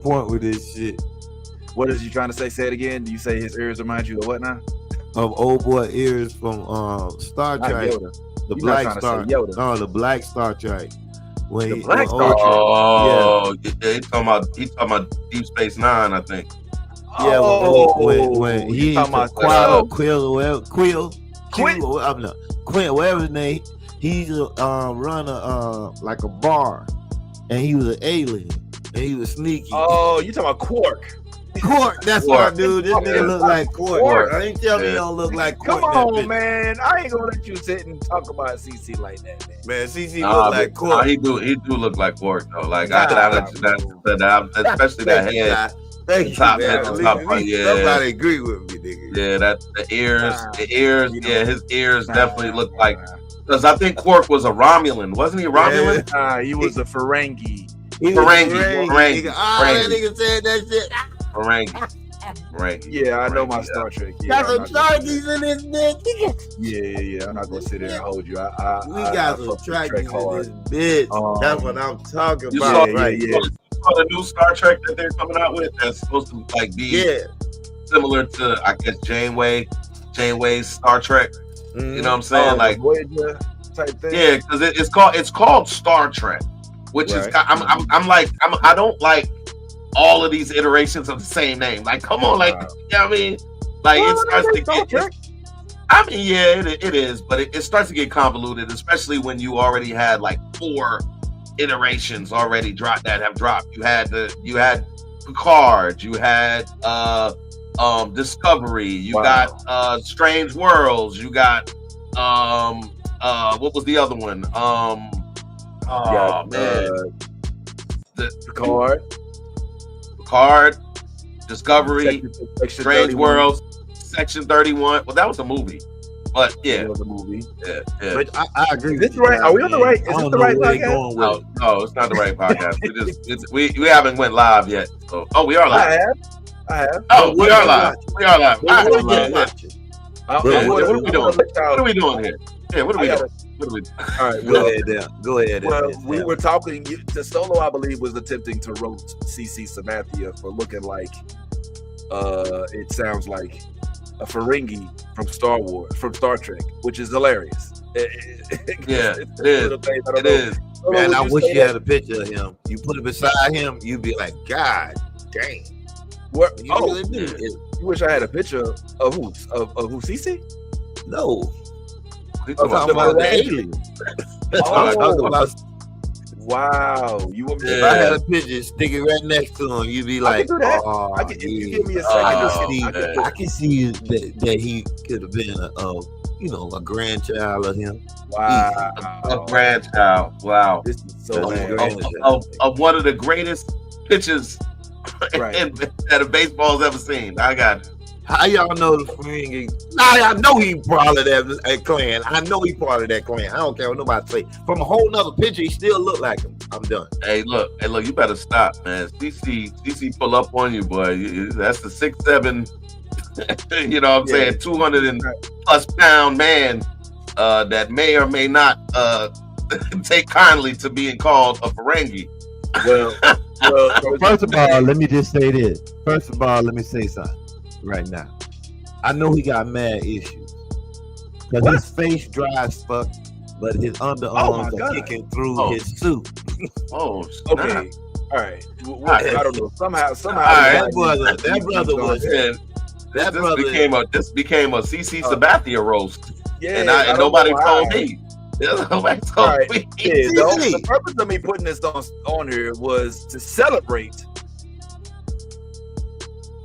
point with this shit. What is you trying to say? Say it again. Do you say his ears remind you of what now? Of old boy ears from Star Not Trek, Yoda. the You Black not trying to Star. say Yoda. No, the Black Star Trek. When The Black Star old- Trek. Oh, yeah, he talking about Deep Space Nine, I think. Yeah, when you he talking about Quinn, whatever his name, he's run like a bar, and he was an alien, and he was sneaky. Oh, you talking about Quark? Quark, that's Quark. what I do. This nigga look like Quark. I ain't telling you he don't look like Quark. Come on, man. I ain't gonna let you sit and talk about CC like that, man. Man, CC look like Quark. He do look like Quark though. Like especially that head. Thank you, Top, man. Somebody agree with me, nigga. Yeah, that the ears. Yeah, his ears definitely look like. Because I think Quark was a Romulan, wasn't he? A Romulan? Nah, he was a Ferengi. Ferengi. That nigga said that shit. Ferengi. Yeah, I know my Star Trek. Got some Trekkies in this bitch. Yeah. I'm not gonna sit there and hold you. We got some Trekkies in this bitch. That's what I'm talking You about. saw the new Star Trek that they're coming out with that's supposed to like be similar to, I guess, Janeway's Star Trek. You know what I'm saying? Like Voyager type thing. Yeah, because it's called Star Trek, which is I don't like all of these iterations of the same name. Like, come on, like, you know what I mean? Like, it starts to get. I mean, yeah, it is, but it starts to get convoluted, especially when you already had like 4 iterations already dropped. You had Picard, you had Discovery, you got Strange Worlds, you got what was the other one? Picard, Discovery, Strange Worlds, Section 31. Well, that was a movie. But yeah, it was a movie. Yeah. But I agree. Is this right? Are we on the right? Is this the right podcast? No, it's not the right podcast. We haven't went live yet. So, we are live. I have. Oh, we are live. We are live. What are we doing? What are we doing here? Yeah, what are we doing? All right, go ahead. Well, we were talking. The Solo, I believe, was attempting to roast CC Sabathia for looking like. It sounds like a Ferengi from Star Trek, which is hilarious. It is. Man, I wish you had a picture of him. You put it beside him, you'd be like, God dang. You wish I had a picture of who? Of who? CC? No. I'm talking about the alien. Wow. You want me if I had a picture, stick it right next to him, you'd be like, oh, you give me a second. I can see that he could have been a grandchild of him. Wow. A grandchild. Wow. This is so of one of the greatest pitchers that a baseball's ever seen. I got it. How y'all know the Ferengi? I know he part of that clan. I know he part of that clan. I don't care what nobody say. From a whole nother picture, he still look like him. I'm done. Hey, look, you better stop, man. CC pull up on you, boy. That's the 6'7", you know what I'm saying, 200+ pound man that may or may not take kindly to being called a Ferengi. Well, first of all, let me just say this. First of all, let me say something right now. I know he got mad issues because his face dry as fuck, but his underarms are kicking through his suit. Okay. All right. I don't know. Somehow. That brother became a CC Sabathia roast. Yeah, and nobody told me. Nobody told me. The purpose of me putting this on here was to celebrate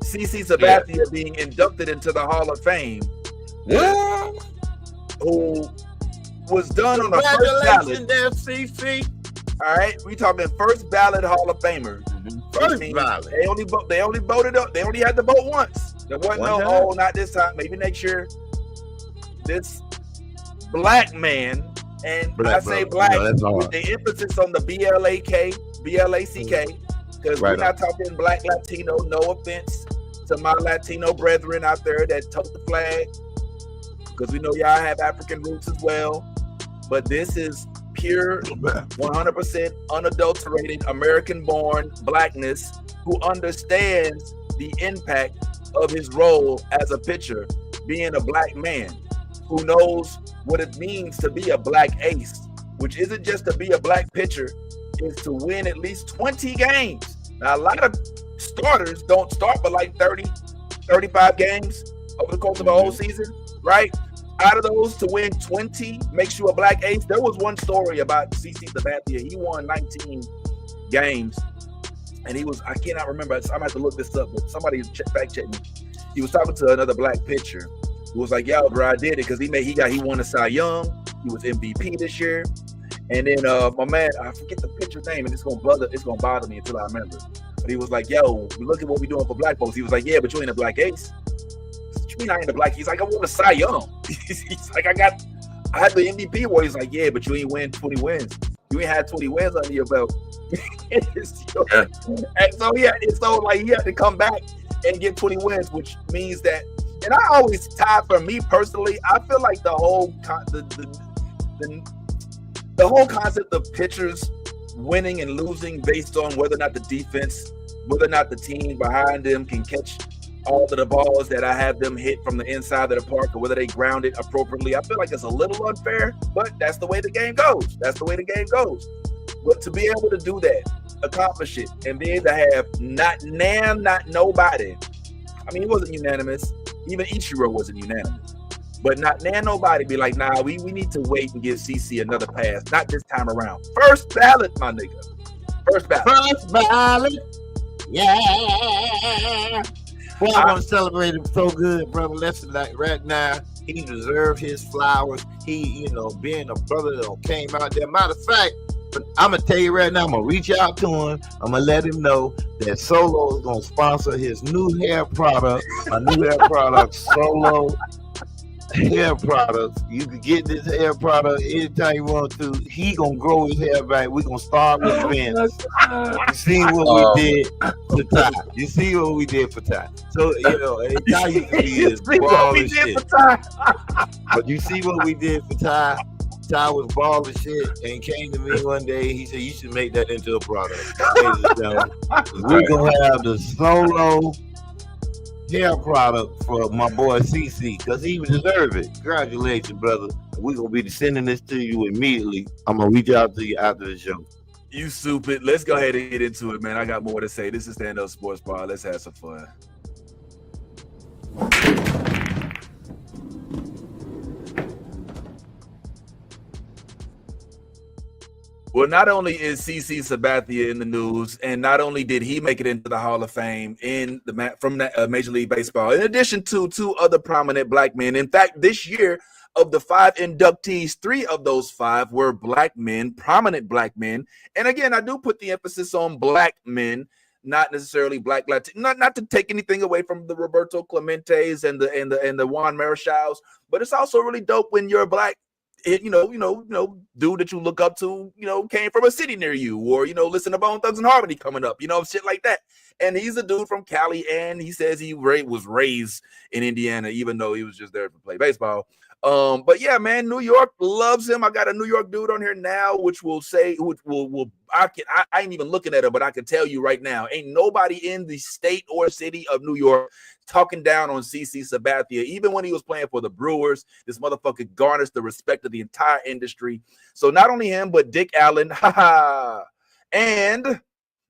CC Sabathia being inducted into the Hall of Fame. Yeah. Who was done on the first ballot. There, CC. All right, we talking first ballot Hall of Famer. First ballot. They only voted up. They only had to vote once. There wasn't not this time. Maybe next year. This black man, and I say black with the emphasis on the BLACK, because we're not talking black Latino. No offense to my Latino brethren out there that tote the flag, because we know y'all have African roots as well. But this is pure, 100% unadulterated American-born blackness who understands the impact of his role as a pitcher, being a black man, who knows what it means to be a black ace, which isn't just to be a black pitcher, is to win at least 20 games. Now, a lot of starters don't start but like 30, 35 games over the course of a whole season, right? Out of those, to win 20 makes you a black ace. There was one story about CC Sabathia. He won 19 games, and he was, I cannot remember, I'm going to have to look this up, but somebody fact check me. He was talking to another black pitcher who was like, yo, bro, I did it because he won a Cy Young. He was MVP this year. And then my man, I forget the pitcher's name, and it's gonna bother me until I remember. But he was like, yo, look at what we're doing for black folks. He was like, yeah, but you ain't a black ace. What you mean I ain't a black? He's like, I won a Cy Young. He's like, I had the MVP award. He's like, yeah, but you ain't win 20 wins. You ain't had 20 wins under your belt. And so he had to come back and get 20 wins, which means that, and I always tie, for me personally, I feel like the whole concept of pitchers winning and losing based on whether or not the defense, whether or not the team behind them can catch all of the balls that I have them hit from the inside of the park, or whether they ground it appropriately. I feel like it's a little unfair, but that's the way the game goes. But to be able to do that, accomplish it, and be able to have not nobody. I mean, he wasn't unanimous. Even Ichiro wasn't unanimous. But not nobody be like, nah, we need to wait and give CC another pass. Not this time around. First ballot, my nigga. First ballot. Yeah. Boy, I want to celebrate him so good, brother. Listen, like right now, he deserved his flowers. He, being a brother that came out there. Matter of fact, I'm going to tell you right now, I'm going to reach out to him. I'm going to let him know that Solo is going to sponsor his new hair product, Solo hair products. You can get this hair product anytime you want to. He gonna grow his hair back. We gonna start with Vince. You see what we did for Ty. So Ty usually is bald as shit. But you see what we did for Ty. Ty was bald as shit and came to me one day. He said, you should make that into a product. We're gonna have the Solo hair product for my boy CC because he deserve it. Congratulations, brother. We're gonna be sending this to you immediately. I'm gonna reach out to you after the show. You stupid. Let's go ahead and get into it, man. I got more to say. This is Stand Up Sports Bar. Let's have some fun. Well, not only is CC Sabathia in the news, and not only did he make it into the Hall of Fame from Major League Baseball, in addition to two other prominent black men. In fact, this year, of the 5 inductees, 3 of those 5 were black men, prominent black men. And again, I do put the emphasis on black men, not necessarily black Latino, not to take anything away from the Roberto Clementes and the Juan Marichals, but it's also really dope when you're black. Dude that you look up to, came from a city near you, or listen to Bone Thugs and Harmony coming up, shit like that. And he's a dude from Cali, and he says he was raised in Indiana, even though he was just there to play baseball. But yeah, man, New York loves him. I got a New York dude on here now, which will say, I ain't even looking at him, but I can tell you right now, ain't nobody in the state or city of New York talking down on CC Sabathia. Even when he was playing for the Brewers, this motherfucker garnished the respect of the entire industry. So not only him, but Dick Allen, and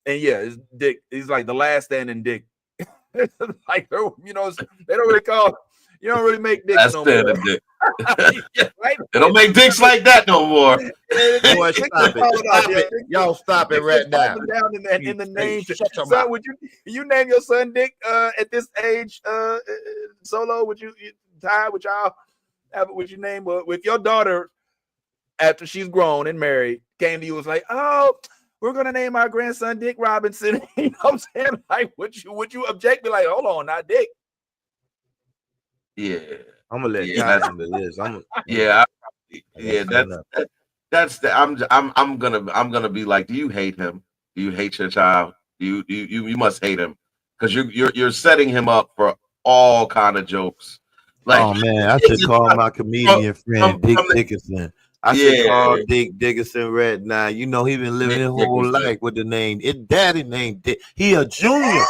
yeah, it's Dick. He's like the last standing Dick. Like, they don't really call. You don't really make dicks no more. Dick. Yeah, right? They don't make dicks like that no more. Boy, stop it. Y'all stop it right now. Down in the name. Son, would you name your son Dick at this age? Solo, would you name with your daughter after she's grown and married came to you was like, oh, we're gonna name our grandson Dick Robinson? You know what I'm saying? Like, would you object? Be like, hold on, not Dick. Yeah, I'm gonna let Ty handle this. I'm gonna be like, do you hate him? Do you hate your child? You must hate him because you're setting him up for all kind of jokes. Like, oh man, I should call my comedian friend Dick Dickinson. I said Carl Dick Dickerson Red. Now you know he been living his whole life with the name. His daddy named Dick. He a junior.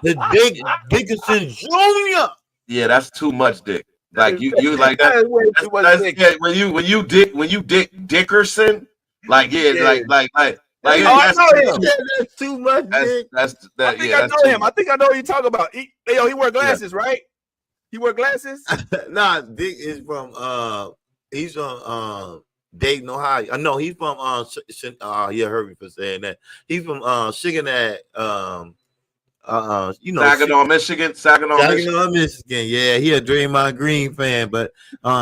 The Dick Dickerson Jr. Yeah, that's too much dick. Like you like that. That's when you Dick Dickerson, like like that's too much dick. I think I know him. I think I know who you talk about. He wear glasses, right? He wear glasses? Nah, Dick is from he's from Dayton, Ohio. No, he's from yeah, heard me for saying that. He's from Sugarnet, you know, Saginaw, Michigan. Michigan. Yeah, he a Draymond Green fan, but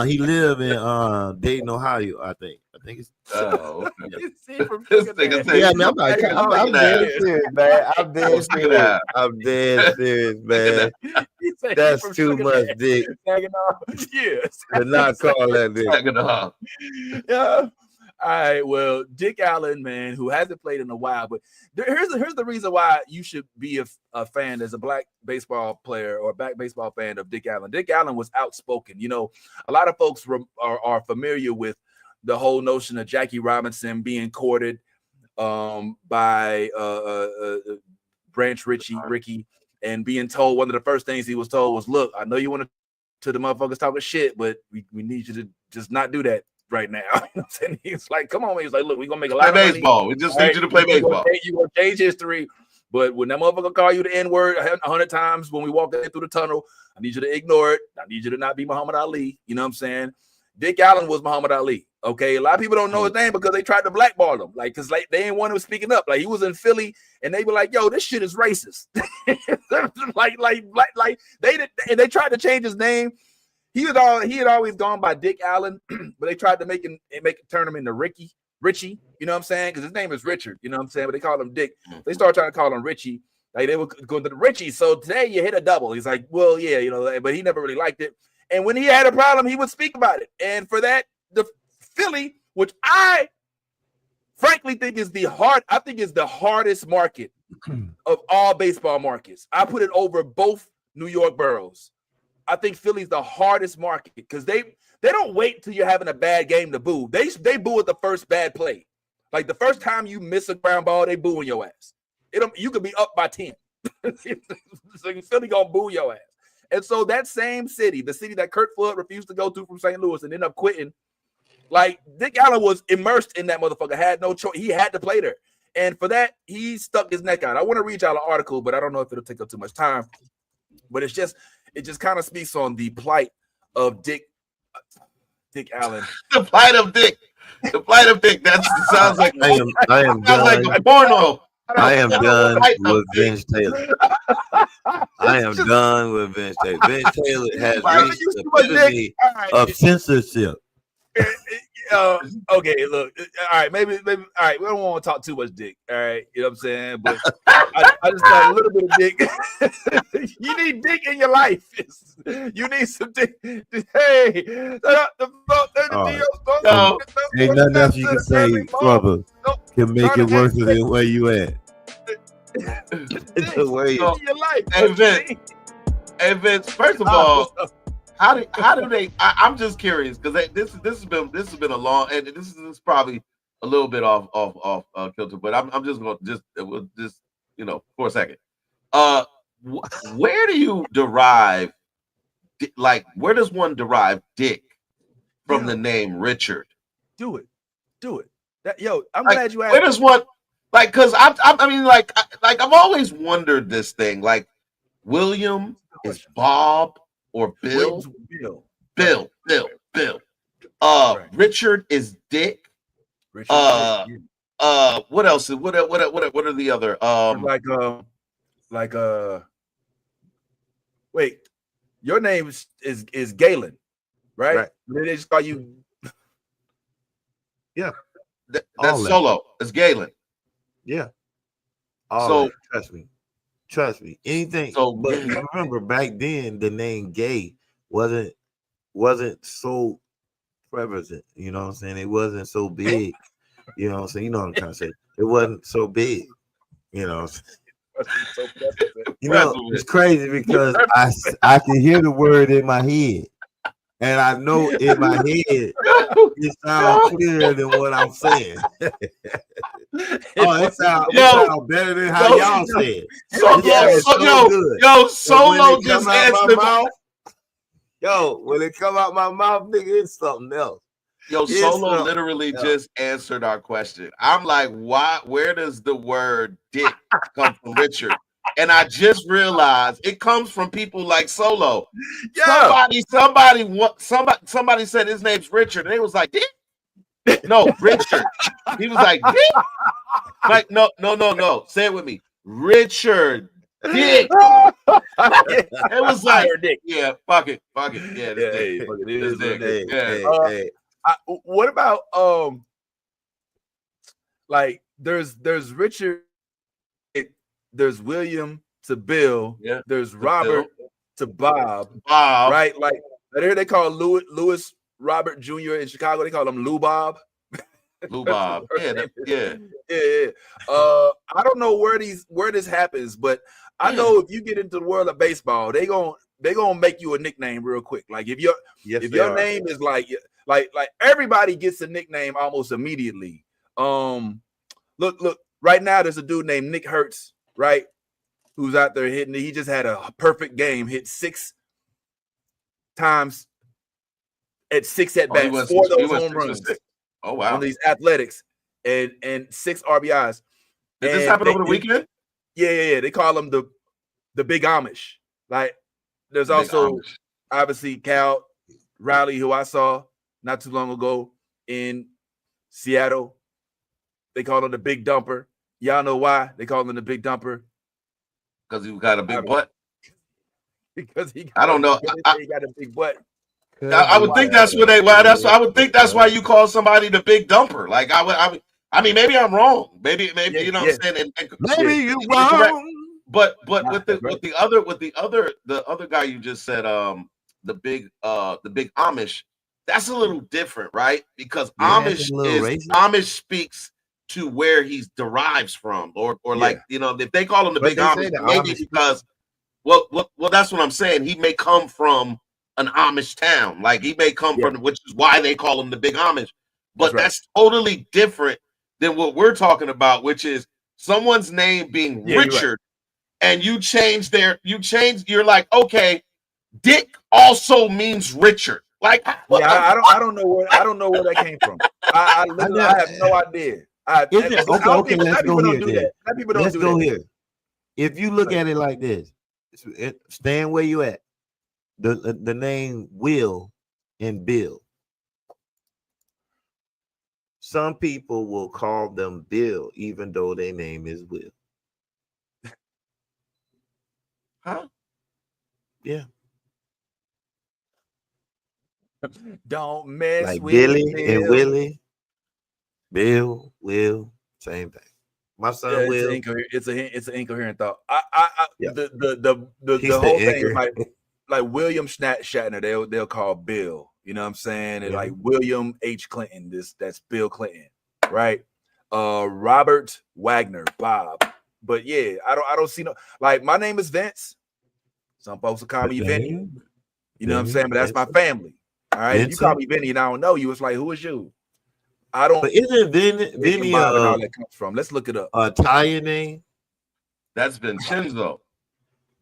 he live in Dayton, Ohio. I think it's. Oh, yeah, man, I'm dead serious, man. I'm dead serious, man. That's too much dick. Yes. To not call that dick. Yeah. All right, well, Dick Allen, man, who hasn't played in a while, but here's the reason why you should be a fan as a black baseball player or a black baseball fan of Dick Allen. Dick Allen was outspoken. You know, a lot of folks are familiar with the whole notion of Jackie Robinson being courted by Branch Rickey, and being told, one of the first things he was told was, look, I know you want to the motherfuckers talking shit, but we need you to just not do that right now. You know what I'm saying? He's like, come on, man. He's like, look, we're gonna make a lot of baseball. Money. We just need you to play baseball. You're gonna change history. But when that motherfucker call you the N-word 100 times when we walk in through the tunnel, I need you to ignore it. I need you to not be Muhammad Ali. You know what I'm saying? Dick Allen was Muhammad Ali. Okay, a lot of people don't know his name because they tried to blackball him, like, because like they ain't want him speaking up. Like, he was in Philly, and they were like, "Yo, this shit is racist." like they tried to change his name. He had always gone by Dick Allen, but they tried to turn him into Richie. You know what I'm saying? Because his name is Richard. You know what I'm saying? But they call him Dick. They started trying to call him Richie. Like, they were going to the Richie. So today you hit a double. He's like, well, yeah, you know, but he never really liked it. And when he had a problem, he would speak about it. And for that, the Philly, which I frankly think is the hardest market of all baseball markets. I put it over both New York boroughs. I think Philly's the hardest market because they don't wait till you're having a bad game to boo. They boo at the first bad play. Like, the first time you miss a ground ball, they booing your ass. You could be up by 10. So Philly gonna boo your ass. And so that same city, the city that Kurt Flood refused to go to from St. Louis and ended up quitting, like, Dick Allen was immersed in that motherfucker, had no choice. He had to play there. And for that, he stuck his neck out. I want to read y'all an article, but I don't know if it'll take up too much time. But it just kind of speaks on the plight of Dick Allen. The plight of Dick. That sounds like I am done. Like a porno. I am done with Vince Taylor. I am done with Vince Taylor. Vince Taylor has reached the epitome of censorship. Okay, look. All right, maybe. All right, we don't want to talk too much Dick. All right, you know what I'm saying? But I just got a little bit of Dick. You need Dick in your life. You need some Dick. Hey, ain't nothing else you can say, brother, can make it worse than where you at. It's the way your life. Hey Vince. First of all, how do they? I'm just curious because this has been a long, and this is probably a little bit off kilter, but I'm just going to just you know, for a second. Where do you derive, like, where does one derive Dick from the name Richard? Do it. I'm glad you asked. Where does one, like, because I mean, like I've always wondered this thing, like, William is Bob or Bill. Bill. Right. Richard is Dick. What else? What are the other? Wait, your name is Galen, right? They just call you. Yeah, that's Solo. It's Galen. Yeah. So trust me. Anything. So, but remember, back then the name Gay wasn't so prevalent. You know what I'm saying? It wasn't so big. You know what I'm saying? You know what I'm trying to say? It wasn't so big. You know. You know, it's crazy because I can hear the word in my head, and I know in my head It sounds clearer than what I'm saying. It sounds better than how y'all said. Solo just answered. When it come out my mouth, nigga, it's something else. Solo literally just answered our question. I'm like, why? Where does the word dick come from, Richard? And I just realized it comes from people like Solo. Yeah. Somebody said his name's Richard, and they was like, dick? No, Richard. He was like, dick? Like, no. Say it with me. Richard. Dick. It was like, yeah, fuck it. Yeah, this dick. What about like there's Richard, there's William to Bill, there's Robert to Bob, right? Like there they call Louis Robert Jr. in Chicago, they call him Lou Bob. Lou Bob. Yeah. I don't know where this happens, but I know if you get into the world of baseball, they gonna make you a nickname real quick. Like if your name is like everybody gets a nickname almost immediately. Look, right now there's a dude named Nick Hertz, right? Who's out there hitting. He just had a perfect game, hit 6 times at 6 at bats, 4 of those home runs. Oh wow! On these athletics and 6 RBIs. Did this happen over the weekend? Yeah. They call him the Big Amish. Like there's also obviously Cal Riley, who I saw not too long ago in Seattle. They call him the Big Dumper. Y'all know why they call him the Big Dumper? Because he got a big butt. Because he got a big butt. I would think that's what I would think that's why you call somebody the Big Dumper. Like I mean, maybe I'm wrong. Maybe you know what I'm saying. Maybe you're wrong. But with the other guy you just said, the big Amish, that's a little different, right? Because Amish speaks to where he derives from, or like if they call him the Big Amish, maybe because well that's what I'm saying. He may come from an Amish town, like he may come from, which is why they call him the Big Amish. But that's totally different than what we're talking about, which is someone's name being Richard, and you're like, okay, Dick also means Richard. Like, I don't know where that came from. I have no idea. Okay, let's go here. Let's go here. If you look at it like this, stand where you at. The name Will and Bill. Some people will call them Bill, even though their name is Will. Huh? Yeah. Don't mess like with Billy Bill. And Willie. Bill, Will, same thing. My son Will. It's an incoherent thought. The whole thing is like William Shatner. They'll call Bill. You know what I'm saying? And like William H. Clinton. That's Bill Clinton, right? Robert Wagner, Bob. But yeah, I don't see no, like my name is Vince. Some folks will call me Vinny. You know what I'm saying? But that's my family. All right. If you call me Vinny and I don't know you, it's like, who is you? I don't. But isn't Vinny how that comes from? Let's look it up. Italian name? That's Vincenzo.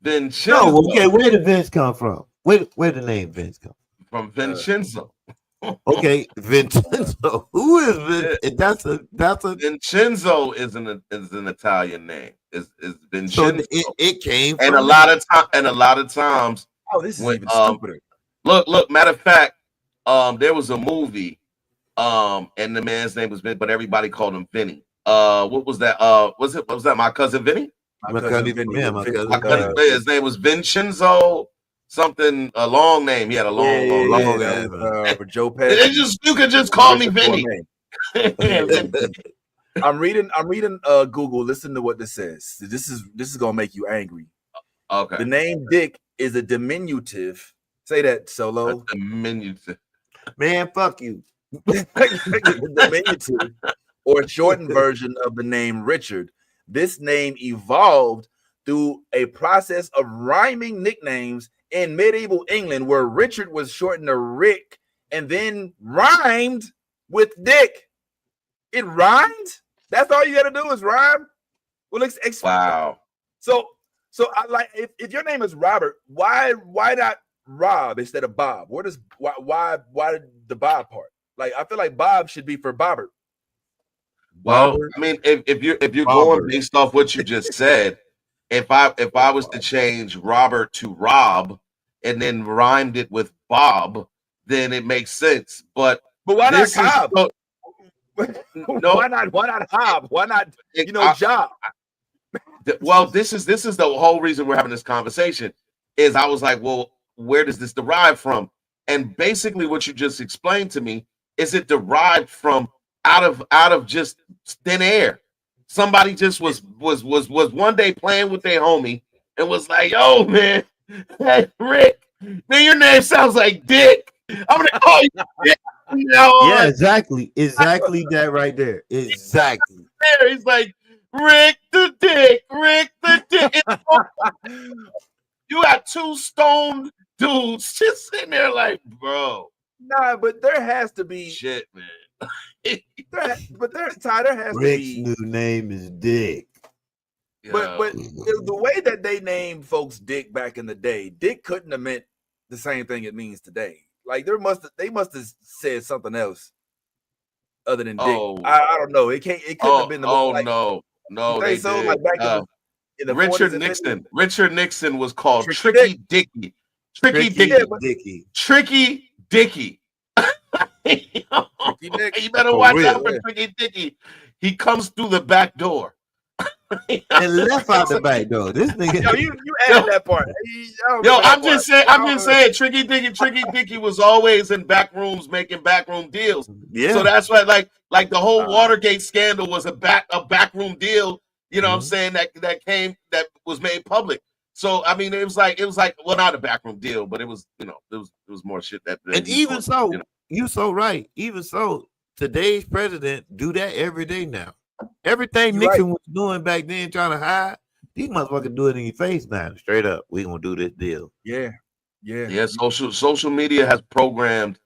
No, okay, where did Vince come from? Where the name Vince come from? Vincenzo. Okay, Vincenzo. Who is Vince? That's a Vincenzo is an Italian name. Is Vincenzo. So it came from and a lot of times. Oh, this is even stupider. Look. Matter of fact, there was a movie, and the man's name was Vin, but everybody called him Vinny. What was that? Was that My Cousin Vinny? My cousin Vinny. His name was Vincenzo. Something, a long name. He had a long name. For Joe Pesci. You could just call me Vinny. I'm reading Google. Listen to what this says. This is gonna make you angry. Okay. The name Dick is a diminutive. Say that, Solo. A diminutive. Man, fuck you. Diminutive or shortened version of the name Richard. This name evolved through a process of rhyming nicknames in medieval England, where Richard was shortened to Rick and then rhymed with Dick. It rhymed. That's all you got to do is rhyme. Well, wow. So I like if your name is Robert, why not Rob instead of Bob? Why the Bob part? Like I feel like Bob should be for Bobbert. Well, I mean, if you're going based off what you just said, if I was to change Robert to Rob and then rhymed it with Bob, then it makes sense. But why not Cobb? No, why not Hob? Why not Job? Well, this is the whole reason we're having this conversation. Is I was like, well, where does this derive from? And basically, what you just explained to me is it derived from out of just thin air. Somebody just was one day playing with their homie and was like, "Yo, man, hey Rick, man, your name sounds like Dick. I'm gonna call you Dick." Yeah, exactly that right there. Exactly. He's like, Rick the Dick. You got two stoned dudes just sitting there like, bro. Nah, but there has to be shit, man. There has to Rick's be. new name is Dick. But the way that they named folks Dick back in the day, Dick couldn't have meant the same thing it means today. Like they must have said something else other than Dick. I don't know. It couldn't have been the no. They so did. Like back in the Richard Nixon. Richard Nixon was called Tricky Dicky. Tricky Dicky. You better watch out for Tricky Dicky. He comes through the back door. And left out the back door. This nigga. Yo, you added that part. I'm just saying. Tricky Dicky was always in back rooms making backroom deals. Yeah. So that's why, like the whole Watergate scandal was a backroom deal. You know what I'm saying? That was made public. So I mean, it was like well, not a backroom deal, but it was it was more shit that. And even so, you're so right. Even so, today's president do that every day now. Everything Nixon was doing back then, trying to hide, these motherfuckers do it in your face now. Straight up, we gonna do this deal. Yeah. Social media has programmed,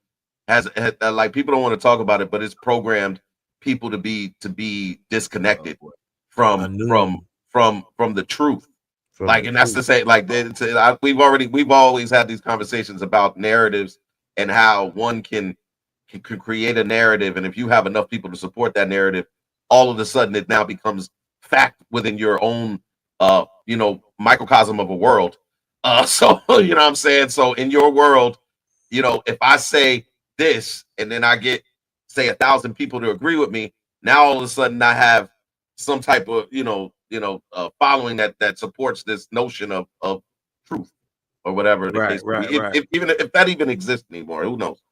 has like people don't want to talk about it, but it's programmed people to be disconnected from the truth. And that's to say, like we've always had these conversations about narratives and how one can create a narrative, and if you have enough people to support that narrative, all of a sudden it now becomes fact within your own microcosm of a world. So you know what I'm saying? So in your world, if I say this and then I get say 1,000 people to agree with me, now all of a sudden I have some type of following that supports this notion of truth or whatever. Right. Even if that even exists anymore, who knows?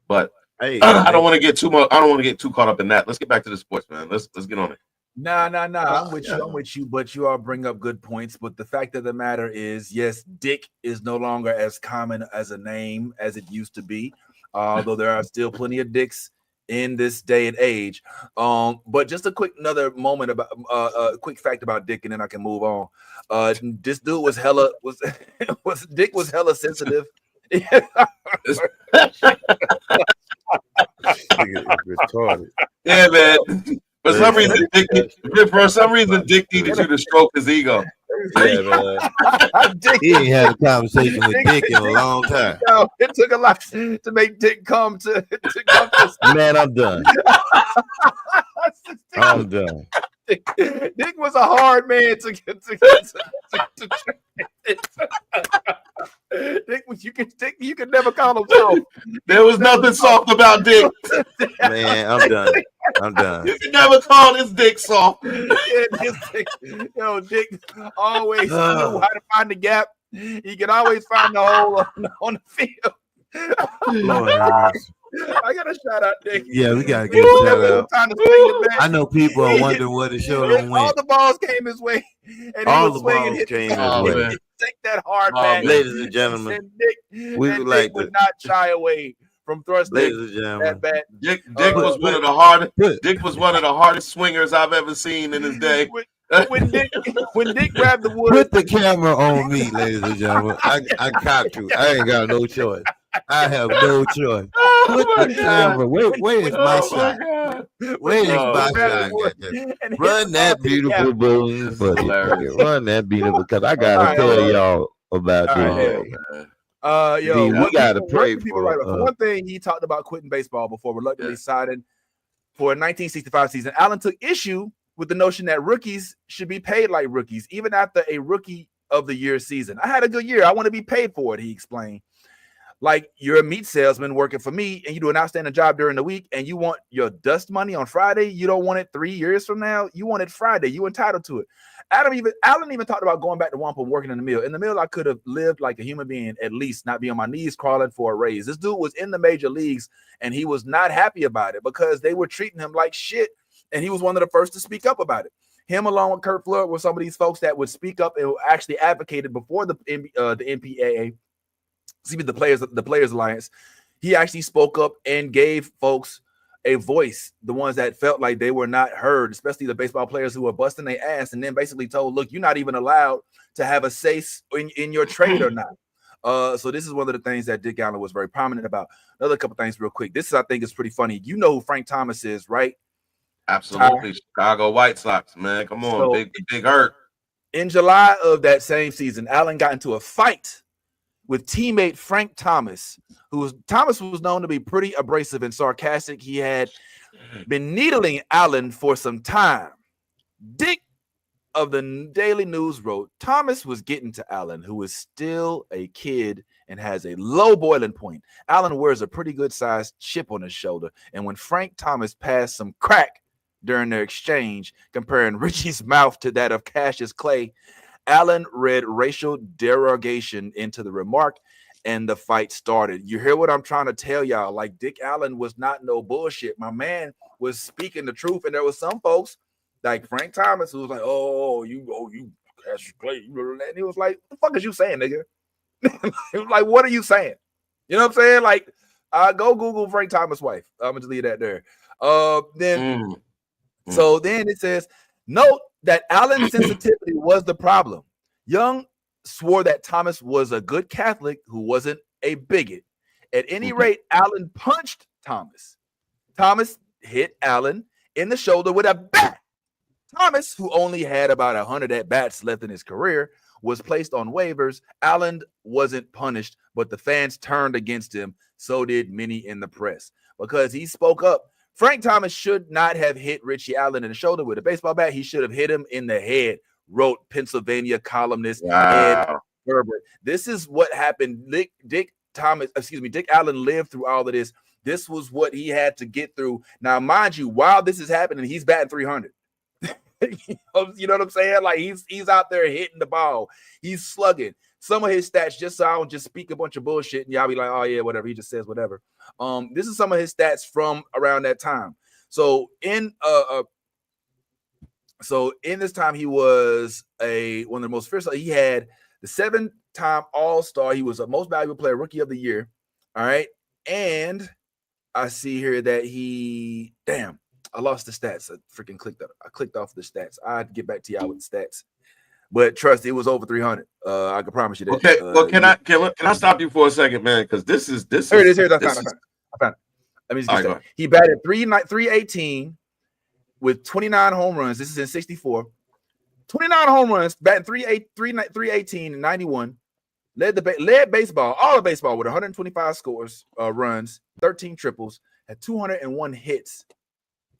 But hey, I don't want to get too much. I don't want to get too caught up in that. Let's get back to the sports, man. Let's get on it. Nah. I'm with you. But you all bring up good points. But the fact of the matter is, yes, Dick is no longer as common as a name as it used to be. Though there are still plenty of Dicks in this day and age. But just a quick moment about a quick fact about Dick, and then I can move on. This dude was Dick was hella sensitive. Yeah, man. For some reason, Dick needed you to stroke his ego. Yeah, man. He ain't had a conversation with Dick in a long time. No, it took a lot to make Dick come to Man, I'm done. I'm done. Dick was a hard man to get to Dick was you could never call him soft. There was nothing soft about Dick. Man, I'm done. You can never call this Dick soft. Dick always knew how to find the gap. He can always find the hole on the field. I gotta shout out Dick. Yeah, we gotta give a shout out. I know people are wondering what the show don't win. All the balls came his way, and all the balls came his way. Take that hard back, ladies and gentlemen. We would like to not shy away from thrusting that bat. Dick was one of the hardest. Dick was one of the hardest swingers I've ever seen in his day. When Dick grabbed the wood, put the camera on me, ladies and gentlemen. I got to. I ain't got no choice. I have no choice. Where is my shot? Where is my shot? Run that beautiful boom, run that beautiful. Because I gotta tell y'all about this. We gotta pray for. For one thing, he talked about quitting baseball before reluctantly signing for a 1965 season. Allen took issue with the notion that rookies should be paid like rookies, even after a rookie of the year season. I had a good year. I want to be paid for it, he explained. Like, you're a meat salesman working for me and you do an outstanding job during the week and you want your dust money on Friday. You don't want it 3 years from now. You want it Friday. You entitled to it. Allen even talked about going back to Wampa and working in the mill. In the mill, I could have lived like a human being, at least not be on my knees crawling for a raise. This dude was in the major leagues and he was not happy about it because they were treating him like shit. And he was one of the first to speak up about it. Him, along with Kurt Flood, were some of these folks that would speak up and actually advocated before the NPAA. The Players Alliance. He actually spoke up and gave folks a voice, the ones that felt like they were not heard, especially the baseball players who were busting their ass, and then basically told, look, you're not even allowed to have a say in your trade or not. So this is one of the things that Dick Allen was very prominent about. Another couple things real quick. This is, I think, is pretty funny. You know who Frank Thomas is, right? Absolutely. Chicago White Sox, man. Come on, so, big hurt. In July of that same season, Allen got into a fight with teammate Frank Thomas, Thomas was known to be pretty abrasive and sarcastic. He had been needling Allen for some time. Dick of the Daily News wrote, Thomas was getting to Allen, who is still a kid and has a low boiling point. Allen wears a pretty good sized chip on his shoulder. And when Frank Thomas passed some crack during their exchange, comparing Richie's mouth to that of Cassius Clay, Allen read racial derogation into the remark, and the fight started. You hear what I'm trying to tell y'all? Like, Dick Allen was not no bullshit. My man was speaking the truth, and there was some folks like Frank Thomas who was like, "Oh, you, Cassius Clay," and he was like, "What the fuck is you saying, nigga?" He was like, "What are you saying?" You know what I'm saying? Like, go Google Frank Thomas' wife. I'm gonna just leave that there. So then it says, note that Allen's sensitivity was the problem. Young swore that Thomas was a good Catholic who wasn't a bigot. At any rate, Allen punched Thomas. Thomas hit Allen in the shoulder with a bat. Thomas, who only had about 100 at-bats left in his career, was placed on waivers. Allen wasn't punished, but the fans turned against him. So did many in the press because he spoke up. Frank Thomas should not have hit Richie Allen in the shoulder with a baseball bat. He should have hit him in the head, wrote Pennsylvania columnist Ed Herbert. This is what happened. Dick Allen lived through all of this. This was what he had to get through. Now, mind you, while this is happening, he's batting 300. You know what I'm saying? Like, he's out there hitting the ball. He's slugging. Some of his stats, just so I don't just speak a bunch of bullshit and y'all be like, oh yeah, whatever. He just says whatever. This is some of his stats from around that time. So in this time, he was one of the most fierce. He had the 7-time All-Star. He was a most valuable player, Rookie of the Year. All right. And I see here that I lost the stats. I freaking clicked off the stats. I'd get back to y'all with the stats. But trust, it was over 300. I can promise you that. Okay. Well, can I stop you for a second, man? Because this is. Here it is. I found it. Let me just get He batted 318 with 29 home runs. This is in 64. 29 home runs, batting 318 and 91. Led baseball, all of baseball, with 125 runs, 13 triples, had 201 hits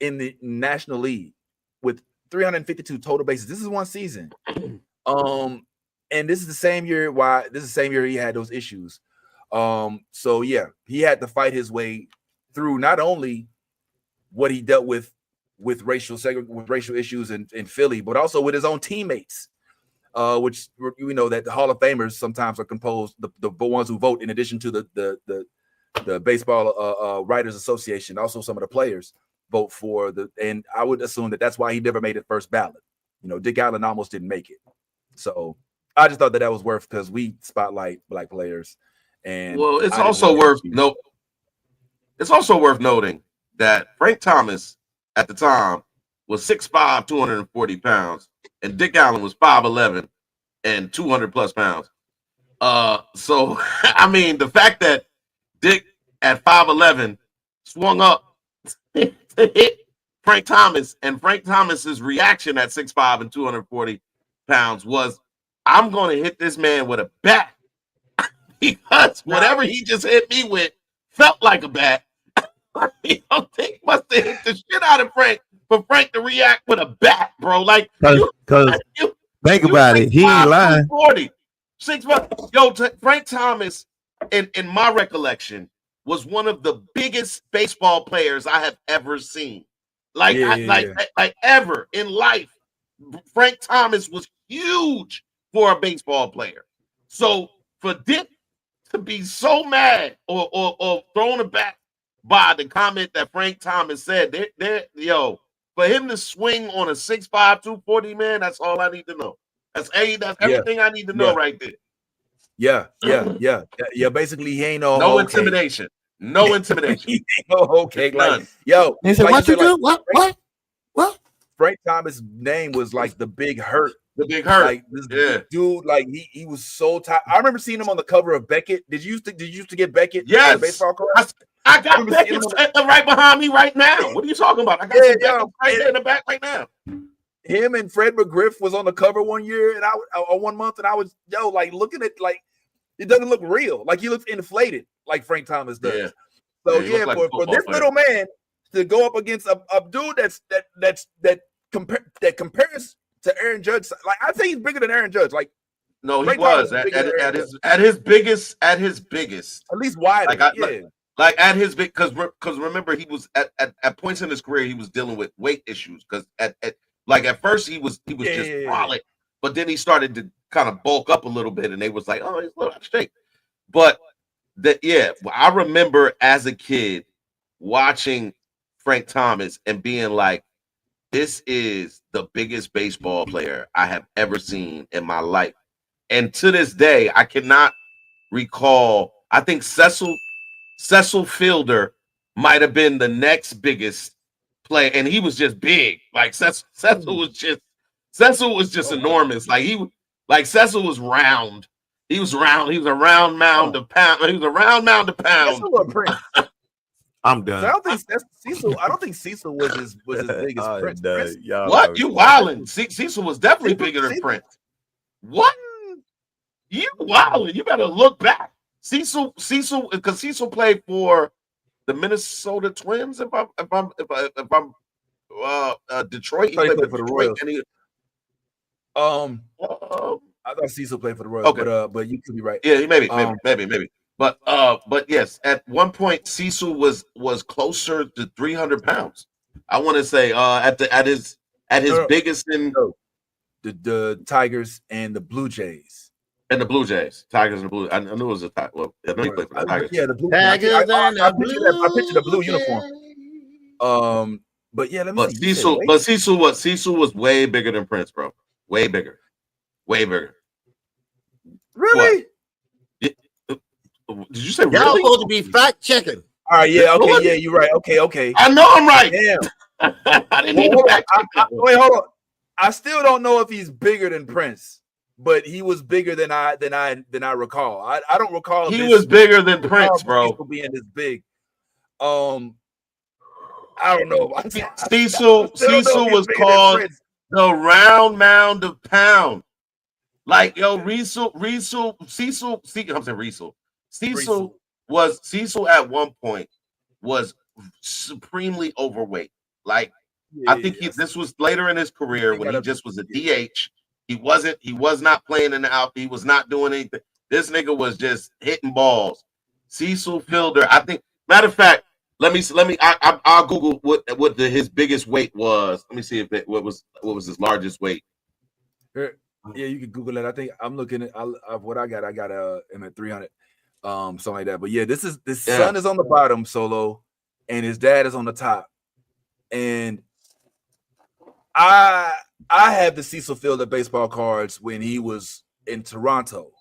in the National League with 352 total bases. This is one season. And this is the same year he had those issues. So yeah, he had to fight his way through not only what he dealt with racial issues in Philly, but also with his own teammates, which we know that the Hall of Famers sometimes are composed, the ones who vote, in addition to the Baseball Writers Association, also some of the players vote for and I would assume that that's why he never made it first ballot. You know, Dick Allen almost didn't make it. So I just thought that was worth, because we spotlight black players. And well, it's also worth noting that Frank Thomas at the time was 6'5", 240 pounds, and Dick Allen was 5'11" and 200 plus pounds. So I mean, the fact that Dick at 5'11", swung up to hit Frank Thomas, and Frank Thomas's reaction at 6'5" and 240 pounds was, I'm going to hit this man with a bat because whatever he just hit me with felt like a bat. He must have hit the shit out of Frank for Frank to react with a bat, bro. Like, because think about it, he ain't lying. 6'5". Yo, Frank Thomas, in my recollection, was one of the biggest baseball players I have ever seen. Like ever in life. Frank Thomas was huge for a baseball player. So for Dick to be so mad or thrown aback by the comment that Frank Thomas said, for him to swing on a 6'5", 240 man, that's all I need to know. That's everything I need to know right there. Yeah. Basically, he ain't no intimidation. No intimidation. Okay, like yo. He said, "What you do? What?" Frank Thomas' name was like the Big Hurt. The Big Hurt. Like this dude, like he was so tired. I remember seeing him on the cover of Beckett. Did you used to get Beckett? Yes. Baseball card? I got Beckett right behind me right now. What are you talking about? I got Beckett right there in the back right now. Him and Fred McGriff was on the cover one year, and one month, and I was like looking at like it doesn't look real. Like he looks inflated, like Frank Thomas does. Yeah. So for this little man to go up against a dude that compares to Aaron Judge, like I'd say he's bigger than Aaron Judge. Like no, he was at his biggest. At least wider. Like at his big, because remember he was at points in his career he was dealing with weight issues because at first he was just solid, but then he started to kind of bulk up a little bit, and they was like, oh, he's a little out of shape. But I remember as a kid watching Frank Thomas and being like, this is the biggest baseball player I have ever seen in my life. And to this day, I cannot recall. I think Cecil Fielder might have been the next biggest player, and he was just big. Like Cecil was just enormous. Like Cecil was round. He was round. He was a round mound of pound. He was a round mound of pound. I'm done. So I don't think Cecil was his biggest Prince. What? You wildin'. Cecil was definitely bigger than Prince. What? You wildin'. You better look back. Cecil, because Cecil played for the Minnesota Twins. If I'm Detroit, he played for the Royals. I thought Cecil played for the Royals, okay. But you could be right. Yeah, maybe. But yes, at one point Cecil was closer to 300 pounds. I want to say at his biggest in the Tigers and the Blue Jays. And the Blue Jays, Tigers and the Blue. I knew it was a Tiger. Well, I know he played for the Tigers. Yeah, the Blue Tigers. I pictured the blue uniform. But yeah, let me see. Cecil was way bigger than Prince, bro. Way bigger. Really? Did you say y'all really? supposed to be fact checking? All right, yeah, okay, yeah, you're right. Okay. I know I'm right. Damn. I didn't need to fact check. Wait, hold on. I still don't know if he's bigger than Prince, but he was bigger than I recall. I don't recall. He was bigger than Prince, bro. Being this big. I don't know. Cecil was called the round mound of pound. Like Cecil at one point was supremely overweight. Like I think this was later in his career when he just was a DH. He was not playing in the outfield. He was not doing anything. This nigga was just hitting balls. Cecil Fielder, I think. Matter of fact, let me. I'll Google what his biggest weight was. Let me see what was his largest weight. Yeah, you can Google it. I think I'm looking at what I got. I got him at 300, something like that. But yeah, this son is on the bottom solo, and his dad is on the top. And I have the Cecil Fielder baseball cards when he was in Toronto,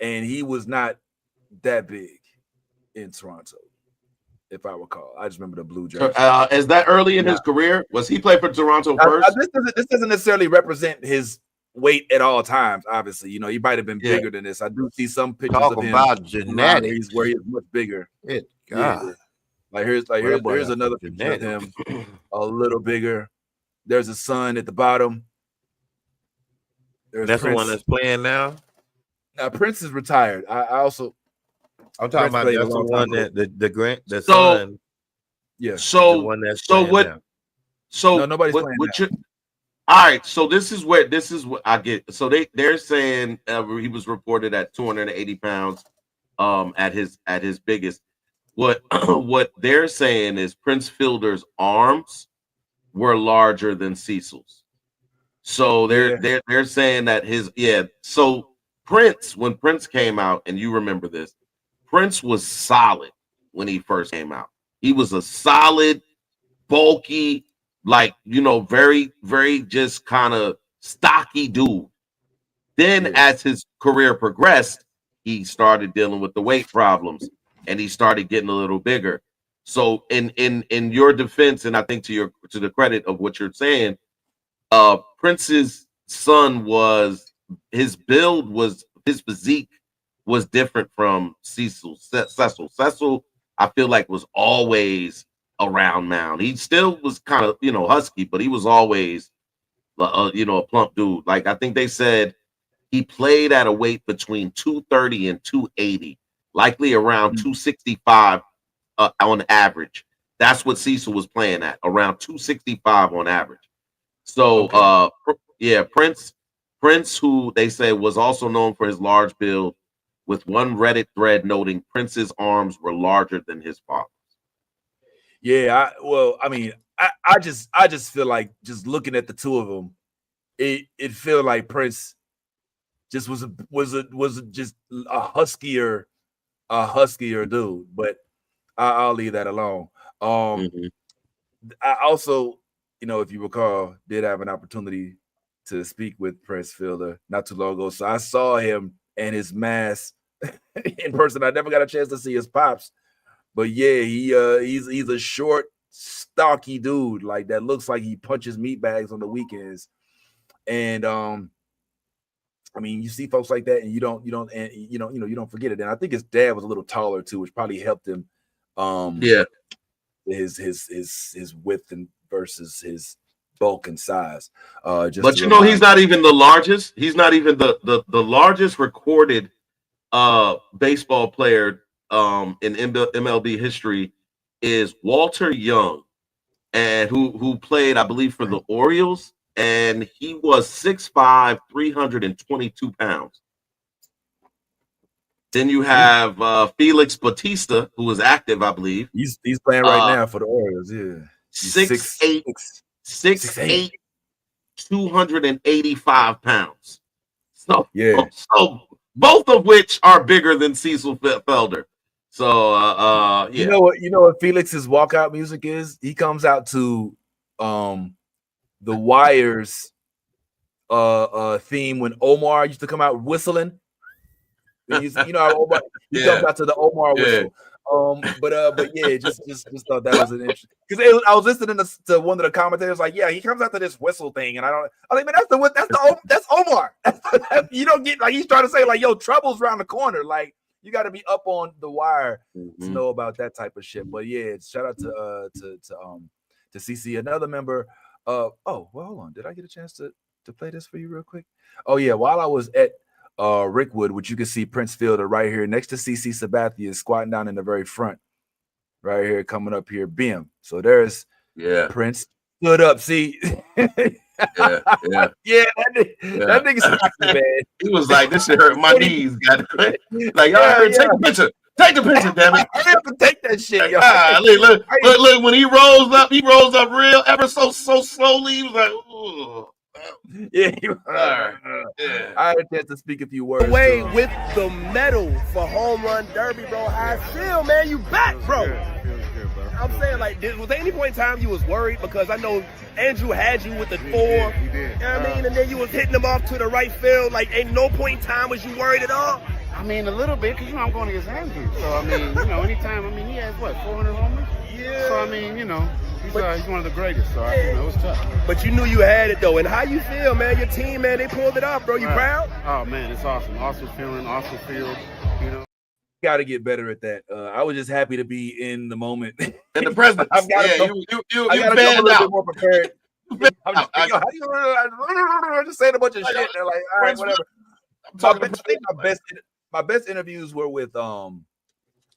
and he was not that big in Toronto, if I recall. I just remember the blue jersey. Is that early in his career? Was he played for Toronto first? This doesn't necessarily represent his weight at all times. Obviously, he might have been bigger than this. I do see some pictures of him about genetics where he's much bigger. God. Yeah. Like here's another picture of him, a little bigger. There's a son at the bottom. That's Prince. The one that's playing now. Now Prince is retired. I'm talking Prince about that's the one that the son. Yeah. So the one that's what? Now. So no, nobody's playing now. All right. So this is what I get. So they're saying he was reported at 280 pounds, at his biggest. What they're saying is Prince Fielder's arms were larger than Cecil's. So they're saying that So Prince, when Prince came out, and you remember this, Prince was solid when he first came out. He was a solid, bulky, like, very, very just kind of stocky dude. Then as his career progressed, he started dealing with the weight problems and he started getting a little bigger. So in your defense, and I think to the credit of what you're saying, Prince's son his physique was different from Cecil. Cecil, I feel like, was always around mound. He still was kind of, husky, but he was always, a plump dude. Like, I think they said he played at a weight between 230 and 280, likely around 265 on average. That's what Cecil was playing at, around 265 on average. So, Prince, who they say was also known for his large build, with one Reddit thread noting Prince's arms were larger than his father's. Yeah, I just feel like, just looking at the two of them, it feel like Prince just was just a huskier dude. But I'll leave that alone. I also, if you recall, did have an opportunity to speak with Prince Fielder not too long ago. So I saw him and his mask in person. I never got a chance to see his pops, but yeah, he's a short, stocky dude like that. Looks like he punches meat bags on the weekends. And you see folks like that, and you don't forget it. And I think his dad was a little taller too, which probably helped him. His width and versus his bulk and size. But he's not even the largest. He's not even the largest recorded baseball player in MLB history is Walter Young, and who played, I believe, for the Orioles, and he was 6'5", 322 pounds. Then you have Felix Bautista, who was active, I believe. He's playing right now for the Orioles. Yeah, 6'8", 285 pounds. So both of which are bigger than Cecil Felder. So yeah. You know what Felix's walkout music is? He comes out to the Wire's theme when Omar used to come out whistling. How Omar, he comes out to the Omar whistle. But yeah, just thought that was an interesting, because I was listening to one of the commentators like, yeah, he comes out to this whistle thing, and I think, man, that's Omar. You don't get, like, he's trying to say like, yo, trouble's around the corner. Like, you got to be up on the wire to know about that type of shit. But yeah, shout out to CC, another member. Hold on, did I get a chance to play this for you real quick? Oh yeah, while I was at Rickwood, which you can see Prince Fielder right here next to CC Sabathia, squatting down in the very front, right here, coming up here, bim. So there's Prince stood up. See, that nigga stopped, man. He was like, "This shit hurt my knees." Like, take a picture. Take the picture, damn it. I have to take that shit. Look, when he rolls up real ever so slowly. He was like, "Ooh." Yeah, I had a chance to speak a few words. Away with the medal for home run derby, bro. How I feel, man? You back, bro? I'm saying, like, was there any point in time you was worried? Because I know Andrew had you with the 4. He did. You know what I mean? And then you was hitting them off to the right field. Like, ain't no point in time was you worried at all? I mean, a little bit, because, I'm going against Andrew. So, I mean, anytime, he has, 400 homers? Yeah. So, I mean, he's one of the greatest, so it was tough. But you knew you had it, though. And how you feel, man? Your team, man, they pulled it off, bro. You proud? Oh, man, it's awesome. Awesome feeling, awesome field, got to get better at that. I was just happy to be in the moment. In the present. I've got to come a little bit more prepared. I'm just saying a bunch of shit. They're like, all right, whatever. My best interviews were with I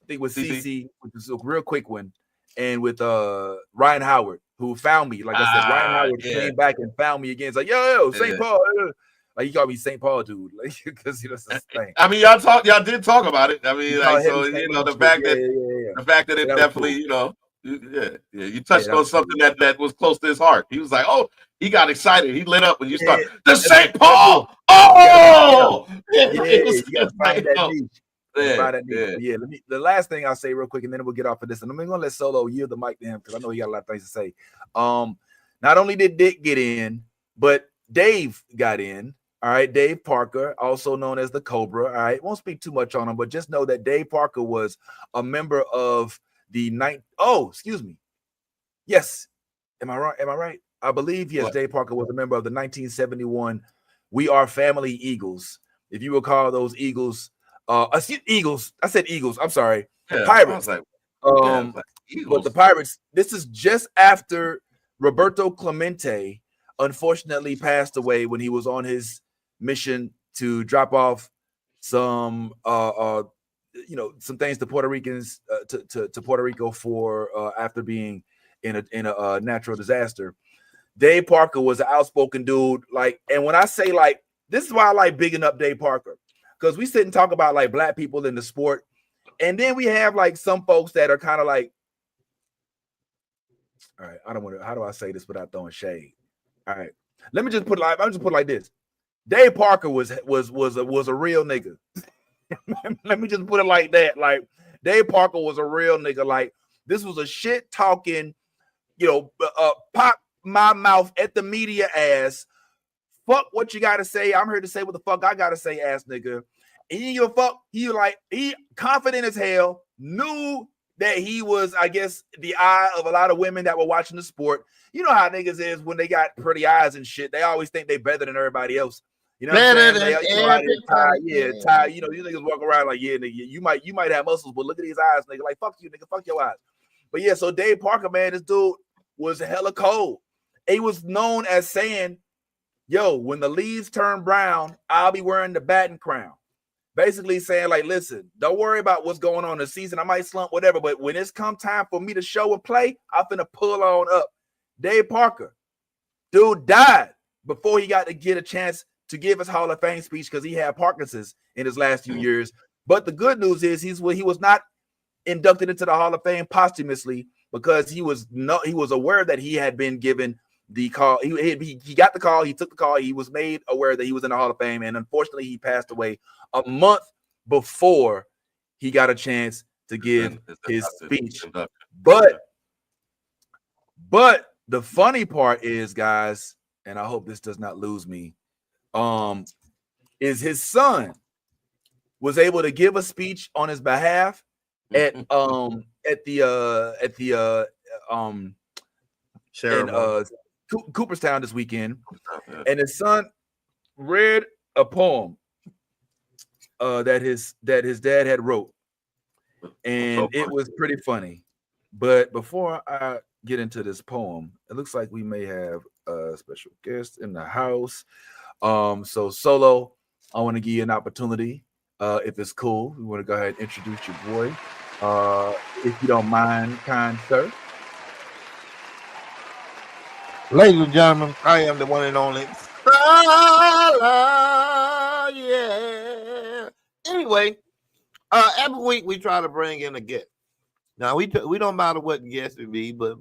think with CC, which is a real quick one, and with Ryan Howard, who found me. Like I said, Ryan Howard came back and found me again. It's like, yo, St. Paul. Like, he called me St. Paul dude, like, because that's the thing. I mean, y'all did talk about it. I mean, like, so the fact that it definitely, cool. You touched on something that was close to his heart. He was like, oh, he got excited. He lit up when you started the St. Paul. Oh, you gotta find that niche. Yeah. The last thing I'll say real quick, and then we'll get off of this. And I'm gonna let Solo yield the mic to him because I know he got a lot of things to say. Not only did Dick get in, but Dave got in. All right, Dave Parker, also known as the Cobra. All right, won't speak too much on him, but just know that Dave Parker was a member of the excuse me. Yes, am I right? I believe yes. Dave Parker was a member of the 1971 We Are Family Eagles. If you recall those Eagles. I said Eagles. I'm sorry. Pirates. But the Pirates, this is just after Roberto Clemente unfortunately passed away when he was on his mission to drop off some some things to Puerto Ricans to Puerto Rico for after being in a natural disaster. Dave Parker was an outspoken dude, like, and when I say like this is why I like bigging up Dave Parker. Because we sit and talk about like black people in the sport, and then we have like some folks that are kind of like, all right, I don't want to. How do I say this without throwing shade? All right, let me just put it like this. Dave Parker was a real nigga. Let me just put it like that. Like Dave Parker was a real nigga. Like this was a shit talking, pop my mouth at the media ass. Fuck what you gotta say. I'm here to say what the fuck I gotta say, ass nigga. And he didn't give a fuck. He confident as hell, knew that he was, I guess, the eye of a lot of women that were watching the sport. You know how niggas is when they got pretty eyes and shit. They always think they better than everybody else. You know what I'm saying? Ty. You niggas walk around like, yeah, nigga, you might have muscles, but look at these eyes, nigga. Like, fuck you, nigga, fuck your eyes. But yeah, so Dave Parker, man, this dude was hella cold. He was known as saying, yo, when the leaves turn brown, I'll be wearing the batting crown. Basically saying, like, listen, don't worry about what's going on in the season. I might slump, whatever, but when it's come time for me to show and play, I'm finna pull on up. Dave Parker, dude died before he got to get a chance to give his Hall of Fame speech because he had Parkinson's in his last few years. But the good news is he was not inducted into the Hall of Fame posthumously because he was aware that he had been given the call. He got the call. He took the call. He was made aware that he was in the Hall of Fame, and unfortunately, he passed away a month before he got a chance to give his speech. But the funny part is, guys, and I hope this does not lose me, is his son was able to give a speech on his behalf at Cooperstown this weekend, and his son read a poem that his dad had wrote, and it was pretty funny. But before I get into this poem, it looks like we may have a special guest in the house. So Solo, I want to give you an opportunity, if it's cool. We want to go ahead and introduce your boy, if you don't mind, kind sir. Ladies and gentlemen, I am the one and only. Yeah. Anyway, every week we try to bring in a guest. Now we don't matter what guest it be, but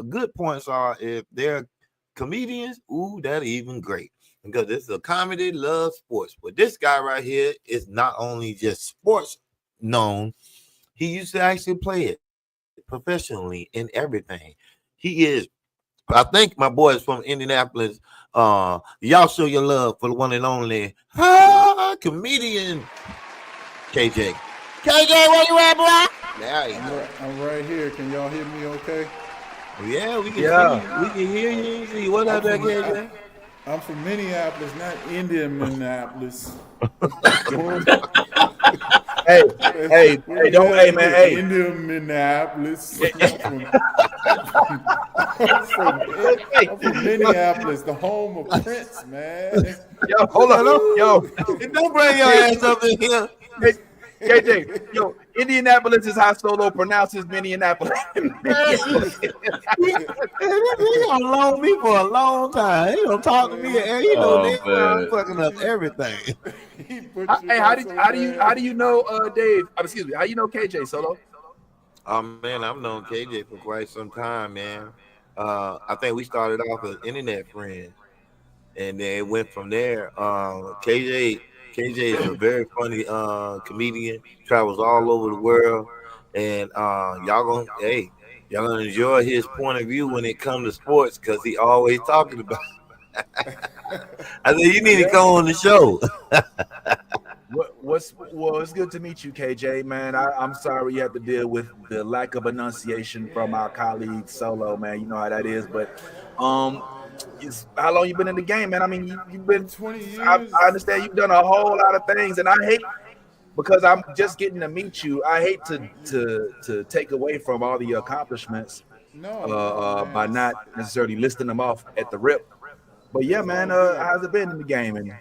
good points are if they're comedians. Ooh, that's even great because it's a comedy, loves sports. But this guy right here is not only just sports known; he used to actually play it professionally in everything. He is. I think my boy is from Indianapolis. Y'all show your love for the one and only comedian KJ. KJ, where you at, boy? I'm right here. Can y'all hear me okay? Yeah, we can hear you. We can hear you. See, what up there, KJ? I'm from Minneapolis, not Indianapolis. don't, hey man, hey. Minneapolis. I'm from Minneapolis, the home of Prince, man. Yo, hold on, yo. Don't bring your ass up in here. KJ, yo, Indianapolis is how Solo pronounces Minneapolis. He gonna loan me for a long time. He gonna talk to me, and you know I'm fucking up everything. Hey, how do you know Dave? Excuse me, how you know KJ Solo? Oh man, I've known KJ for quite some time, man. I think we started off as internet friends, and then it went from there. KJ is a very funny comedian, travels all over the world, and y'all gonna enjoy his point of view when it comes to sports because he always talking about it. I said you need to come on the show. It's good to meet you, KJ, man. I'm sorry you have to deal with the lack of enunciation from our colleague Solo, man. You know how that is, but how long you been in the game, man? I mean, you've been 20 years. I understand you've done a whole lot of things, and I hate because I'm just getting to meet you. I hate to take away from all the accomplishments by not necessarily listing them off at the rip. But yeah, man, how's it been in the game, and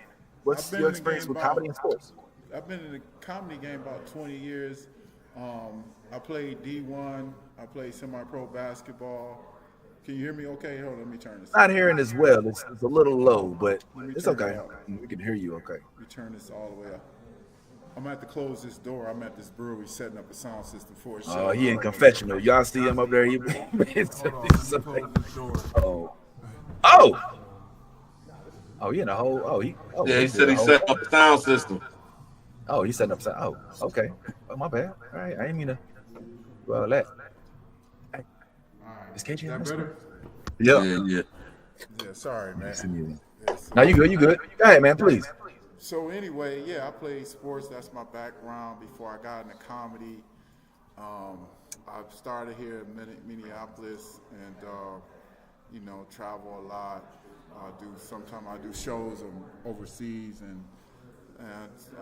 what's your experience with comedy and sports? I've been in the comedy game about 20 years. I played D1. I played semi-pro basketball. Can you hear me okay? Hold on, let me turn this. Not hearing as well. It's a little low, but it's okay. We can hear you okay. Let me turn this all the way up. I'm going to have to close this door. I'm at this brewery setting up a sound system for a show. Oh, he in confessional. Y'all see him up there? Oh, he in a whole. He said he set up a sound system. Oh, he setting up sound. Oh, okay. Oh, my bad. All right, I didn't mean to do all that. Hey, is KJ that better? Yeah. Yeah, sorry, man. No, you good. Go ahead, man, please. So anyway, yeah, I played sports. That's my background before I got into comedy. I started here in Minneapolis and, travel a lot. Sometimes I do shows overseas and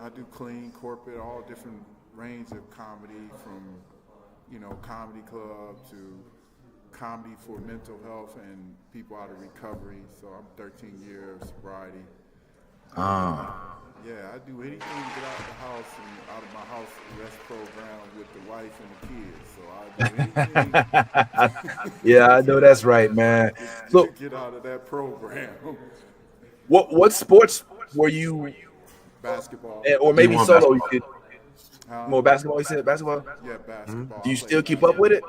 I do clean, corporate, all different range of comedy from, comedy club to comedy for mental health and people out of recovery. So I'm 13 years sobriety. Yeah, I do anything to get out of the house and out of my house rest program with the wife and the kids. So I do anything. Yeah, I know that's right, man. So get out of that program. What sports were you? Basketball. Or maybe Solo. You did more basketball. You said basketball. Yeah, basketball. Do you still keep up with it?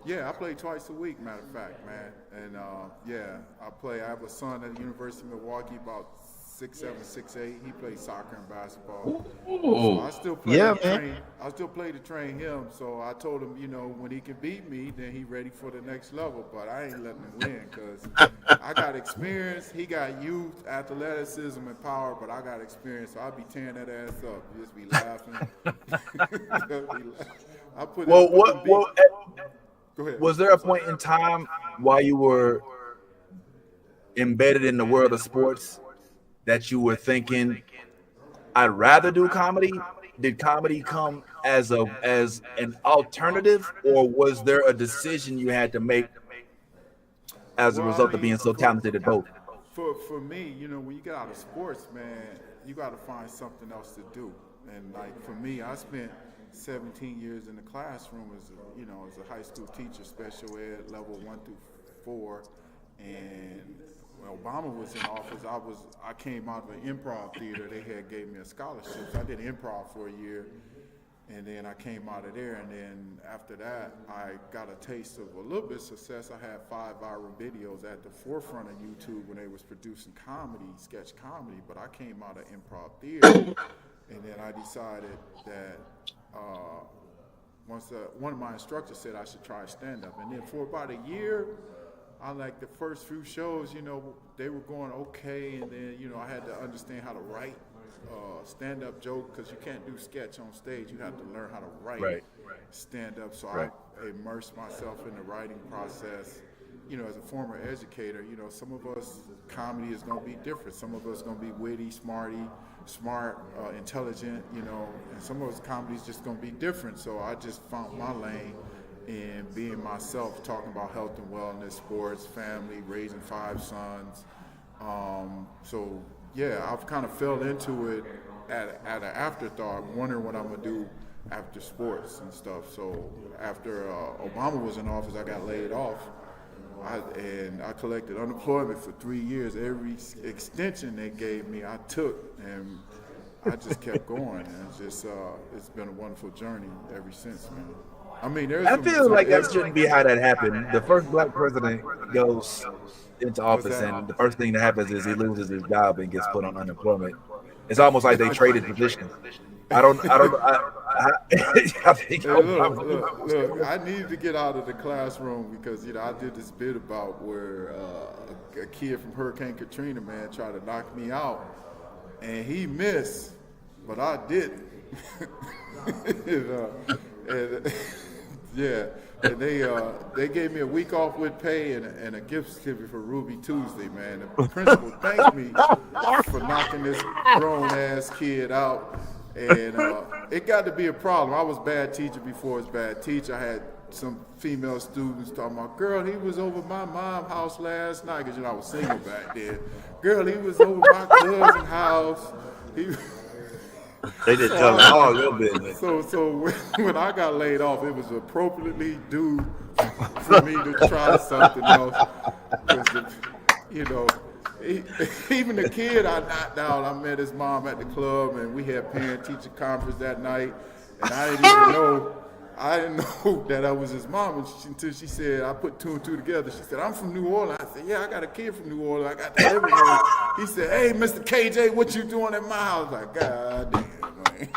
Yeah, I play twice a week, matter of fact, man. And I have a son at the University of Milwaukee, about 6'7", 6'8". He plays soccer and basketball. So I still play I still play to train him. So I told him, when he can beat me, then he ready for the next level. But I ain't letting him win because I got experience. He got youth, athleticism, and power, but I got experience. So I'll be tearing that ass up. Just be laughing. Go ahead. Was there a point in time while you were embedded in the world of sports that you were thinking, I'd rather do comedy? Did comedy come as an alternative, or was there a decision you had to make as a result of being so talented at both? For me, when you get out of sports, man, you got to find something else to do. And like for me, I spent 17 years in the classroom as a high school teacher, special ed, level 1 through 4, and when Obama was in office, I came out of an improv theater. They gave me a scholarship. So I did improv for a year, and then I came out of there. And then after that, I got a taste of a little bit of success. I had 5 viral videos at the forefront of YouTube when they was producing comedy, sketch comedy. But I came out of improv theater, and then I decided that once one of my instructors said I should try stand-up. And then for about a year, I like the first few shows, they were going okay, and then, I had to understand how to write stand-up joke because you can't do sketch on stage. You have to learn how to write stand-up. So I immersed myself in the writing process. As a former educator, some of us, comedy is going to be different. Some of us going to be witty, smarty, smart, intelligent, you know, and some of those comedies just gonna be different. So I just found my lane in being myself, talking about health and wellness, sports, family, raising 5 sons. So yeah, I've kind of fell into it at an afterthought, wondering what I'm gonna do after sports and stuff. So after Obama was in office, I got laid off. I collected unemployment for 3 years. Every extension they gave me, I took, and I just kept going. And it's been a wonderful journey ever since, man. I mean, I feel like that shouldn't be how that happened. The first black president goes into office, and the first thing that happens is he loses his job and gets put on unemployment. It's almost like they traded positions. I think look, I needed to get out of the classroom because, you know, I did this bit about where a kid from Hurricane Katrina, man, tried to knock me out, and he missed, but I didn't. Yeah, and they gave me a week off with pay and a gift certificate for Ruby Tuesday, man. The principal thanked me for knocking this grown-ass kid out. And it got to be a problem. I was bad teacher before I was bad teacher. I had some female students talking about, girl, he was over my mom's house last night, because, you know, I was single back then. Girl, he was over my cousin's house. They just tell all your business. So when I got laid off, it was appropriately due for me to try something else. Because, you know, even the kid I knocked out, I met his mom at the club, and we had parent-teacher conference that night, and I didn't know that I was his mom until she said, I put 2 and 2 together. She said, I'm from New Orleans. I said, yeah, I got a kid from New Orleans. I got that everywhere. He said, hey, Mr. KJ, what you doing at my house? I was like, God damn, man.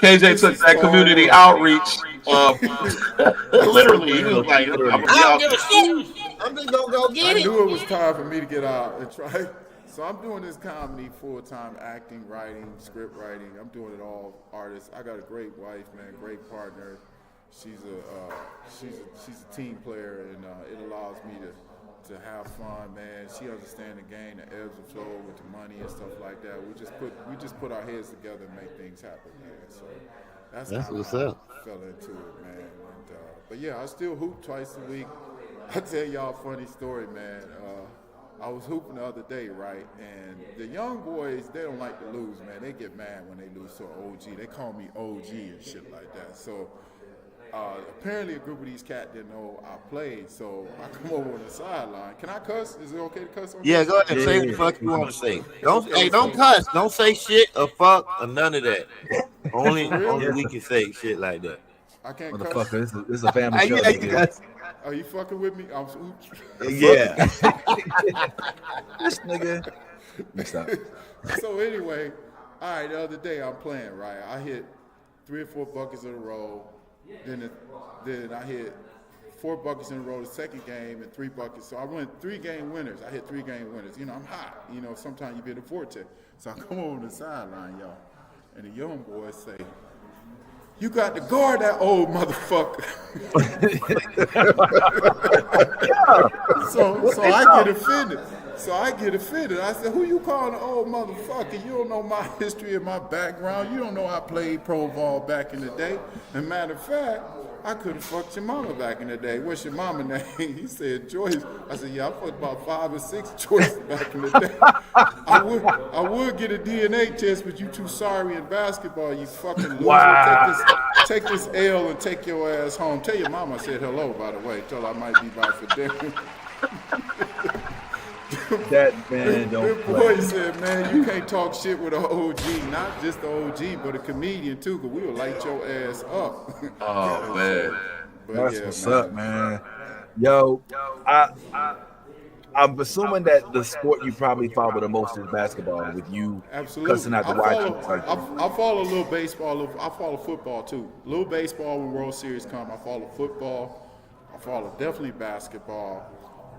KJ took that community outreach. Literally, he was like, I'm just gonna go get it. I knew it was time for me to get out and try. So I'm doing this comedy full-time, acting, writing, script writing. I'm doing it all, artists. I got a great wife, man, great partner. She's a team player, and it allows me to have fun, man. She understands the game, the ebbs and flow with the money and stuff like that. We just put our heads together and make things happen, man. So that's what's how up. I fell into it, man. And, but yeah, I still hoop twice a week. I tell y'all a funny story, man. I was hooping the other day, right? And the young boys, they don't like to lose, man. They get mad when they lose to an OG. They call me OG and shit like that. So apparently a group of these cats didn't know I played. So I come over on the sideline. Can I cuss? Is it okay to cuss on Yeah, go ahead and say what the fuck you want to say. Don't cuss. Don't say shit or fuck or none of that. Only we can say shit like that. I can't cuss. Motherfucker, this is a family show. Are you fucking with me? Yeah. This nigga. Stop. So anyway, all right, the other day I'm playing, right? I hit 3 or 4 buckets in a row. Then I hit 4 buckets in a row the second game and 3 buckets. So I went 3 game winners. I hit 3 game winners. You know, I'm hot. You know, sometimes you get a vortex. So I come over the sideline, y'all, and the young boys say, you got to guard that old motherfucker. So I get offended. I said, who you calling an old motherfucker? You don't know my history and my background. You don't know I played pro ball back in the day. And matter of fact, I could have fucked your mama back in the day. What's your mama name? He said, Joyce. I said, yeah, I fucked about 5 or 6 Joyce back in the day. I would get a DNA test, but you too sorry in basketball, you fucking loser. Wow. Take this L and take your ass home. Tell your mama I said hello, by the way. Tell her I might be by for dinner. That man don't play. Boy said, man, you can't talk shit with an OG, not just the OG, but a comedian too, because we will light your ass up. Oh, man. That's what's up, man. Yo, I'm assuming that the sport you probably follow the most is basketball, with you cussing out the white. I follow a little baseball. I follow football too. A little baseball when World Series come. I follow football. I follow definitely basketball.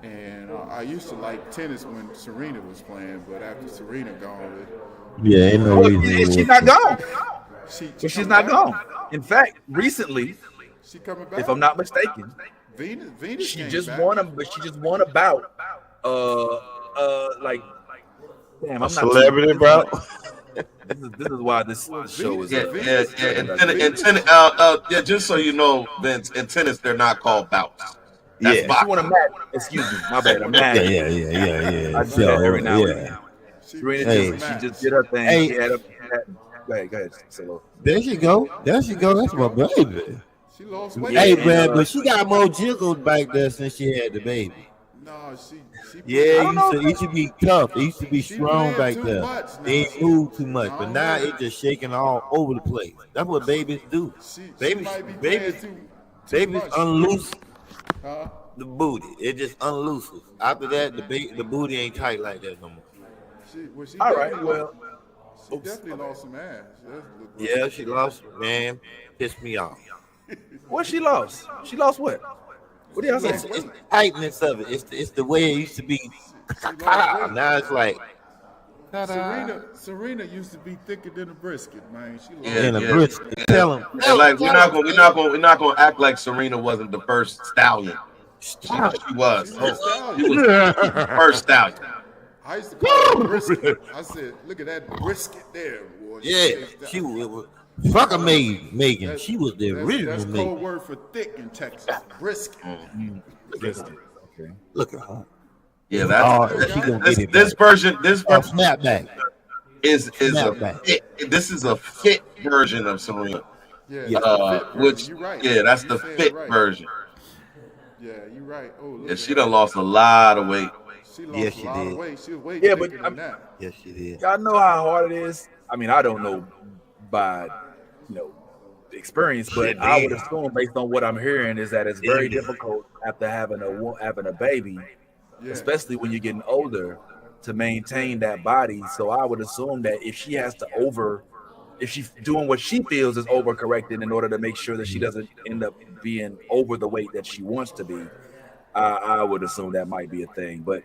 And I used to like tennis when Serena was playing, but after Serena gone, ain't no reason. She's not gone. She's not gone. In fact, recently, she coming back. if I'm not mistaken, Venus she just won a bout Like, damn, A I'm not celebrity, bro. This is why this show is. Just so you know, Vince, in tennis they're not called bouts. That's Yeah, she want to boxing. match. Excuse me, my bad. I'm mad. Yeah. I do that every now and then. Serena she just did her thing. Hey. She had a. Go ahead, Solo. There she go. That's my baby. She lost weight. Hey, man, but she got more jiggles back there since she had the baby. No, she Yeah, it used to be tough. It used to be strong back there. They ain't move too much, but now it's just shaking all over the place. That's what babies do. Babies unloose the booty. It just unlooses. After that, the booty ain't tight like that no more. All right, well. She definitely lost some ass. Yeah, she lost, man. Pissed me off. What she lost? She lost what? What do y'all say? It's the tightness of it. It's the way it used to be. Now it's like. Serena used to be thicker than a brisket, man. She a brisket. Tell him. Like we're not gonna act like Serena wasn't the first stallion. She was. She was the first stallion. I used to call her brisket. I said, look at that brisket there, boy. Yeah, she was. Fuck a Megan. She was the original That's Megan. code word for thick in Texas. Brisket. Okay. Look at her. Yeah, that's this version. Snapback is a fit. This is a fit version of Serena. Which that's the fit version. Yeah, you're right. Oh, yeah, she done lost a lot of weight. She lost a lot of weight. She was way but thicker than that. Yes, she did. Y'all know how hard it is. I mean, I don't know by experience, but I would assume based on what I'm hearing is that it's very difficult after having a baby, especially when you're getting older, to maintain that body. So I would assume that if she has to if she's doing what she feels is overcorrecting in order to make sure that she doesn't end up being over the weight that she wants to be, I would assume that might be a thing. But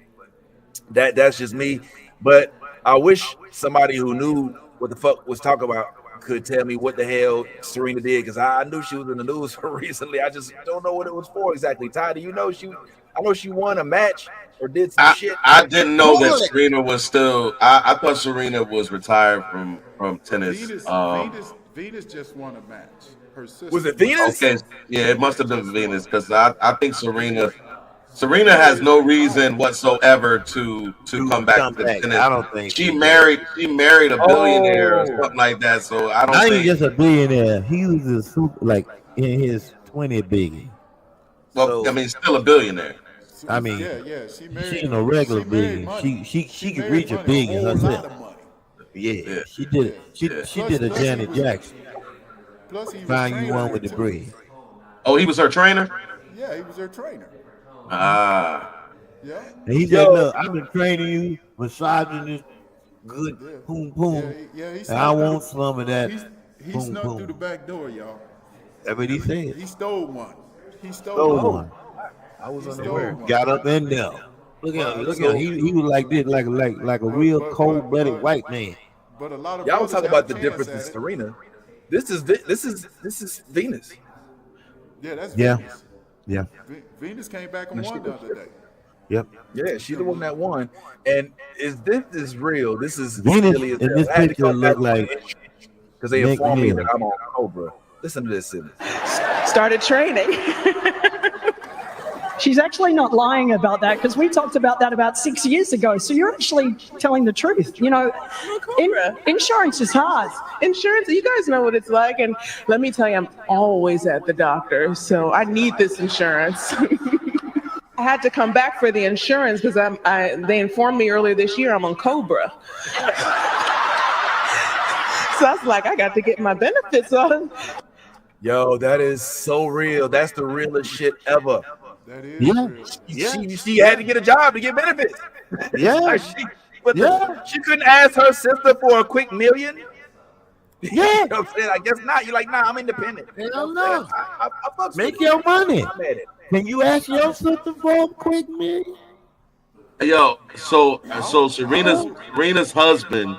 that's just me. But I wish somebody who knew what the fuck was talking about could tell me what the hell Serena did, because I knew she was in the news recently. I just don't know what it was for exactly. Ty, do you know I know she won a match or did some shit. I didn't know that Serena was still. I thought Serena was retired from tennis. Venus just won a match. Her sister was it Venus? Okay, yeah, it must have been Venus, because I think Serena has no reason whatsoever to come back to tennis. I don't think she married a billionaire or something like that. So I don't think he's just a billionaire. He was a super, like in his 20 biggie. Well, I mean, still a billionaire. I mean, she ain't a regular billionaire. She could reach a billion herself. Yeah, she did. She did a Janet Jackson. Plus, he find you one with the bread. Oh, he was her trainer? Yeah, he was her trainer. Yeah. And he said, "Look, I've been training you, massaging this good boom boom. And I want some of that." He snuck through the back door, y'all. That's what he said. He stole one. He stole one. I was unaware. Got up in there. Look at him. Look at him. He was like this, like a real cold-blooded white man. But a lot of y'all talk about the difference in Serena. This is Venus. Yeah, that's Venus. Yeah. Venus came back and won the other day. Yep. Yeah, she's the one that won. And this is real. This is Venus silly as in this hell. picture look like because they informed me that I'm on Cobra. Listen to this. Started training. She's actually not lying about that, because we talked about that about 6 years ago. So you're actually telling the truth. You know, insurance is hard. Insurance, you guys know what it's like. And let me tell you, I'm always at the doctor. So I need this insurance. I had to come back for the insurance because they informed me earlier this year I'm on Cobra. So I was like, I got to get my benefits on. Yo, that is so real. That's the realest shit ever. That is She had to get a job to get benefits. Yeah. She couldn't ask her sister for a quick million. Yeah. You know what I'm saying? I guess not. You're like, nah, I'm independent. Hell no. I Make your money. Can you ask your sister for a quick million? Yo, so Serena's husband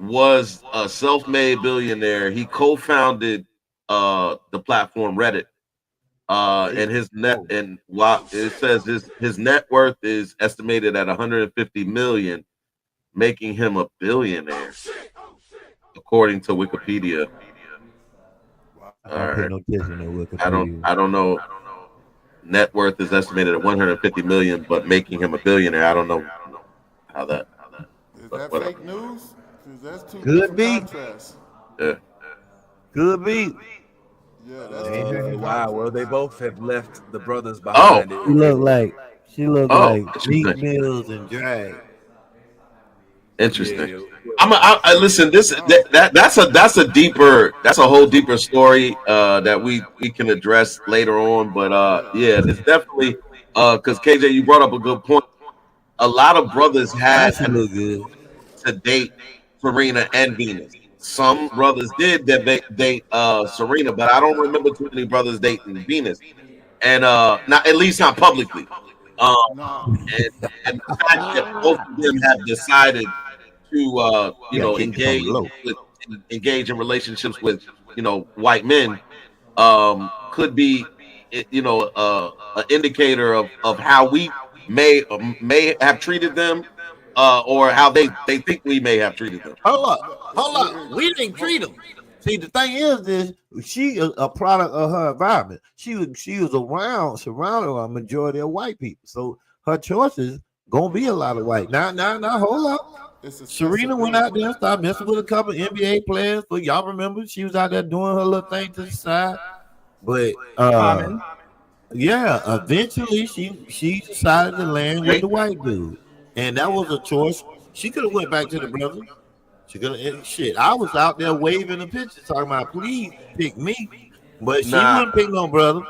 was a self-made billionaire. He co-founded the platform Reddit. And his net, and while it says his net worth is estimated at 150 million, making him a billionaire, according to Wikipedia. I don't pay no attention to Wikipedia. I don't know. Net worth is estimated at 150 million, but making him a billionaire. I don't know how that. Is that fake news? That's too could be. Yeah. Could be. Yeah, that's wow. Well, they both have left the brothers behind. She looked like Meek Mills and Drag. Interesting. I listen. That's a whole deeper story that we can address later on. But yeah, it's definitely because KJ, you brought up a good point. A lot of brothers had to date Serena and Venus. Some brothers did date Serena, but I don't remember too many brothers dating Venus, and not at least not publicly. And the fact that both of them have decided to engage in relationships with white men could be an indicator of how we may have treated them or how they think we may have treated them. Hold up. We didn't treat them. See, the thing is she is a product of her environment. She was surrounded by a majority of white people. So her choices gonna be a lot of white. Now, hold up. Serena went out there and started messing with a couple of NBA players. But y'all remember she was out there doing her little thing to the side. But yeah, eventually she decided to land with the white dude. And that was a choice. She could have went back to the brother. She could have shit. I was out there waving the picture, talking about please pick me. But she wouldn't pick no brother.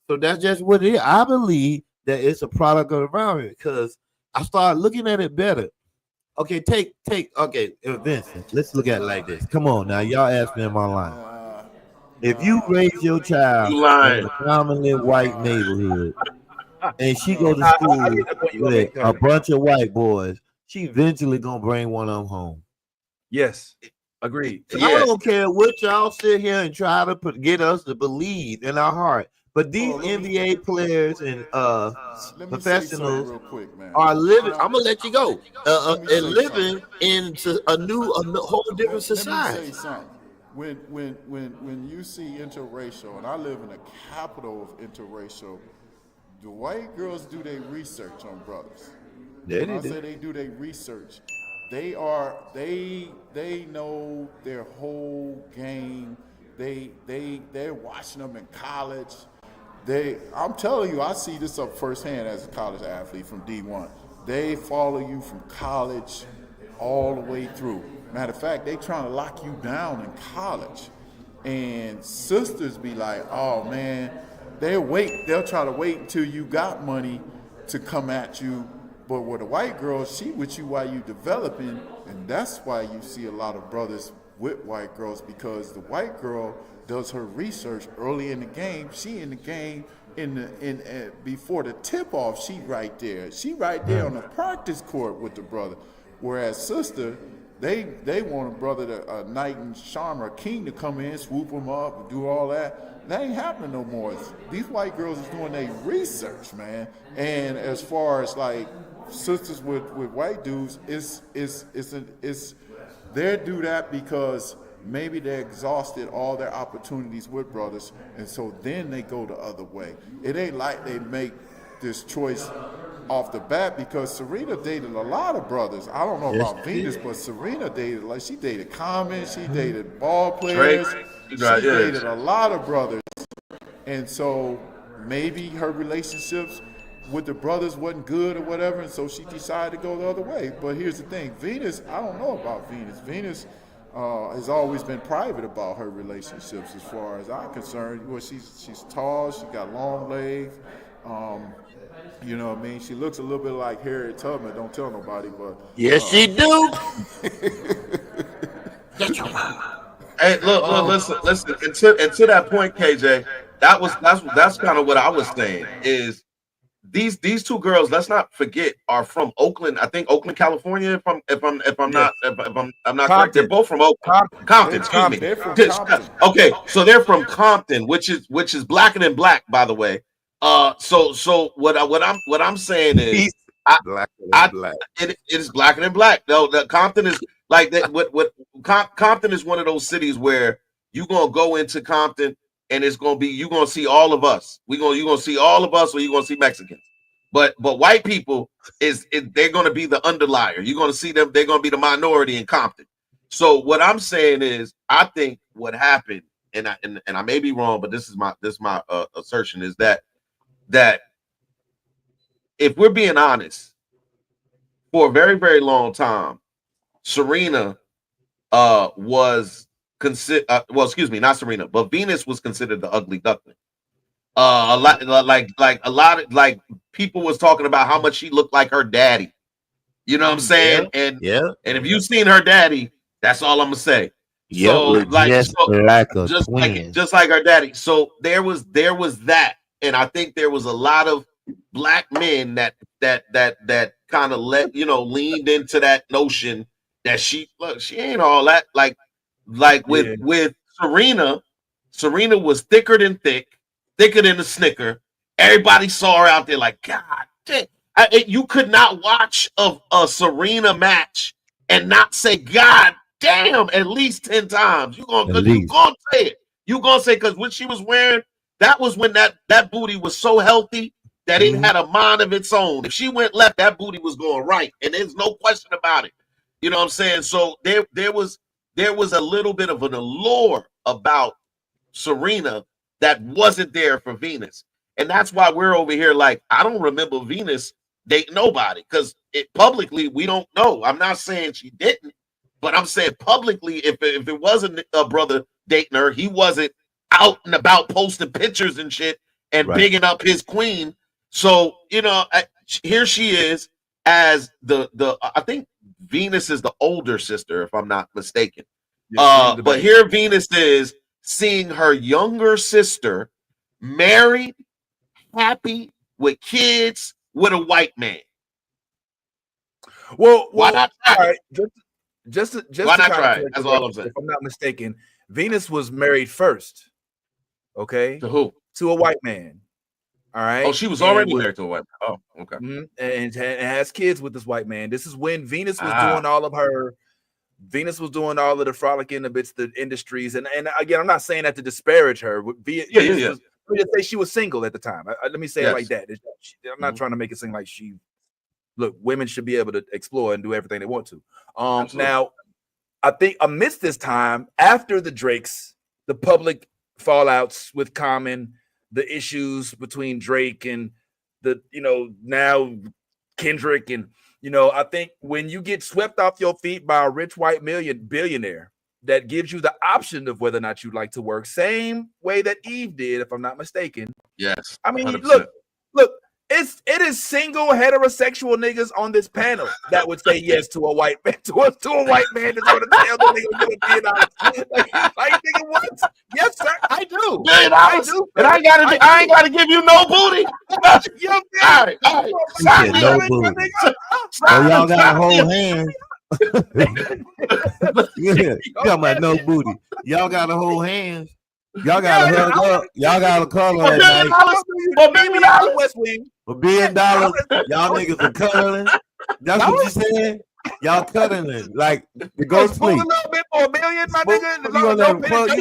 So that's just what it is. I believe that it's a product of the environment because I started looking at it better. Okay, Vincent, let's look at it like this. Come on now, y'all ask me in my line. If you raise your child in a commonly white neighborhood and she goes to school with a bunch of white boys, she eventually gonna bring one of them home. Yes, agreed. I don't care what y'all sit here and try to get us to believe in our heart. But these NBA players and professionals are living. I'm gonna let you go. And living into a whole different society. Let me say something. When you see interracial, and I live in the capital of interracial, the white girls do their research on brothers. When I say they do their research, they know their whole game. They're watching them in college. I'm telling you, I see this up firsthand as a college athlete from D1. They follow you from college all the way through. Matter of fact, they trying to lock you down in college. And sisters be like, oh man, they'll try to wait until you got money to come at you. But with a white girl, she with you while you developing, and that's why you see a lot of brothers with white girls, because the white girl does her research early in the game. She in the game before the tip off. She right there. She right there on the practice court with the brother. Whereas sister, they want a brother, a knight and charmer, a king to come in, swoop them up, and do all that. That ain't happening no more. These white girls is doing their research, man. And as far as like sisters with white dudes, they do that because maybe they exhausted all their opportunities with brothers, and so then they go the other way. It ain't like they make this choice off the bat, because Serena dated a lot of brothers. I don't know about Venus, but Serena dated, like, she dated Common, she dated ball players, she dated a lot of brothers. And so maybe her relationships with the brothers wasn't good or whatever, and so she decided to go the other way. But here's the thing, Venus, I don't know about Venus. Venus has always been private about her relationships as far as I'm concerned. Well, she's tall, she got long legs, you know what I mean? She looks a little bit like Harriet Tubman, don't tell nobody, but... Yes, she do! Hey, look, listen. And to that point, KJ, that's kind of what I was saying, is these two girls, let's not forget, are from Oakland. I think Oakland, California. If I'm not correct, they're both from Oakland. Compton, excuse me. Okay, so they're from Compton, which is blacker than black, by the way. So what I'm saying is, it is blacker than black. No, the Compton is like that. Compton is one of those cities where you're gonna go into Compton and it's gonna be, you're gonna see all of us. You're gonna see all of us, or you're gonna see Mexicans. But white people they're gonna be the underlier. You're gonna see them, they're gonna be the minority in Compton. So what I'm saying is, I think what happened, and I may be wrong, but this is my assertion, is that if we're being honest, for a very, very long time, Serena was considered, well, excuse me, not Serena, but Venus was considered the ugly duckling. A lot of people was talking about how much she looked like her daddy. You know what I'm saying? And if you've seen her daddy, that's all I'm gonna say. So just like her daddy. So there was that, and I think there was a lot of black men that kind of leaned into that notion that she ain't all that. Like with Serena was thicker than thick, thicker than a Snicker. Everybody saw her out there like, God dang. You could not watch a Serena match and not say, God damn, at least 10 times. You're gonna say it. You're gonna say, because when she was wearing, that was when that booty was so healthy that it had a mind of its own. If she went left, that booty was going right, and there's no question about it. You know what I'm saying? So there was a little bit of an allure about Serena that wasn't there for Venus, and that's why we're over here like, I don't remember Venus dating nobody, because publicly we don't know. I'm not saying she didn't, but I'm saying publicly, if it wasn't a brother dating her, he wasn't out and about posting pictures and shit and bigging up his queen. So, here she is as the I think Venus is the older sister, if I'm not mistaken. But here Venus is seeing her younger sister married, happy, with kids, with a white man. Well, why not try it? Just why not try it? That's all I'm saying. If I'm not mistaken, Venus was married first. Okay. To who? To a white man. All right. Oh, she was already married to a white man. Oh, okay. And has kids with this white man. This is when Venus was doing all of her. Venus was doing all of the frolicking amidst the industries, and again, I'm not saying that to disparage her. Let me just say she was single at the time. Let me say it like that. I'm not trying to make it seem like women should be able to explore and do everything they want to. Now, I think amidst this time, after the Drakes, the public fallouts with Common, the issues between Drake and now Kendrick, and I think when you get swept off your feet by a rich white billionaire that gives you the option of whether or not you'd like to work, same way that Eve did, if I'm not mistaken. Yes. I mean, 100%. Look, it is single heterosexual niggas on this panel that would say yes to a white man, to a white man that's gonna tell the nigga like nigga, what? Yes, sir, I do. I do. And I ain't gotta give you no booty. All right. No booty. So y'all gotta hold hands. You talking about no booty. Y'all gotta hold hands. Y'all gotta hug up. Y'all gotta cuddle at night. $1 billion. West Wing. $1 billion. Y'all niggas are cuddling. That's what you said. Y'all cuddling like to go sleep. A little bit for $1 billion, my nigga. You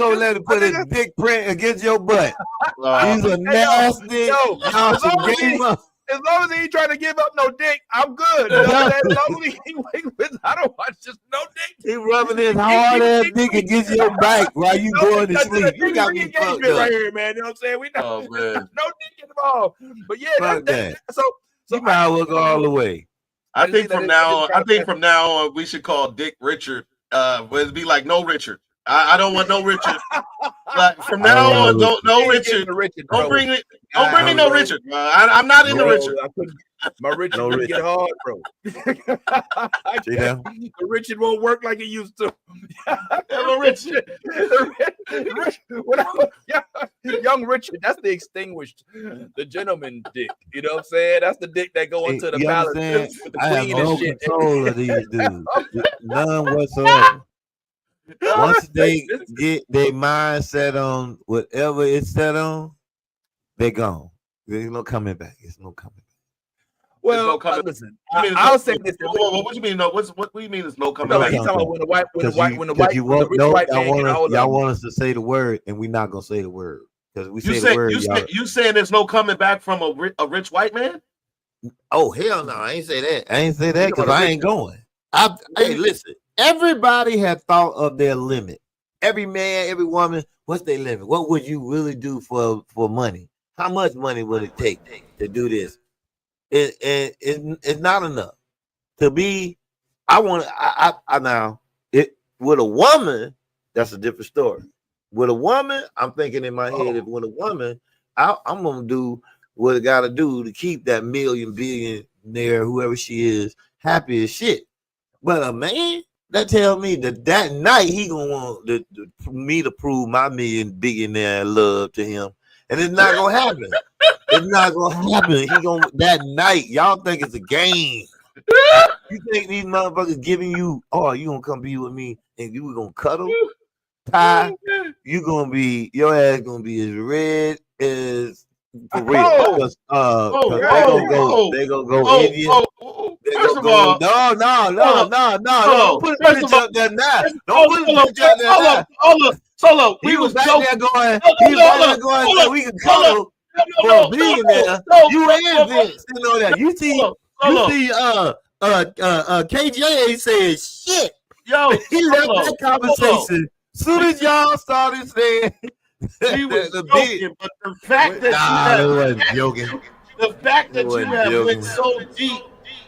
gonna let him put his dick print against your butt. These are nasty. Y'all some gamer. As long as he ain't trying to give up no dick, I'm good. As long as he I don't watch just no dick. He rubbing his hard ass dick against your back while you going to sleep. You got me fucked up right here, man. You know what I'm saying? We not, no dick involved. But yeah, so you might as well go all the way. I think from now on, we should call Dick Richard. It'd be like No Richard. I don't want no Richard. Like from now on, no Richard. Don't bring me no Richard. I'm not into Richard. My Richard didn't get hard, bro. The Richard won't work like it used to. Richard. When I was young Richard, that's the extinguished, the gentleman dick. You know what I'm saying? That's the dick that go into the palace with the queen and shit. I have no control of these dudes. None whatsoever. Once they get their mind set on whatever it's set on, they're gone. There's no coming back. There's no coming back. Well, listen, I'll say this. What you mean? No, what do you mean? There's no coming back? He's talking about when the white man y'all want us to say the word, and we're not gonna say the word because we say the word. You saying there's no coming back from a rich white man? Oh hell no! I ain't say that. I ain't say that because I ain't going. Hey, listen. Everybody had thought of their limit. Every man, every woman, what's their limit? What would you really do for money? How much money would it take to do this? It's not enough to be. Now with a woman, that's a different story. With a woman, I'm thinking in my head, if with a woman, I'm gonna do what I gotta do to keep that billionaire, whoever she is, happy as shit. But a man, that tell me that night he gonna want me to prove my billionaire love to him, and it's not gonna happen. It's not gonna happen. He gonna that night. Y'all think it's a game? You think these motherfuckers giving you? Oh, you gonna come be with me, and you gonna cuddle? Ty, you gonna be your ass gonna be as red as for real. Because they gonna go Indian. First of all, no. Don't put a picture up there now. Don't put a picture up there now. Solo. He was back there going. He was back there going. So we can cuddle for a billionaire. You and Vince, you know that. You see, KJ said shit. Yo, he left that conversation. Soon as y'all started saying he was joking, but the fact that you have went so deep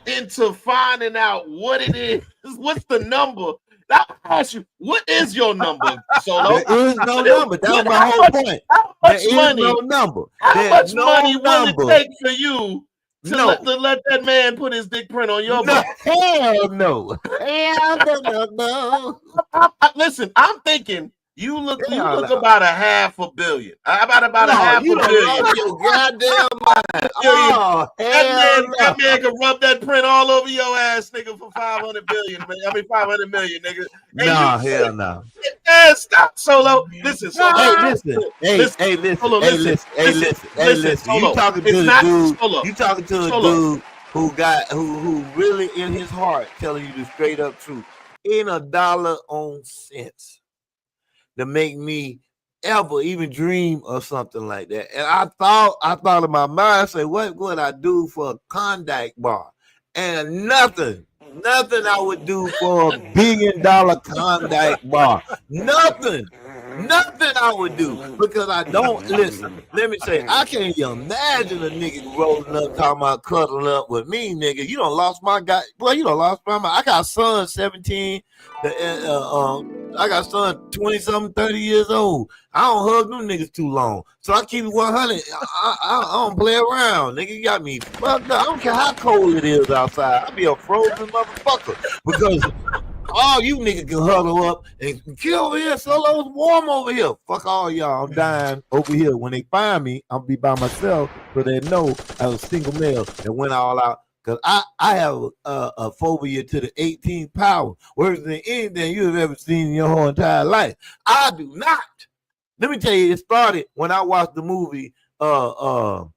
into finding out what it is, what's the number? I'll ask you, what is your number, Solo? There is no number. That was my whole point. How much money? No number. How much money will it take for you to let that man put his dick print on your body? Hell no. Hell no. Listen, I'm thinking you look about $500 million. About $500 million. Your goddamn mind. Oh, that man can rub that print all over your ass, nigga, for $500 million, nigga. Hell no. Hey, stop, Solo. Listen, Solo. Hey, listen. You talking to the dude? You talking to a dude who really in his heart telling you the straight up truth. Ain't a dollar on cents to make me ever even dream of something like that. And I thought in my mind, I said, what would I do for a Klondike bar? And nothing I would do for $1 billion Klondike bar. Nothing I would do, because I don't listen. Let me say, I can't imagine a nigga rolling up talking about cuddling up with me, nigga. You done lost my guy. Boy, you done lost my mind. I got son 17. I got son 20-something, 30 years old. I don't hug them niggas too long. So I keep it 100. I don't play around. Nigga, you got me fucked up. I don't care how cold it is outside. I be a frozen motherfucker. Because all you niggas can huddle up and kill over here. Solo, it's warm over here. Fuck all y'all. I'm dying over here. When they find me, I'll be by myself so they know I was a single male that went all out. Because I have a phobia to the 18th power, worse than anything you have ever seen in your whole entire life. I do not. Let me tell you, it started when I watched the movie, what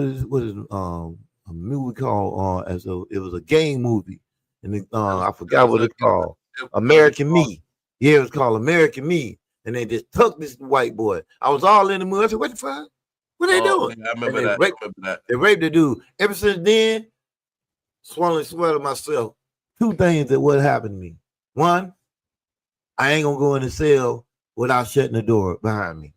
is a movie called, it was a game movie. And I forgot what it's called. American Me. Yeah, it was called American Me. And they just took this white boy. I was all in the movie. I said, what the fuck? What are they doing? I remember that. They raped the dude. Ever since then, swallowing sweat of myself. Two things that would happen to me. One, I ain't gonna go in the cell without shutting the door behind me.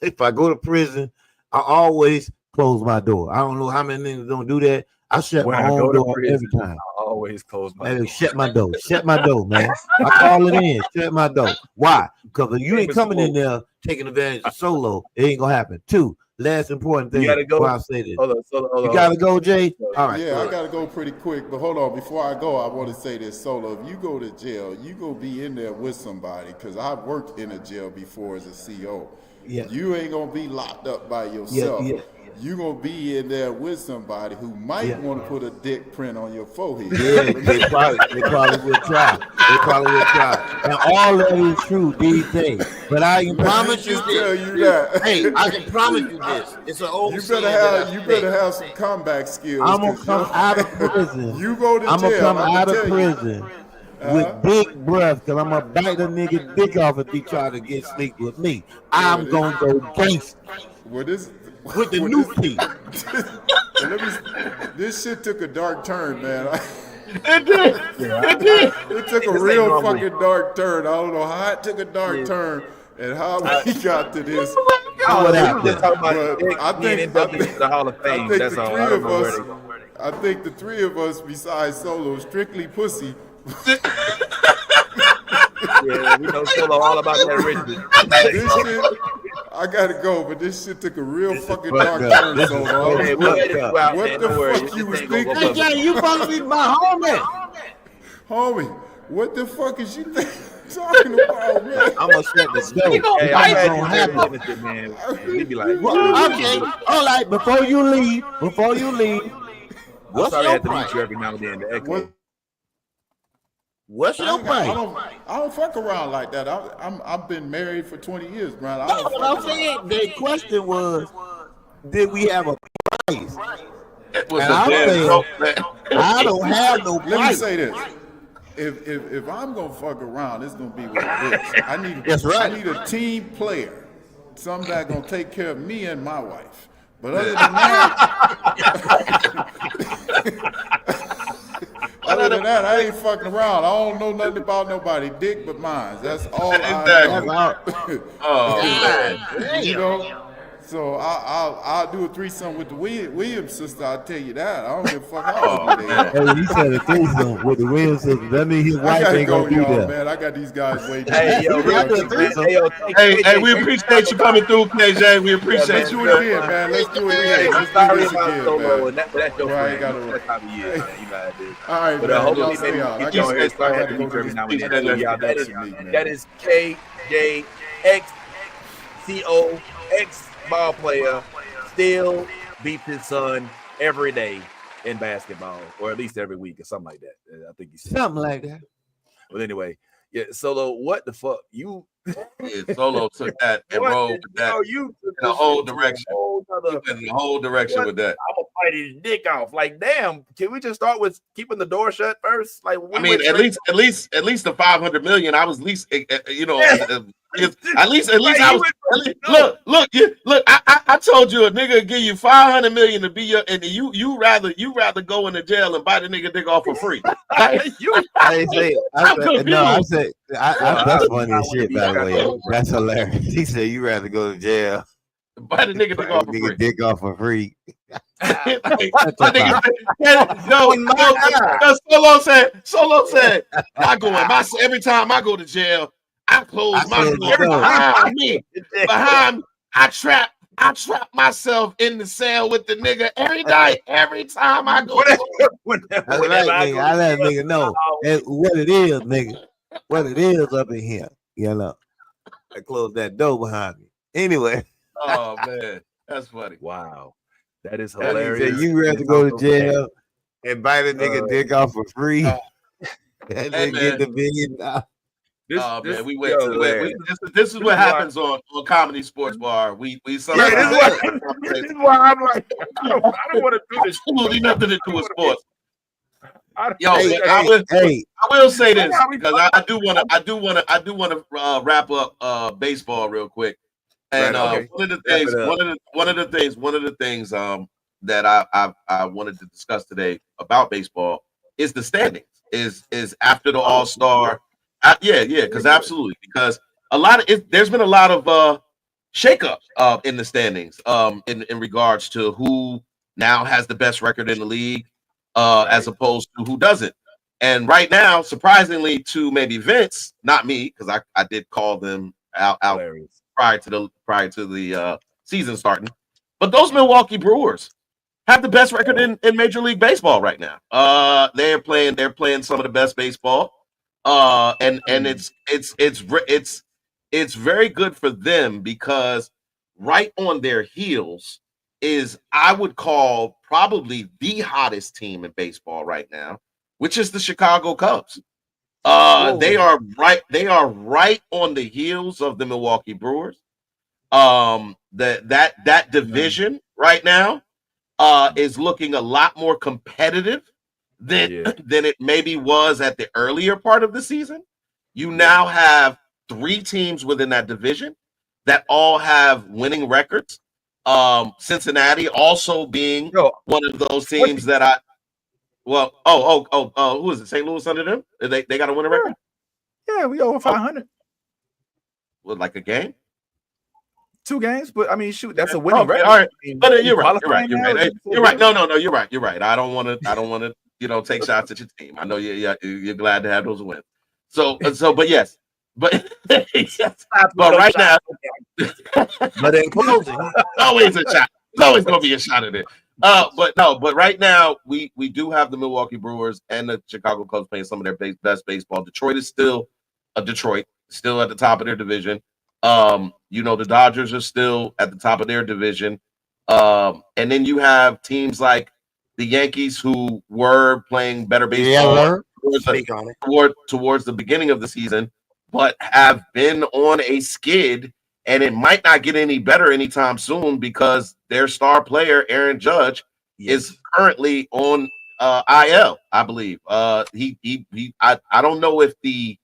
If I go to prison, I always close my door. I don't know how many niggas don't do that. I shut my own door every time. always close my door. Shut my door. Shut my door, man. I call it in. Shut my door. Why? Because if you ain't coming in there taking advantage of Solo, it ain't gonna happen. Two, last important thing. You gotta go. I'll say this. Hold on, you gotta go, Jay. All right. Yeah, I gotta go pretty quick. But hold on, before I go, I want to say this, Solo. If you go to jail, you go be in there with somebody. Because I've worked in a jail before as a CO. Yeah. You ain't gonna be locked up by yourself. Yeah. You're going to be in there with somebody who might want to put a dick print on your forehead. Yeah, they probably will try. They probably will try. And all that is true, these things. But I can promise you this. Hey, I can promise you this. It's an old You better have some comeback skills. I'm going to come out of prison. You go to jail. I'm going to come out of prison with big breath because I'm going to bite a nigga dick off if he try to get sleep with me. I'm going to go gangster. With the new teeth. This shit took a dark turn, man. It did. It took a real fucking dark turn. I don't know how it took a dark turn and how we got to this. I think the Hall of Fame. That's all. I think the three of us, besides Solo, strictly pussy. Yeah, we know Solo all about that riches. I gotta go, but this shit took a real fucking dark turn. Solo. What the fuck you was thinking? Hey, Jay, you supposed to be my homie. Homie, what the fuck is you talking about, man? I'm gonna shut the door. Hey, I'm gonna happen, man. We be like, okay, all right. Before you leave, what's your price? Meet you every now and then. The echo. What's your price? I don't fuck around like that. I've been married for 20 years, man. What I'm saying, the question was, did we have a price? I don't have no price. Let me say this. If I'm gonna fuck around, it's gonna be with a bitch. I need a team player. Somebody that's gonna take care of me and my wife. But other than that, I ain't fucking around. I don't know nothing about nobody dick but mine. That's all I know. Oh, you know. So I'll do a threesome with the Williams sister. I'll tell you that. I don't give a fuck. Hey, he said a threesome with the Williams sister. That means his wife ain't gonna do that. Man, I got these guys waiting. Hey, we appreciate you coming through, KJ. We appreciate you again, man. Let's do it again. Let's do this again, man. That's your friend. That's how he is, man. You know how it is. All right, but hopefully maybe I go ahead and start having you every now and then. That is KJXCOX. Ball player still beats his son every day in basketball, or at least every week, or something like that. I think he's something like that. But anyway, yeah. Solo, what the fuck? You Solo took that and rolled with that in the whole direction. In the whole direction with that. I'm gonna fight his dick off. Like, damn. Can we just start with keeping the door shut first? Like, I mean, at least the 500 million. I was at least, you know. At least I was look. I told you a nigga give you 500 million to be your, and you rather go into jail and buy the nigga dick off for free. I said that's funny as shit. By the way, that's hilarious. He said you rather go to jail, buy the nigga dick off for free. Dick off for free. Solo said, every time I go to jail, I close my door behind. I trap myself in the cell with the nigga every night. Every time I go, I let nigga know what it is, nigga. What it is up in here, you know. I close that door behind me. Anyway. Oh man, that's funny. Wow, that is hilarious. You rather go to jail and bite a nigga dick off for free, and then get the $1 billion. Man, we went to this is what happens on Comedy Sports Bar. We sometimes this is why I'm like, I don't want to do this. Absolutely nothing to do with sports. I will say this because I do want to wrap up baseball real quick. And one of the things that I wanted to discuss today about baseball is the standings. Is after the All-Star. Because absolutely, because there's been a lot of shakeup in the standings in regards to who now has the best record in the league as opposed to who doesn't. And right now, surprisingly to maybe Vince, not me, because I did call them out prior to the season starting. But those Milwaukee Brewers have the best record in Major League Baseball right now. They're playing some of the best baseball. And it's very good for them because right on their heels is, I would call, probably the hottest team in baseball right now, which is the Chicago Cubs. They are right on the heels of the Milwaukee Brewers. That division right now is looking a lot more competitive than it maybe was at the earlier part of the season. You now have 3 teams within that division that all have winning records. Cincinnati also being one of those teams that who is it? St. Louis under them? They got a winning record? Yeah, we over 500. Well, like a game? 2 games, but I mean, shoot, that's a winning record. All right, I mean, but you're right. You're right. No, you're right. I don't want to, take shots at your team. I know you're glad to have those wins. But yes, but right now, but in closing, always a shot. It's always going to be a shot at it. But right now we do have the Milwaukee Brewers and the Chicago Cubs playing some of their best baseball. Detroit is still at the top of their division. The Dodgers are still at the top of their division. And then you have teams like the Yankees, who were playing better baseball towards the beginning of the season, but have been on a skid, and it might not get any better anytime soon because their star player, Aaron Judge, is currently on IL, I believe. I don't know if the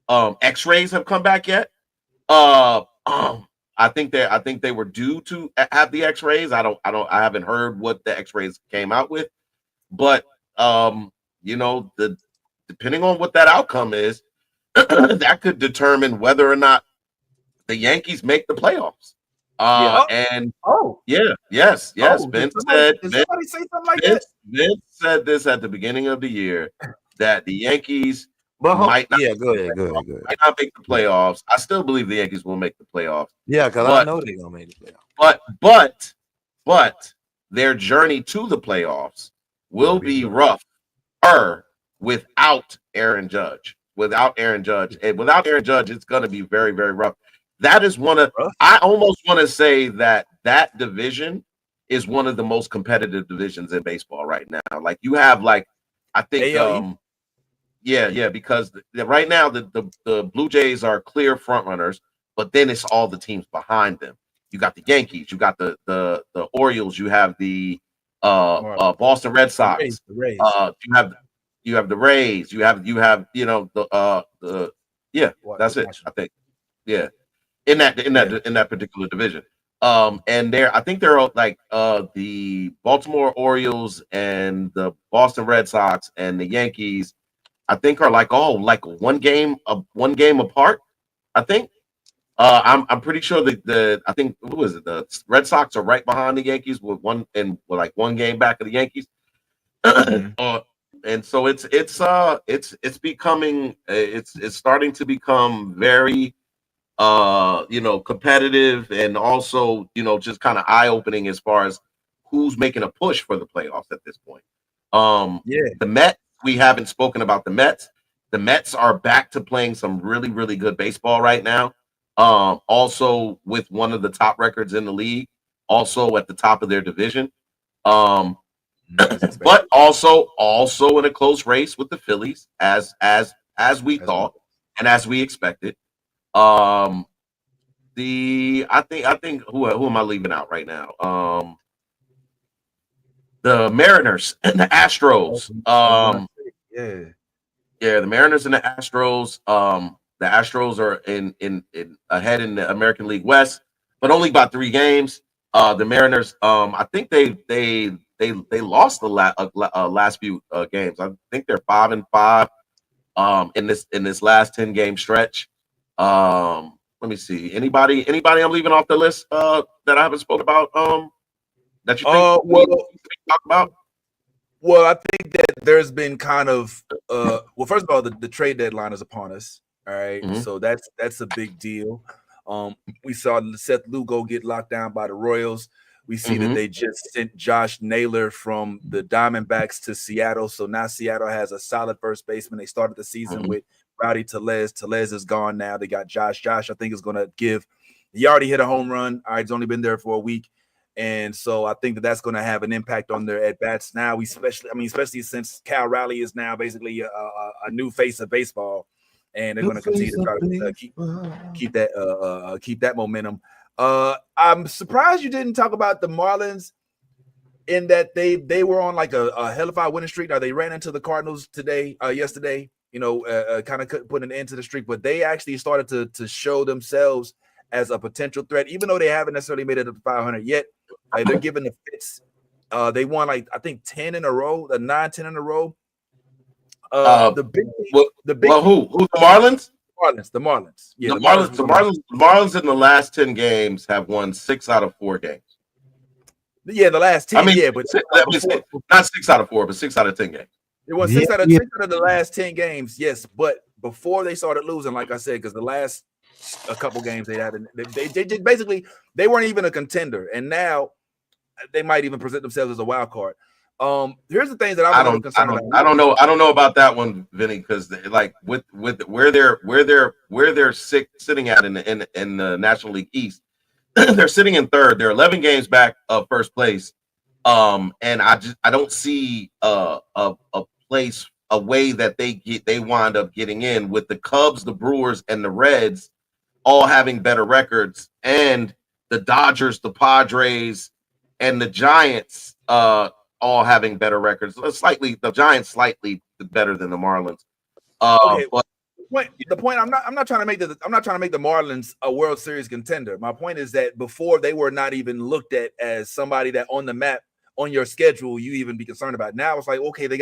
X-rays have come back yet. I think they were due to have the X-rays. I haven't heard what the X-rays came out with, but depending on what that outcome is, that could determine whether or not the Yankees make the playoffs. Yes. Vince said this at the beginning of the year that the Yankees might not make the playoffs. I still believe the Yankees will make the playoffs. Yeah, because I know they're gonna make the playoffs. But their journey to the playoffs will be rougher without Aaron Judge. Without Aaron Judge, it's going to be very, very rough. That is I almost want to say that division is one of the most competitive divisions in baseball right now. Like you have, I think, because right now the Blue Jays are clear front runners, but then it's all the teams behind them. You got the Yankees, you got the Orioles, you have the Boston Red Sox, the Rays. You have the Rays, you have that's it. I think in that particular division. And I think they're like the Baltimore Orioles and the Boston Red Sox and the Yankees, I think, are like one game apart. I think. I'm pretty sure that I think, who is it? The Red Sox are right behind the Yankees with one game back of the Yankees. And so it's becoming it's starting to become very competitive, and also just kind of eye-opening as far as who's making a push for the playoffs at this point. The Mets, we haven't spoken about the Mets. The Mets are back to playing some really, really good baseball right now. Also with one of the top records in the league, also at the top of their division. But also in a close race with the Phillies, as we thought and as we expected. I think who am I leaving out right now? The Mariners and the Astros. The Mariners and the Astros. The Astros are in ahead in the American League West, but only by 3 games. The Mariners, I think they lost the last few games. I think they're 5-5 in this last 10-game stretch. Let me see. Anybody I'm leaving off the list that I haven't spoke about that you think we talk about? Well, I think that there's been kind of well, first of all, the trade deadline is upon us. All right, so that's a big deal. We saw Seth Lugo get locked down by the Royals. We see that they just sent Josh Naylor from the Diamondbacks to Seattle. So now Seattle has a solid first baseman. They started the season with Rowdy Tellez. Tellez is gone now. They got Josh. Josh, I think, is going to give. He already hit a home run. All right, he's only been there for a week. And so I think that that's going to have an impact on their at-bats now, especially since Cal Raleigh is now basically a new face of baseball. And they're going to continue to try to keep that momentum. I'm surprised you didn't talk about the Marlins in that they were on like a hellified winning streak. Now they ran into the Cardinals yesterday, kind of put an end to the streak, but they actually started to show themselves as a potential threat, even though they haven't necessarily made it up to 500 yet. They're giving the fits. They won I think 10 in a row, 9-10 in a row. Who? The Marlins? The Marlins. Yeah, the Marlins in the last 10 games have won 6 out of 4 games. Yeah, the last 10. But not 6 out of 4, but 6 out of 10 games. It was 6 out of the last 10 games. Yes, but before they started losing, like I said, because the last a couple games they had, they weren't even a contender, and now they might even present themselves as a wild card. Here's the things that I don't know about that one, Vinny, because like with where they're sitting at in the National League East, they're sitting in third. They're 11 games back of first place, and I don't see a way that they wind up getting in with the Cubs, the Brewers, and the Reds all having better records, and the Dodgers, the Padres, and the Giants all having better records. The Giants slightly better than the Marlins. But the point I'm not trying to make the Marlins a World Series contender. My point is that before they were not even looked at as somebody that on the map on your schedule you even be concerned about. Now it's like, okay, they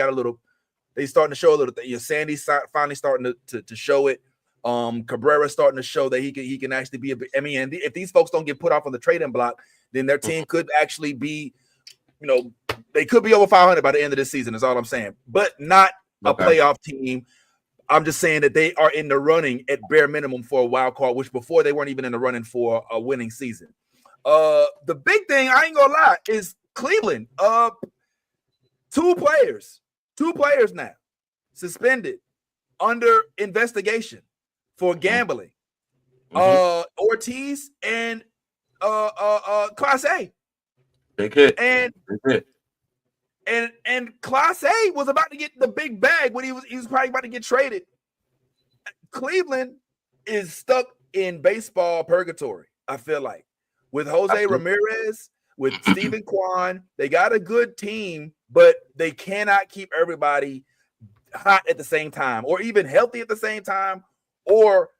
starting to show a little thing. Sandy's finally starting to show it. Cabrera's starting to show that he can actually be and if these folks don't get put off on the trading block, then their team could actually be, they could be over 500 by the end of this season, is all I'm saying. But not a playoff team. I'm just saying that they are in the running at bare minimum for a wild card, which before they weren't even in the running for a winning season. The big thing, I ain't gonna lie, is Cleveland. Two players now suspended under investigation for gambling. Ortiz and Class A. Big hit. And Class A was about to get the big bag when he was probably about to get traded. Cleveland is stuck in baseball purgatory, I feel like. With Jose Ramirez, with Stephen Kwan, they got a good team, but they cannot keep everybody hot at the same time, or even healthy at the same time, or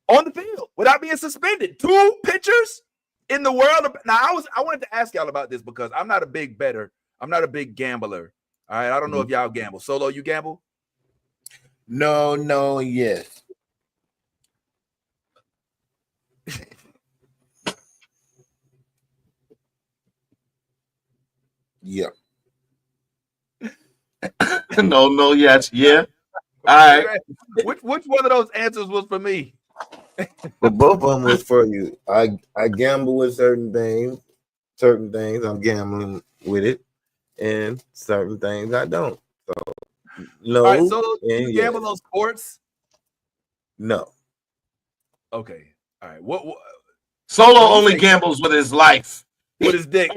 on the field without being suspended. 2 pitchers in the world. Now, I wanted to ask y'all about this because I'm not a big bettor. I'm not a big gambler. All right. I don't know if y'all gamble. Solo, you gamble? No, yes. Yeah. No, yes, yeah. All right. Which one of those answers was for me? But both of them was for you. I gamble with certain things. Certain things I'm gambling with it, and certain things I don't. So no. All right, so you gamble on sports? No. Okay. All right. What Solo only gambles with his life. With his dick.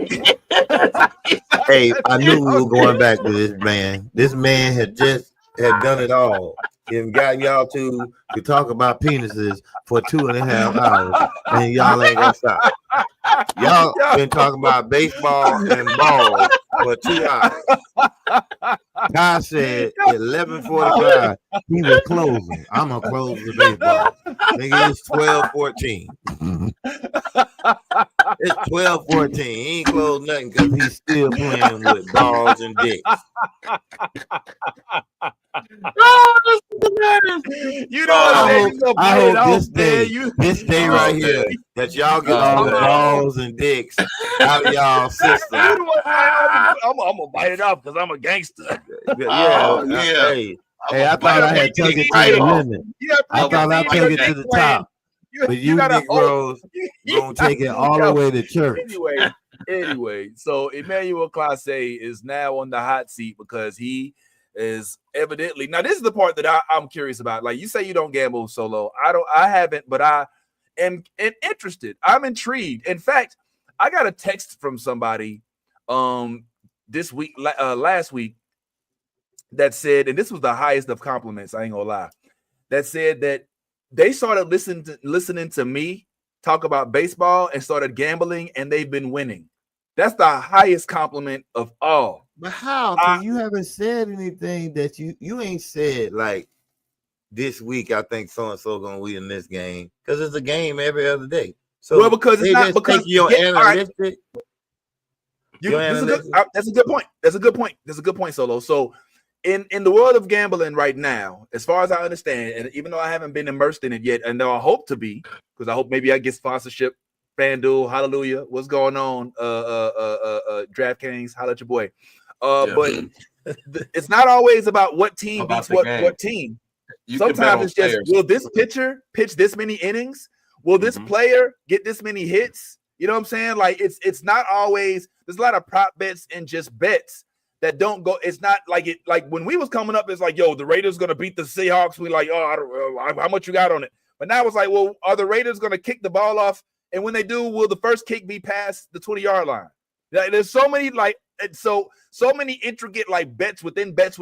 Hey, I knew we were going back to this man. This man had done it all. And got y'all to talk about penises for 2.5 hours, and y'all ain't gonna stop. Y'all been talking about baseball and balls for 2 hours. Ty said at 11:45 he was closing. I'm gonna close the baseball. Nigga, it's 12:14. It's 12:14. He ain't closed nothing because he's still playing with balls and dicks. Oh, this You know what I'm saying? I hope this day right here that y'all get all the balls and dicks out of y'all system. I'm gonna bite it off because I'm a gangster. Hey, I thought I had took it to the limit. I thought I took it to the top. But you Negroes gonna take it all the way to church. Anyway, so Emmanuel Clase is now on the hot seat because he is evidently, now this is the part that I'm curious about. Like you say you don't gamble solo. I haven't, but I am interested. I'm intrigued. In fact, I got a text from somebody this week, last week, that said, and this was the highest of compliments, I ain't gonna lie, that said that they started listening to me talk about baseball and started gambling, and they've been winning. That's the highest compliment of all. But how? Because you haven't said anything that you ain't said like this week. I think so and so gonna win this game because it's a game every other day. So because it's not because you're analytic. That's a good point. That's a good point, Solo. So in the world of gambling right now, as far as I understand, and even though I haven't been immersed in it yet, and though I hope to be, because I hope maybe I get sponsorship, FanDuel, hallelujah, what's going on? DraftKings, holla at your boy. But it's not always about what team beats what team. Sometimes it's just, will this pitcher pitch this many innings? Will this player get this many hits? You know what I'm saying? Like it's not always, there's a lot of prop bets and just bets that don't go. It's not like it, like when we was coming up, it's like, yo, the Raiders gonna beat the Seahawks. We like, how much you got on it? But now it's like, well, are the Raiders gonna kick the ball off? And when they do, will the first kick be past the 20-yard line? Like, there's so many so many intricate like bets within bets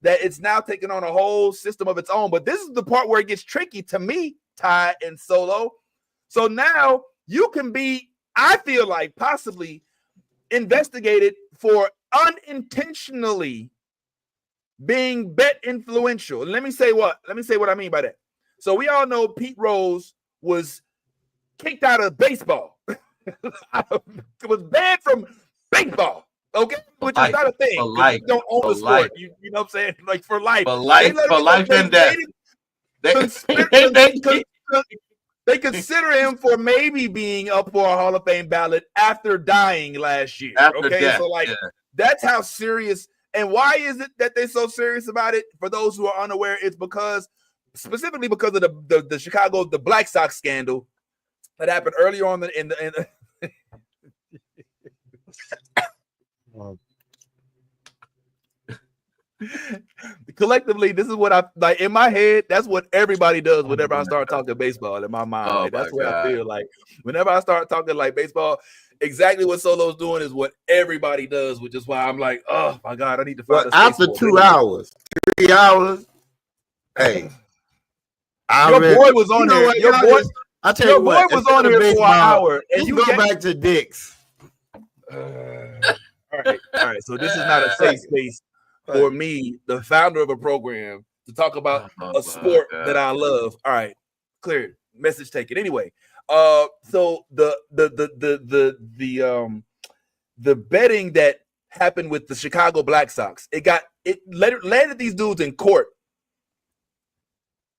that it's now taking on a whole system of its own. But this is the part where it gets tricky to me, Ty and Solo. So now you can be, I feel like, possibly investigated for unintentionally being bet influential. And let me say what I mean by that. So we all know Pete Rose was kicked out of baseball. It was banned from baseball. Okay, which is not a thing. You don't own the sport. You know what I'm saying? Like for life. For life and death. They consider him for maybe being up for a Hall of Fame ballot after dying last year. So like that's how serious. And why is it that they're so serious about it? For those who are unaware, it's specifically because of the Chicago Black Sox scandal that happened earlier on in the collectively, this is what I like in my head. That's what everybody does whenever I start talking baseball in my mind. Like, that's what I feel like whenever I start talking like baseball. Exactly what Solo's doing is what everybody does, which is why I'm like, oh my God, I need to find after 2 hours, 3 hours. Hey, your boy was on here. Your boy was on here for an hour, and you go back to Dick's. All right. So this is not a safe space for me, the founder of a program, to talk about a sport that I love. All right, clear. Message taken. Anyway, so the betting that happened with the Chicago Black Sox, it landed these dudes in court.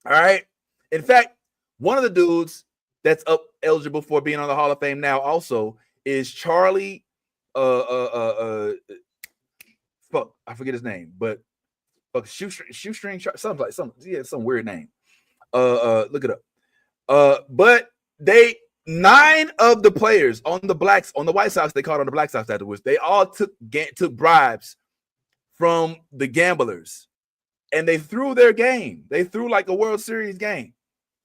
All right. In fact, one of the dudes that's up eligible for being on the Hall of Fame now also is Charlie. Fuck, I forget his name, but shoestring some weird name. Look it up. But 9 of the players on the White Sox, they called on the Black Sox afterwards, they all took bribes from the gamblers, and they threw their game. They threw like a World Series game.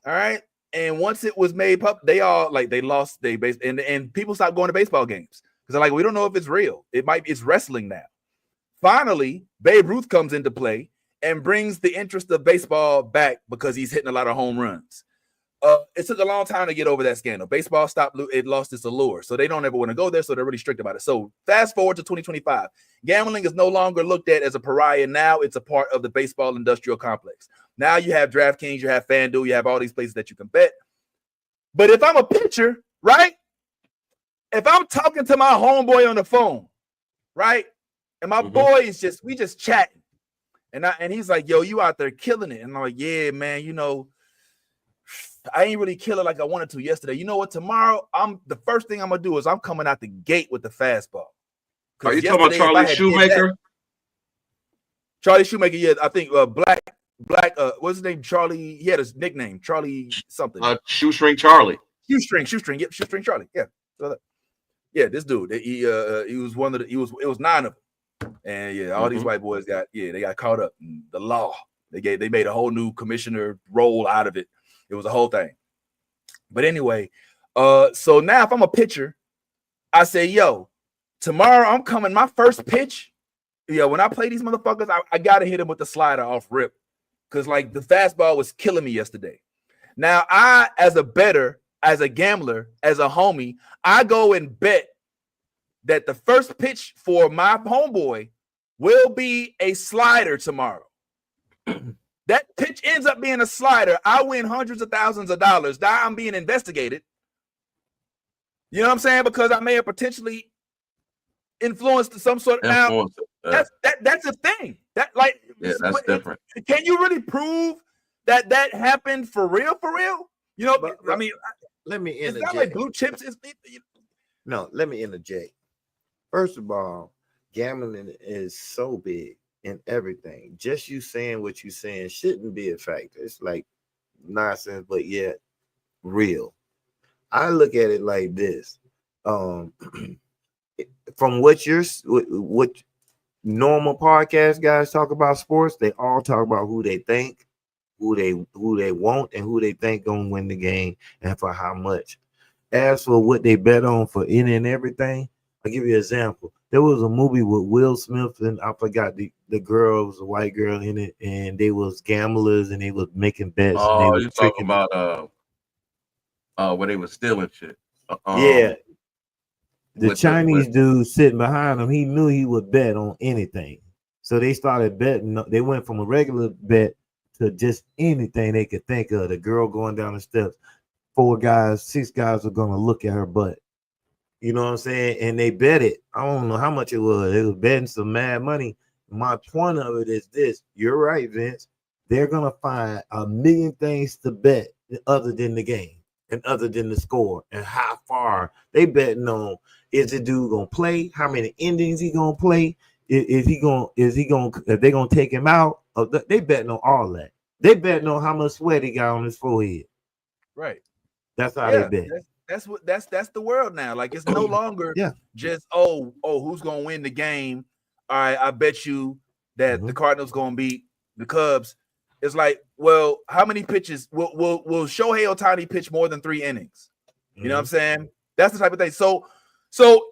All right. And once it was made public, they lost their base, and people stopped going to baseball games because they're like, we don't know if it's real. It's wrestling now. Finally, Babe Ruth comes into play and brings the interest of baseball back because he's hitting a lot of home runs. It took a long time to get over that scandal. Baseball it lost its allure. So they don't ever want to go there. So they're really strict about it. So fast forward to 2025. Gambling is no longer looked at as a pariah. Now it's a part of the baseball industrial complex. Now you have DraftKings, you have FanDuel, you have all these places that you can bet. But if I'm a pitcher, right? If I'm talking to my homeboy on the phone, right? And my boy is we just chatting. And he's like, yo, you out there killing it. And I'm like, yeah, man, you know, I ain't really kill it like I wanted to yesterday. You know what? Tomorrow, the first thing I'm gonna do is I'm coming out the gate with the fastball. Are you talking about Charlie Shoemaker? Charlie Shoemaker, yeah, I think black, what's his name? Charlie. He had his nickname, Charlie something. Shoestring Charlie. Shoestring, yep, Shoestring Charlie. Yeah. So yeah, this dude, he was one of the, it was 9 of them. And yeah, all these white boys they got caught up in the law. They made a whole new commissioner role out of it. It was a whole thing. But anyway, so now if I'm a pitcher, I say, yo, tomorrow I'm coming, my first pitch. Yeah, when I play these motherfuckers, I gotta hit him with the slider off rip. Cause like the fastball was killing me yesterday. Now I, as a bettor, as a gambler, as a homie, I go and bet that the first pitch for my homeboy will be a slider tomorrow. That pitch ends up being a slider. I win hundreds of thousands of dollars. Now I'm being investigated. You know what I'm saying? Because I may have potentially influenced some sort of. Now that's a thing. That like, yeah, that's different. Can you really prove that happened for real? For real? You know, but, I mean, let me interject. It's not like blue chips. No, let me interject. First of all, gambling is so big in everything. Just you saying what you saying shouldn't be a factor. It's like nonsense, but yet real. I look at it like this. From what normal podcast guys talk about sports, they all talk about who they think, who they want, and who they think gonna win the game and for how much. As for what they bet on for any and everything, I'll give you an example. There was a movie with Will Smith, and I forgot the girl, was a white girl in it, and they was gamblers and they was making bets. Oh, you talking about where they was stealing shit. Yeah. The Chinese dude sitting behind him, he knew he would bet on anything. So they started betting. They went from a regular bet to just anything they could think of. The girl going down the steps, 6 guys were going to look at her butt. You know what I'm saying? And they bet it. I don't know how much it was. It was betting some mad money. My point of it is this. You're right, Vince. They're going to find a million things to bet other than the game and other than the score and how far. They betting on, is the dude going to play? How many innings he going to play? If they going to take him out? They betting on all that. They betting on how much sweat he got on his forehead. Right. That's how they bet. That's the world now. Like, it's no longer just who's gonna win the game. All right, I bet you that the Cardinals gonna beat the Cubs. It's like, well, how many pitches will Shohei Ohtani pitch more than 3 innings? You know what I'm saying? That's the type of thing. So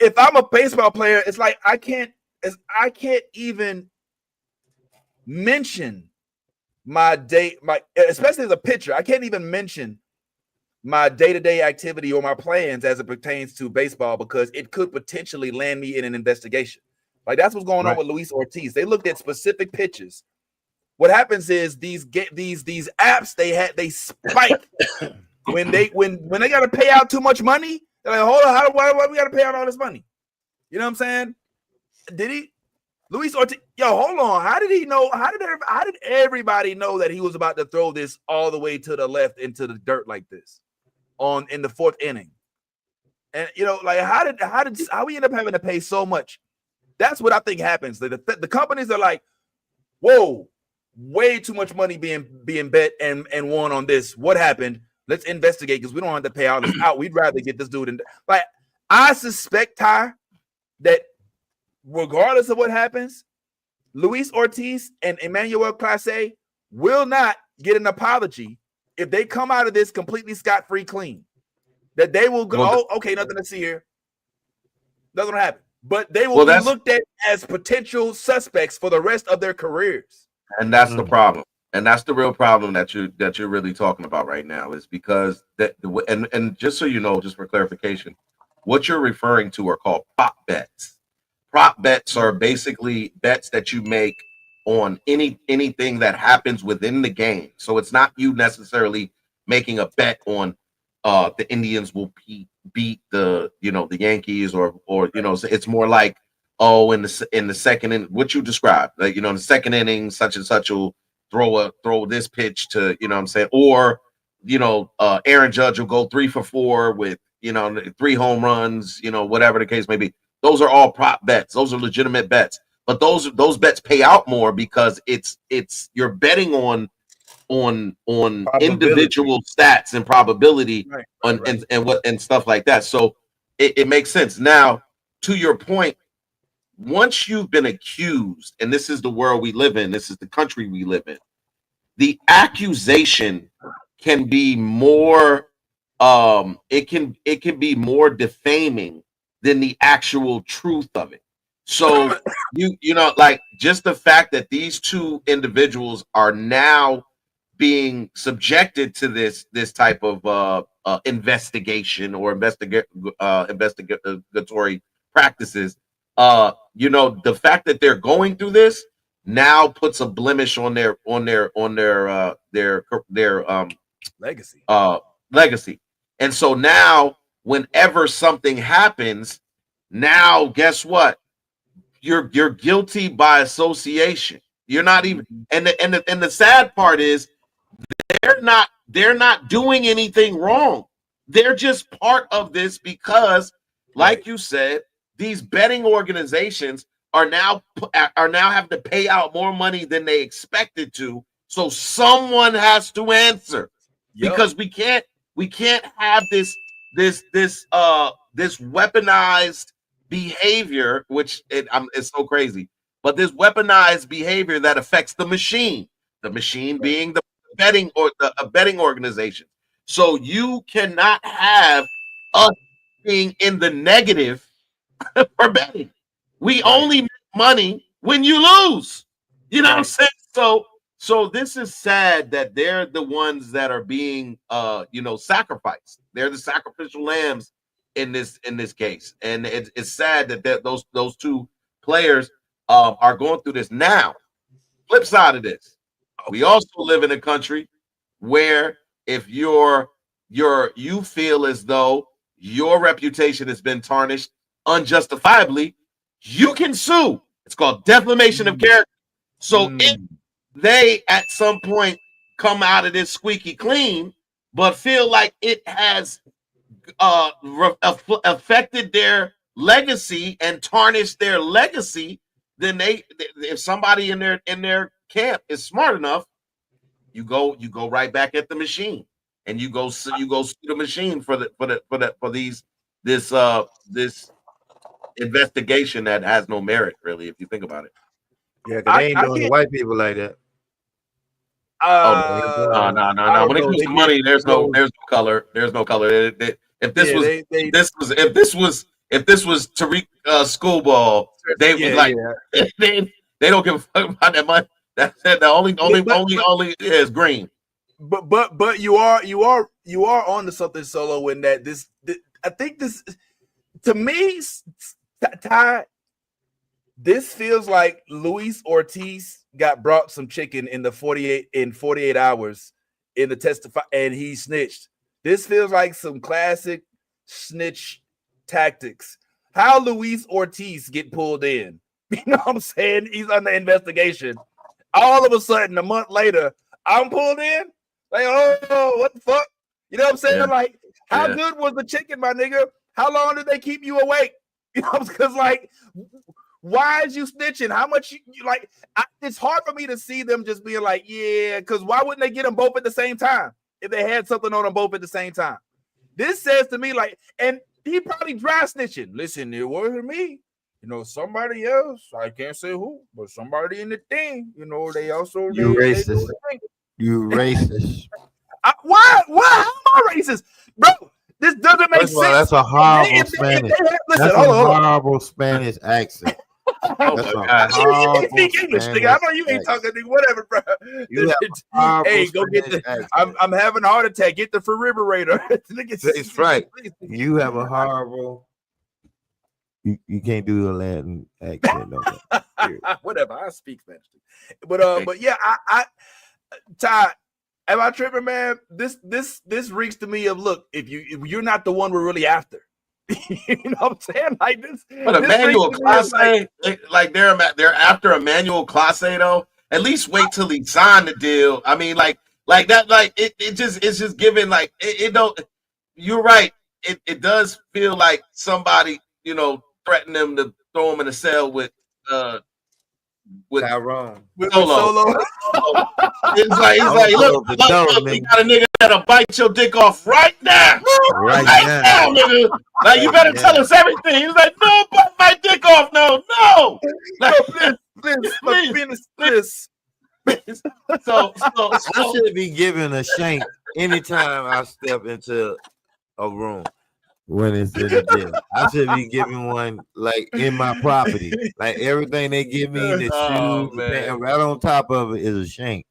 if I'm a baseball player, it's like I can't even mention especially as a pitcher, I can't even mention my day-to-day activity or my plans as it pertains to baseball because it could potentially land me in an investigation. Like, that's what's going on with Luis Ortiz. They looked at specific pitches. What happens is these apps they spike when they got to pay out too much money. They're like, hold on, why we got to pay out all this money? You know what I'm saying? Luis Ortiz? Yo, hold on. How did he know? How did everybody know that he was about to throw this all the way to the left into the dirt like this in the 4th inning? And you know, like how we end up having to pay so much? That's what I think happens. The companies are like, whoa, way too much money being bet and won on this. What happened? Let's investigate because we don't have to pay all this out. We'd rather get this dude in. Like, I suspect, Ty, that regardless of what happens, Luis Ortiz and Emmanuel Clase will not get an apology if they come out of this completely scot-free clean. That they will go, okay, nothing to see here. Doesn't happen. But they will be looked at as potential suspects for the rest of their careers. And that's the problem. And that's the real problem that you're really talking about right now, is because and just so you know, just for clarification, what you're referring to are called prop bets. Prop bets are basically bets that you make on anything that happens within the game. So it's not you necessarily making a bet on the Indians will beat the the Yankees or so it's more like oh, in the second inning, what you described, like, in the second inning, such and such will throw this pitch to, what I'm saying, or Aaron Judge will go 3 for 4 with 3 home runs, whatever the case may be. Those are all prop bets. Those are legitimate bets. But those bets pay out more because it's you're betting on individual stats and probability and stuff like that. So it makes sense. Now, to your point, once you've been accused, and this is the world we live in, this is the country we live in, the accusation can be more it can be more defaming than the actual truth of it. So like, just the fact that these two individuals are now being subjected to this type of investigation or investigatory practices, the fact that they're going through this now puts a blemish on their legacy. And so now, whenever something happens, now guess what? You're guilty by association. You're not even, and the sad part is they're not doing anything wrong. They're just part of this because, like you said, these betting organizations are now having to pay out more money than they expected to. So someone has to answer, because we can't have this weaponized behavior, which it's so crazy, but this weaponized behavior that affects the machine being the betting or a betting organization. So you cannot have us being in the negative for betting. We only make money when you lose. You know what I'm saying? So this is sad that they're the ones that are being sacrificed. They're the sacrificial lambs in this case. And it's sad that those two players are going through this. Now, flip side of this, we also live in a country where if you feel as though your reputation has been tarnished unjustifiably, you can sue. It's called defamation of character. So if they at some point come out of this squeaky clean, but feel like it has affected their legacy and tarnished their legacy, then if somebody in their camp is smart enough, you go right back at the machine, and you go sue the machine for this investigation that has no merit, really, if you think about it. Yeah, because they ain't doing the white people like that. No. When it comes to money, there's no color. There's no color. If this was Tariq Schoolball, they was like they don't give a fuck about that money. That's it. The only is green. But you are on to something, Solo, in that this I think this, to me, Ty, this feels like Luis Ortiz got brought some chicken in 48 hours in the testify, and he snitched. This feels like some classic snitch tactics. How Luis Ortiz get pulled in? You know what I'm saying? He's under investigation. All of a sudden, a month later, I'm pulled in. Like, oh, what the fuck? You know what I'm saying? Yeah. Like, how good was the chicken, my nigga? How long did they keep you awake? You know, because like, why is you snitching? How much you like? It's hard for me to see them just being like, yeah, because why wouldn't they get them both at the same time if they had something on them both at the same time? This says to me like, and he probably dry snitching. Listen, it wasn't me. You know, somebody else. I can't say who, but somebody in the thing. You know, they also. You racist. You racist. Why? How am I racist, bro? This doesn't make sense. That's a horrible Spanish. That's a horrible Spanish accent. Oh my God! You speak English, nigga. I know you ain't talking, nigga. Whatever, bro. Hey, go get the. I'm having a heart attack. Get the defibrillator. It's right. You have a horrible. You can't do a Latin accent. No. Whatever. I speak Spanish, but yeah, I Ty. Am I tripping, man? This reeks to me of, look, if you're not the one we're really after, You know what I'm saying? Like this. But a manual class A, like they're after a manual class A though. At least wait till he signed the deal. I mean, like that, like it's just giving like it don't. You're right. It does feel like somebody, you know, threatened them to throw him in a cell with Tyrone. Solo. It's like look, we got a nigga that'll bite your dick off right now. Right now, nigga. Like you better tell us everything. He's like, no, bite my dick off. No. Like, please. So I should be given a shank anytime I step into a room when it's in the gym. I should be giving one like in my property. Like everything they give me, the shoes, and right on top of it is a shank.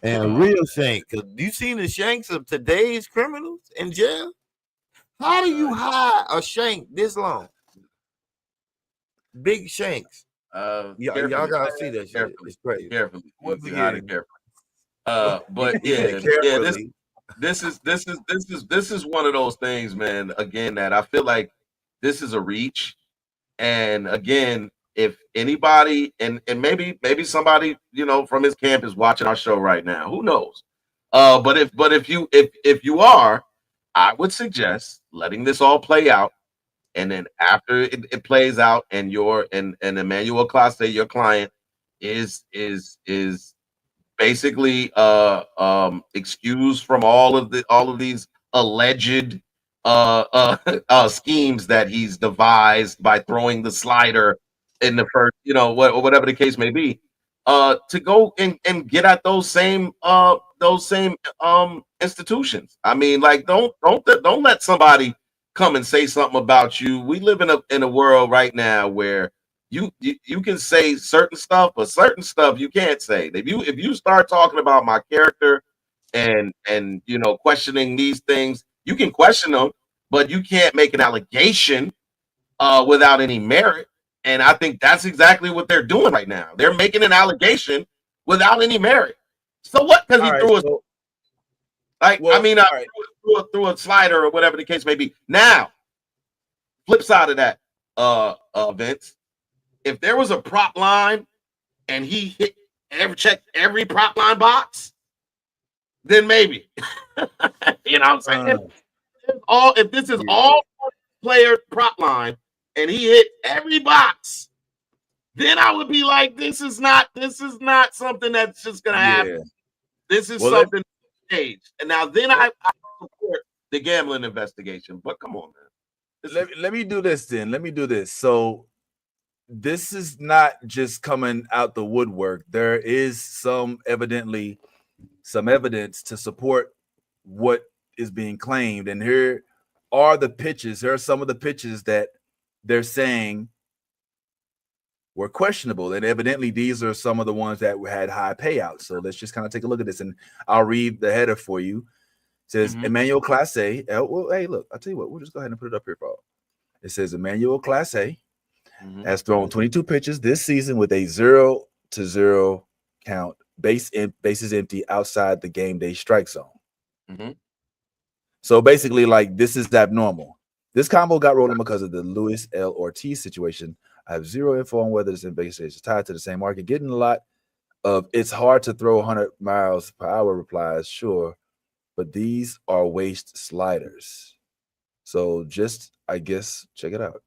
And a real shank. Cause you seen the shanks of today's criminals in jail? How do you hide a shank this long? Big shanks. Y'all gotta see that shit. It's crazy. Carefully. But yeah, this is one of those things, man. Again, that I feel like this is a reach. And again, if anybody and maybe somebody, you know, from his camp is watching our show right now, who knows? But if you are, I would suggest letting this all play out. And then after it plays out and Emmanuel Clase, your client, is basically excused from all of these alleged schemes that he's devised by throwing the slider in the first, you know, whatever the case may be, to go and get at those same institutions. I mean, like don't let somebody come and say something about you. We live in a world right now where you can say certain stuff, but certain stuff you can't say. If you start talking about my character and you know, questioning these things, you can question them, but you can't make an allegation without any merit. And I think that's exactly what they're doing right now. They're making an allegation without any merit. So what? Because he threw threw a slider or whatever the case may be. Now, flip side of that, Vince, if there was a prop line and he checked every prop line box, then maybe. You know what I'm saying? If this is all player prop line and he hit every box, then I would be like, this is not something that's just gonna happen. Yeah. This is something staged. And now then I support the gambling investigation. But come on, man. Let me do this then. Let me do this. So this is not just coming out the woodwork. There is evidence to support what is being claimed. And here are the pitches. There are some of the pitches that they're saying were questionable. And evidently these are some of the ones that had high payouts. So let's just kind of take a look at this. And I'll read the header for you. It says Emmanuel Clase. Well, hey, look, I'll tell you what, we'll just go ahead and put it up here, bro. It says Emmanuel Clase has thrown 22 pitches this season with a 0-0 count, bases empty outside the game day strike zone. So basically, like, this is abnormal. This combo got rolling because of the Luis L. Ortiz situation. I have zero info on whether this in base is tied to the same market. Getting a lot of it's hard to throw 100 miles per hour replies, sure, but these are waste sliders. So just, I guess, check it out.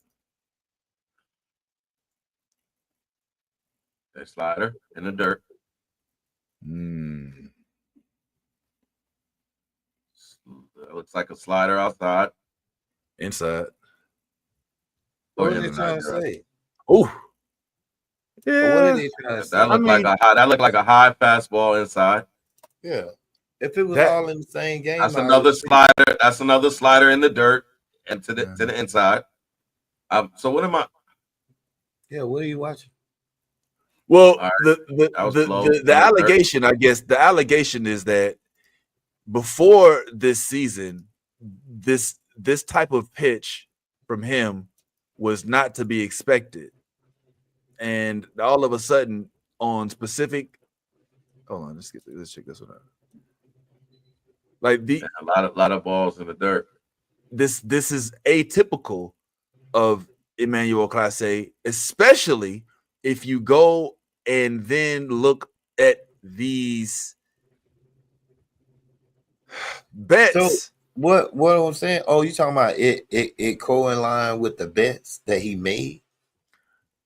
A slider in the dirt. It looks like a slider outside. Inside. What are they trying to say? Oh, yeah. What are they trying to say? That looked like a high fastball inside. Yeah. If it was all in the same game, that's another slider. That's another slider in the dirt and to the inside. So what am I? Yeah, what are you watching? Well, the allegation, I guess, the allegation is that before this season, this type of pitch from him was not to be expected, and all of a sudden, on specific, hold on, let's check this one out. Like a lot of balls in the dirt. this is atypical of Emmanuel Clase, especially if you go and then look at these bets. So what I'm saying? Oh, you talking about it co-in-line with the bets that he made?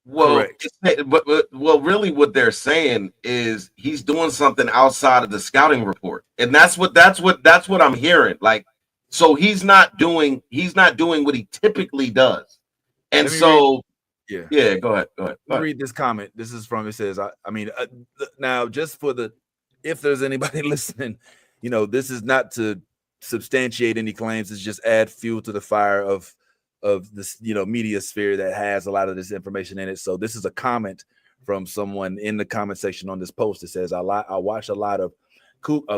Well, well, really, what they're saying is he's doing something outside of the scouting report, and that's what I'm hearing. Like, so he's not doing what he typically does, and so go ahead. Let me read this comment. This is from, it says, now just for if there's anybody listening, this is not to substantiate any claims. It's just add fuel to the fire of this, media sphere that has a lot of this information in it. So this is a comment from someone in the comment section on this post. It says, I watch a lot of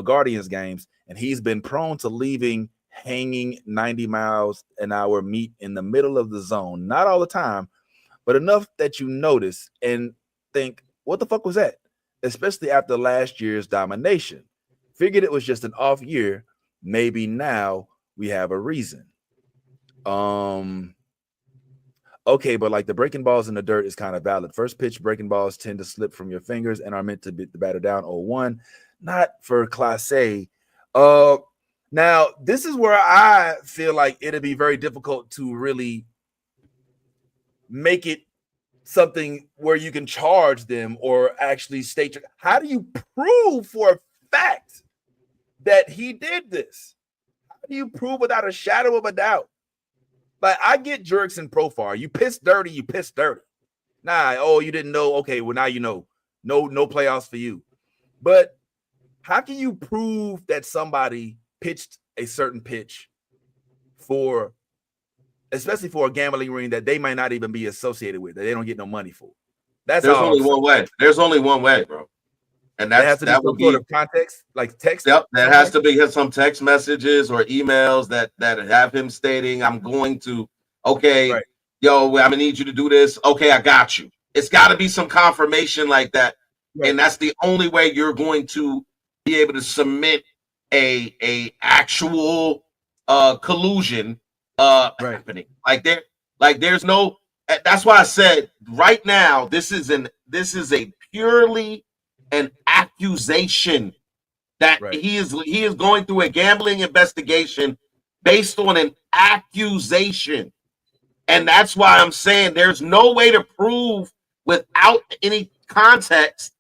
Guardians games, and he's been prone to leaving hanging 90 miles an hour meat in the middle of the zone. Not all the time, but enough that you notice and think, what the fuck was that? Especially after last year's domination. Figured it was just an off year. Maybe now we have a reason. Okay, but like the breaking balls in the dirt is kind of valid. First pitch breaking balls tend to slip from your fingers and are meant to beat the batter down 0-1, not for Class A. Now this is where I feel like it'd be very difficult to really make it something where you can charge them or actually state how do you prove for a fact that he did this? How do you prove without a shadow of a doubt? Like, I get jerks in Profar. You piss dirty, you piss dirty. Nah, you didn't know. Okay, well, now you know. No playoffs for you. But how can you prove that somebody pitched a certain pitch especially for a gambling ring that they might not even be associated with, that they don't get no money for? There's only one way. There's only one way, bro. And that has to be some sort of context, like text. Yep, that has to be some text messages or emails that have him stating, I'm going to, okay, yo, I'm gonna need you to do this. Okay, I got you. It's got to be some confirmation like that. Right. And that's the only way you're going to be able to submit a actual collusion happening. There's no, that's why I said right now, this is a purely an accusation that he is going through a gambling investigation based on an accusation. And that's why I'm saying there's no way to prove without any context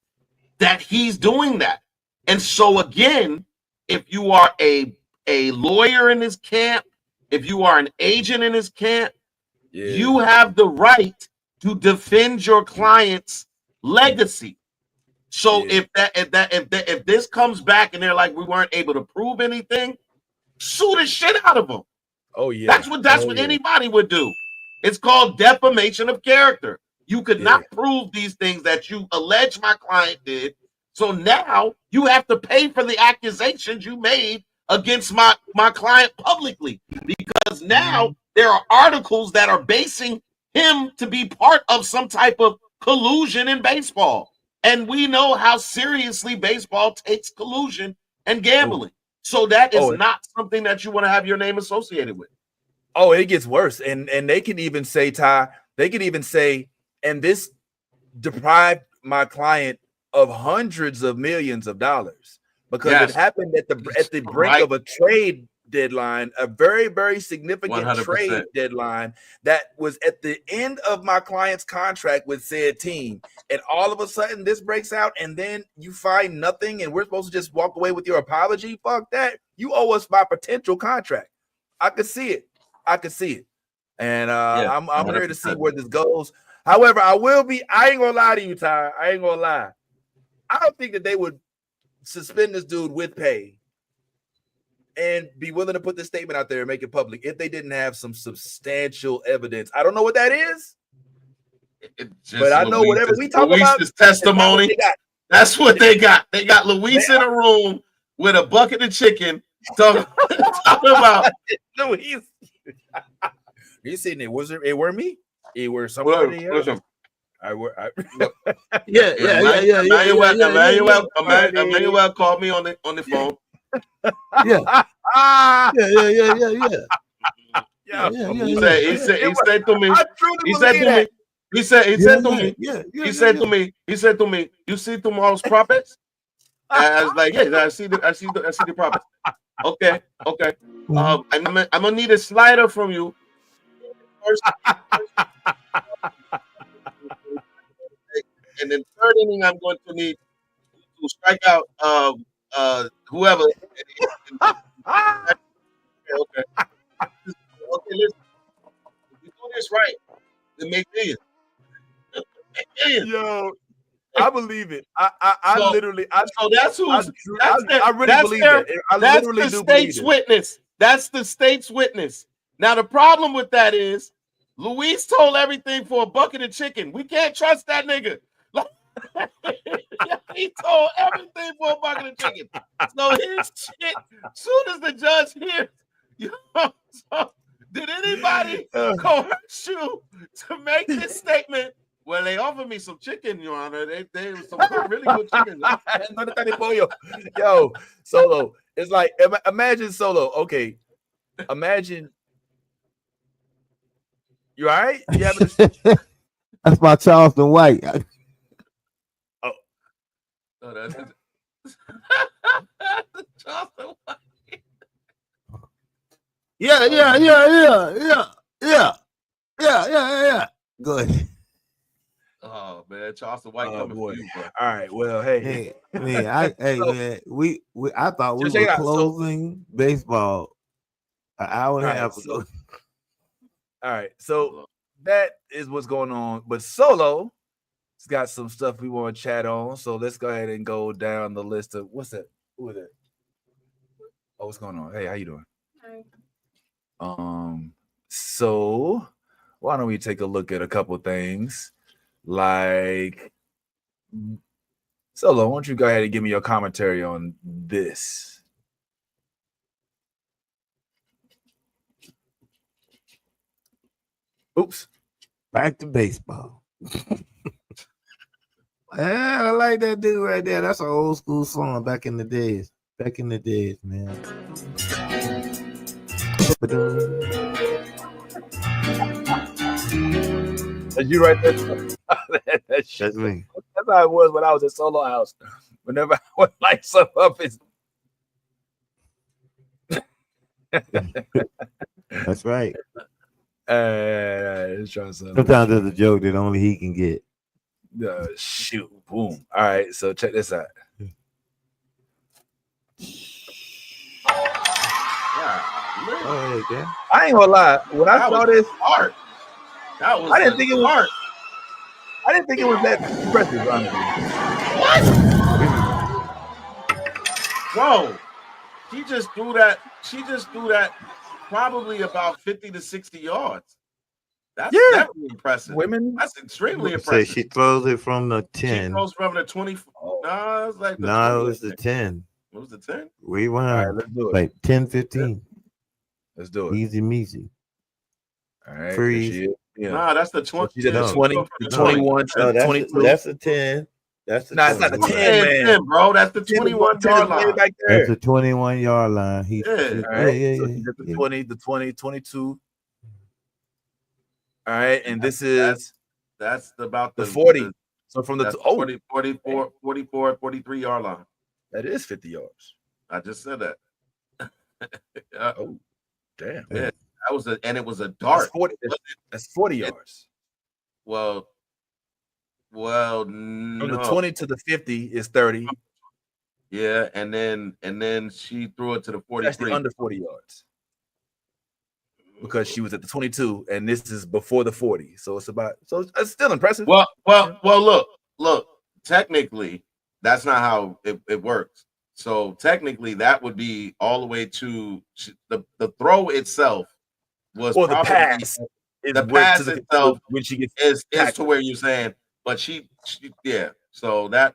that he's doing that. And so again, if you are a lawyer in his camp, if you are an agent in his camp, you have the right to defend your client's legacy. So if this comes back and they're like, we weren't able to prove anything, sue the shit out of them. Oh yeah, that's what anybody would do. It's called defamation of character. You could not prove these things that you allege my client did. So now you have to pay for the accusations you made against my client publicly, because now there are articles that are basing him to be part of some type of collusion in baseball. And we know how seriously baseball takes collusion and gambling. So that is not something that you want to have your name associated with. Oh, it gets worse. And they can even say, Ty, and this deprived my client of hundreds of millions of dollars because it happened at the brink of a trade deadline, a very, very significant 100%. Trade deadline that was at the end of my client's contract with said team. And all of a sudden this breaks out and then you find nothing and we're supposed to just walk away with your apology. Fuck that. You owe us my potential contract. I could see it. And I'm here to see where this goes. However, I ain't gonna lie to you, Ty. I ain't gonna lie. I don't think that they would suspend this dude with pay and be willing to put this statement out there and make it public if they didn't have some substantial evidence. I don't know what that is, but I know whatever we talk about. Testimony. That's what they got. They got Luis in a room with a bucket of chicken talking about Luis. He's sitting there. Was it were me? It were somebody else. Emmanuel called me on the phone. Yeah. He said to me, he said to me, you see tomorrow's prophets? I was like, yeah, I see the prophets. Okay. I'm gonna need a slider from you. First, and then third inning, I'm going to need to strike out whoever. Okay. Listen. If you do this right, then make millions. Yo, I believe it. I literally. So that's who's. I really believe it. I literally that's the do state's believe it. witness. That's the state's witness. Now the problem with that is, Luis told everything for a bucket of chicken. We can't trust that nigga. He told everything for a bucket of chicken. So his shit. Soon as the judge hears, so did anybody coerce you to make this statement? Well, they offered me some chicken, Your Honor. They was some really good chicken. Yo, Solo. It's like, imagine Solo. Okay, imagine. You all right? You having That's my Charleston White. Oh, that's Charleston White. Yeah. Go ahead. Oh man, Charleston White coming for you, bro. All right, well, hey, man, I thought we were closing baseball an hour and a half ago. All right, so that is what's going on. But Solo has got some stuff we want to chat on. So let's go ahead and go down the list of what's that? Who is it? Oh, what's going on? Hey, how you doing? Hi. So why don't we take a look at a couple things? Like, Solo, why don't you go ahead and give me your commentary on this? Oops. Back to baseball. Yeah, I like that dude right there. That's an old school song back in the days. Man. That's you right there. That's me. That's how it was when I was at Solo House. Whenever I would light stuff up, it's that's right. Let's try something. Sometimes there's a joke that only he can get. Shoot, boom. All right, so check this out. I ain't gonna lie. When I saw this art, that was I didn't think it was art. I didn't think it was that impressive, honestly. What? Bro, she just threw that probably about 50 to 60 yards. That's definitely impressive. That's extremely impressive. She throws it from the 10. She throws from the 20. No, it was like the it was the 10. What was the 10? Rewind. All right, let's do it. Like 10, 15. Let's do it. Easy measy. All right. Freeze. Yeah. Nah, that's the 20. She did the 20, the 21, no, the 22. That's the 10. That's the it's not the 10, man. Bro, that's the 21 yard line. Back there. That's the 21 yard line. All right. So she did the 20, the 20, 22. All right, and this is that's about the 40. So from the 40, 44, 44, 43 yard line. That is 50 yards. I just said that. Oh, damn. Yeah, it was a dart. That's 40 yards. Well, from the 20 to the 50 is 30. Yeah, and then she threw it to the 43. Actually under 40 yards. Because she was at the 22 and this is before the 40. So it's still impressive. Well, look, technically that's not how it works. So technically that would be all the way to the throw itself was or the pass. The pass itself when she gets is to where you're saying, but she so that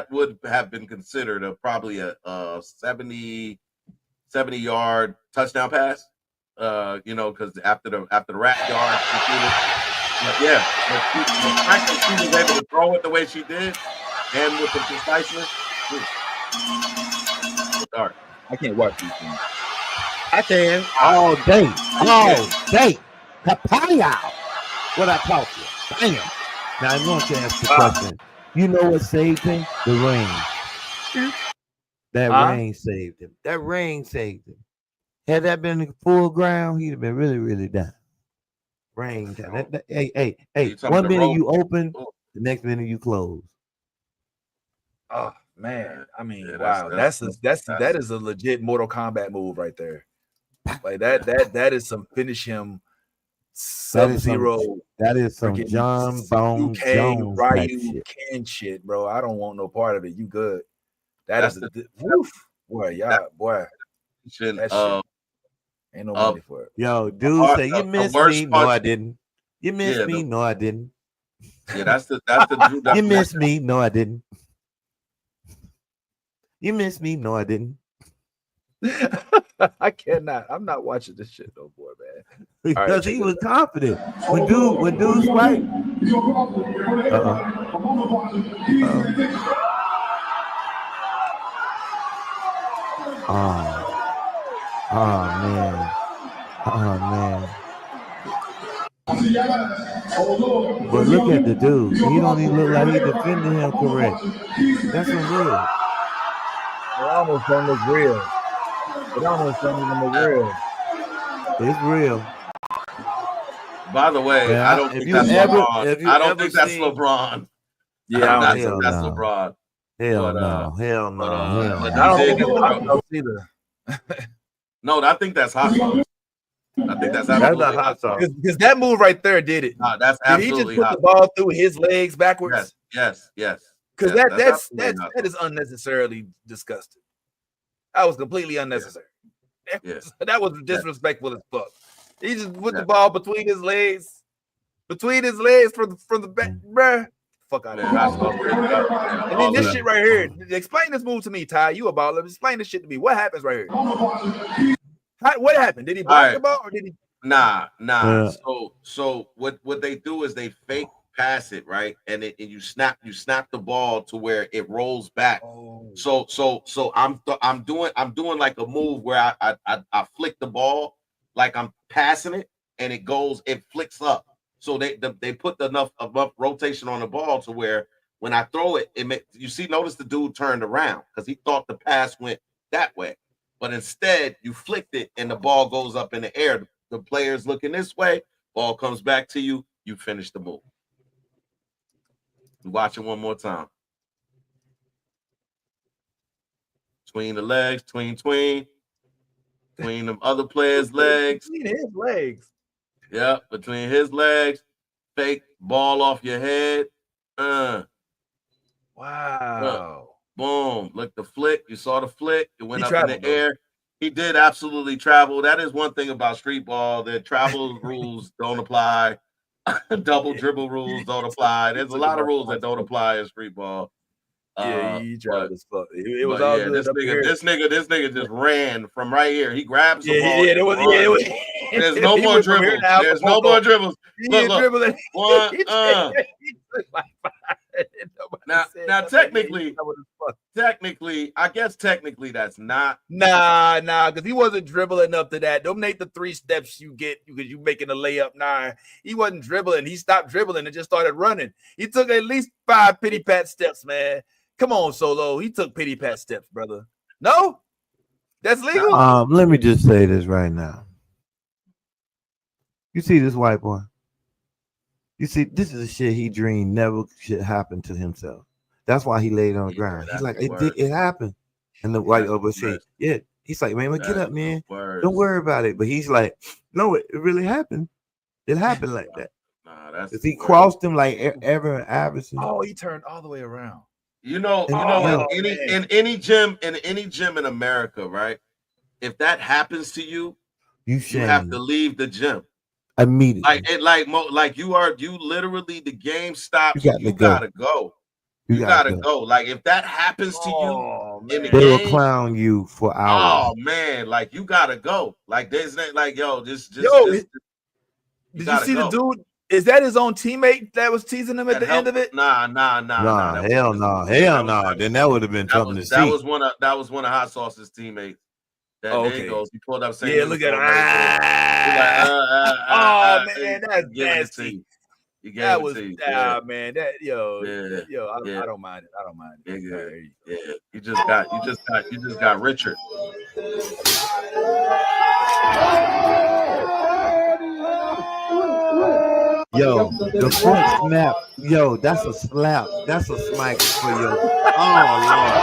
would have been considered probably a 70 yard touchdown pass. Because after the rack yard, the fact that she was able to throw it the way she did, and with the preciseness, I can't watch these things. I can all day. Papaya. What I taught you. Damn. Now I'm going to ask the question. You know what saved him? The rain. That rain saved him. That rain saved him. Had that been full ground, he'd have been really, really down. Rain time. Hey. 1 minute you open, the next minute you close. Oh man, I mean, wow, that is a legit Mortal Kombat move right there. Like that is some finish him Sub-Zero. That is some John Bone Jones Ryu Ken shit, bro. I don't want no part of it. You good? That's boy, y'all, boy. That shit. Ain't no money for it. Yo, dude, say you missed me. No, I didn't. You missed me. No, I didn't. Yeah, that's the you missed me. No, I didn't. You missed me. No, I didn't. I cannot. I'm not watching this shit no more, man. Because he was confident. When dude's right. Oh man. But look at the dude. He don't even look like he defended him correct. That's some real. It almost don't look real. It almost don't even look real. It's real. By the way, I don't think that's LeBron. I don't think that's LeBron. Yeah, I don't think that's LeBron. Hell no. I don't think either. No, I think that's hot sauce. I think that's absolutely hot sauce. Because that move right there did it. No, that's absolutely did he just put the ball through his legs backwards? Yes. Because that is unnecessarily disgusting. That was completely unnecessary. That was disrespectful as fuck. He just put the ball between his legs from the back, bruh. Fuck out of here. And then this shit right here. Explain this move to me, Ty. You a baller. Explain this shit to me. What happens right here? What happened? Did he block the ball or did he? Nah. So what they do is they fake pass it, right? And you snap the ball to where it rolls back. So I'm doing like a move where I flick the ball like I'm passing it and it flicks up. So they put enough rotation on the ball to where when I throw it, notice the dude turned around because he thought the pass went that way. But instead, you flicked it and the ball goes up in the air. The player's looking this way, ball comes back to you, you finish the move. Watch it one more time. Between the legs, between them other players' legs. Between his legs. Yeah, between his legs. Fake ball off your head. Wow. Boom. Look, the flick. You saw the flick. It went up in the air. He did absolutely travel. That is one thing about street ball. The travel rules don't apply. Double dribble rules don't apply. There's a lot of rules that don't apply in street ball. He tried as fuck. It was all good. This nigga just ran from right here. He grabs the ball. There's no more dribbles. There's no more dribbles. Look. Now, technically, I guess that's not. Nah, because he wasn't dribbling up to that. Don't make the 3 steps you get because you making a layup 9. He wasn't dribbling. He stopped dribbling and just started running. He took at least 5 pity pat steps, man. Come on, Solo. He took pity pat steps, brother. No, that's legal. Let me just say this right now. You see this white boy? You see, this is the shit he dreamed never should happen to himself. That's why he laid on the ground. He's like, it happened. And the white over said, yeah. He's like, man, get up, man. Don't worry about it. But he's like, no, it really happened. It happened like that. If he crossed him like Ever Iverson. Oh, he turned all the way around. In any gym in America, right? If that happens to you, you have to leave the gym immediately. You literally the game stops. You gotta go. You gotta go. Like if that happens to you in the game, they will clown you for hours. Oh man, like you gotta go. Like there's like did you see the dude? Is that his own teammate that was teasing him at the end of it? Nah. Hell no. Then that would have been something to see. That was one of Hot Sauce's teammates. There he goes. He pulled up. Yeah, look at him. Man, that's nasty. That was man. That I don't mind it. I don't mind it. Yeah. You just got Richard. Yo, the foot snap. Yo, that's a slap. That's a smite for you. Oh Lord.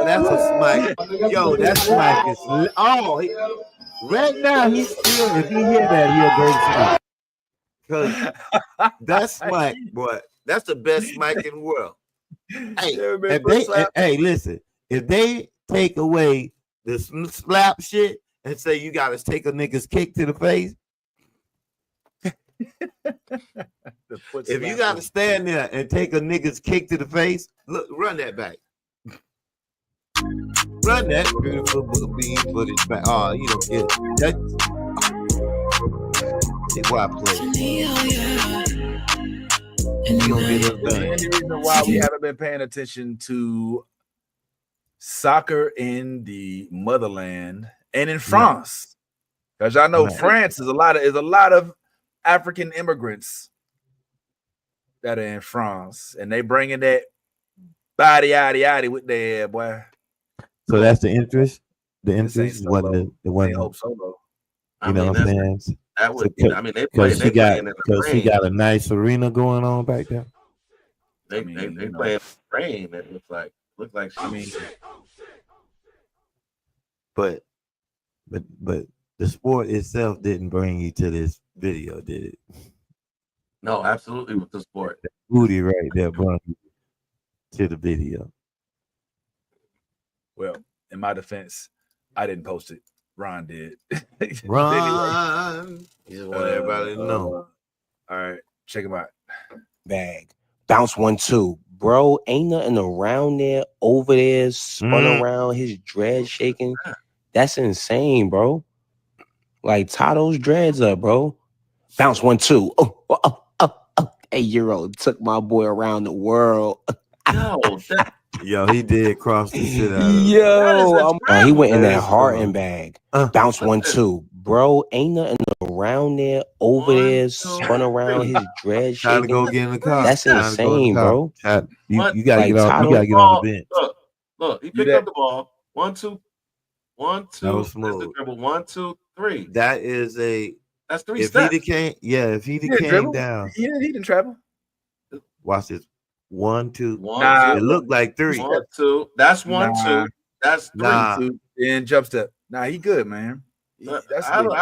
That's a smite. Yo, that smite is. Right now he's still. If you hear that, he'll go to sleep. Cause that smite, boy, that's the best smite in the world. Hey, listen. If they take away the slap shit and say you gotta take a nigga's kick to the face. If you gotta stand there and take a nigga's kick to the face, look, run that back. Run that beautiful bean footage back. Oh, you don't get that. See why I play. And you don't get it done. And the reason why we haven't been paying attention to soccer in the motherland and in France, because I know France is a lot of African immigrants that are in France, and they bringing that body with their boy. So that's the interest. The interest wasn't the one. Hope solo. You know what I'm saying? That would. Because she got a nice arena going on back there. They play rain. It looks like But the sport itself didn't bring you to this video, did it? No, absolutely with the sport. That booty right there brought you to the video. Well, in my defense, I didn't post it. Ron did. Ron is what everybody know. All right, check him out. Bag. Bounce 1-2. Bro, ain't nothing around there, over there, spun around, his dread shaking. That's insane, bro. Like, tie those dreads up, bro. Bounce 1-2. Hey, Euro took my boy around the world. Yo, he did cross the shit out of him. Yo, he went in that Harden bag. Bounce 1-2. Bro, ain't nothing around there, over there, spun around, his dread shaking. Trying to go get in the car. That's insane, bro. You gotta get on. You gotta get on the bench. Look, he picked up the ball. 1-2. 1-2. That was smooth. That's the dribble. 1, 2, 3. That's 3 steps. If he came down. He didn't travel. Watch this. 1, 2. It looked like 3. 1, 2. That's 1, 2. That's 3. 2. And jump step. He good, man. I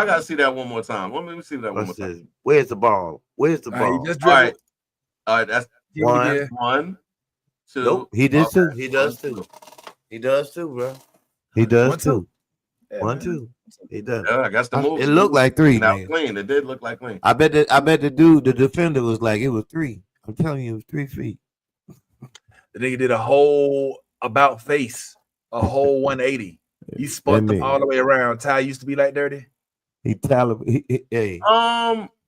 gotta see that one more time. Let me see that one more time. Where's the ball? He just dribbled. All right. That's 1, 2. Nope, he did too. He does too. He does too, bro. He does too. 1, 2. He does. Yeah, I guess the move. It looked like 3. Now clean. It did look like clean. I bet the defender was like it was 3. I'm telling you, it was 3 feet. The nigga did a whole about face, a whole 180. He spun them all the way around. Ty used to be like dirty. He hey.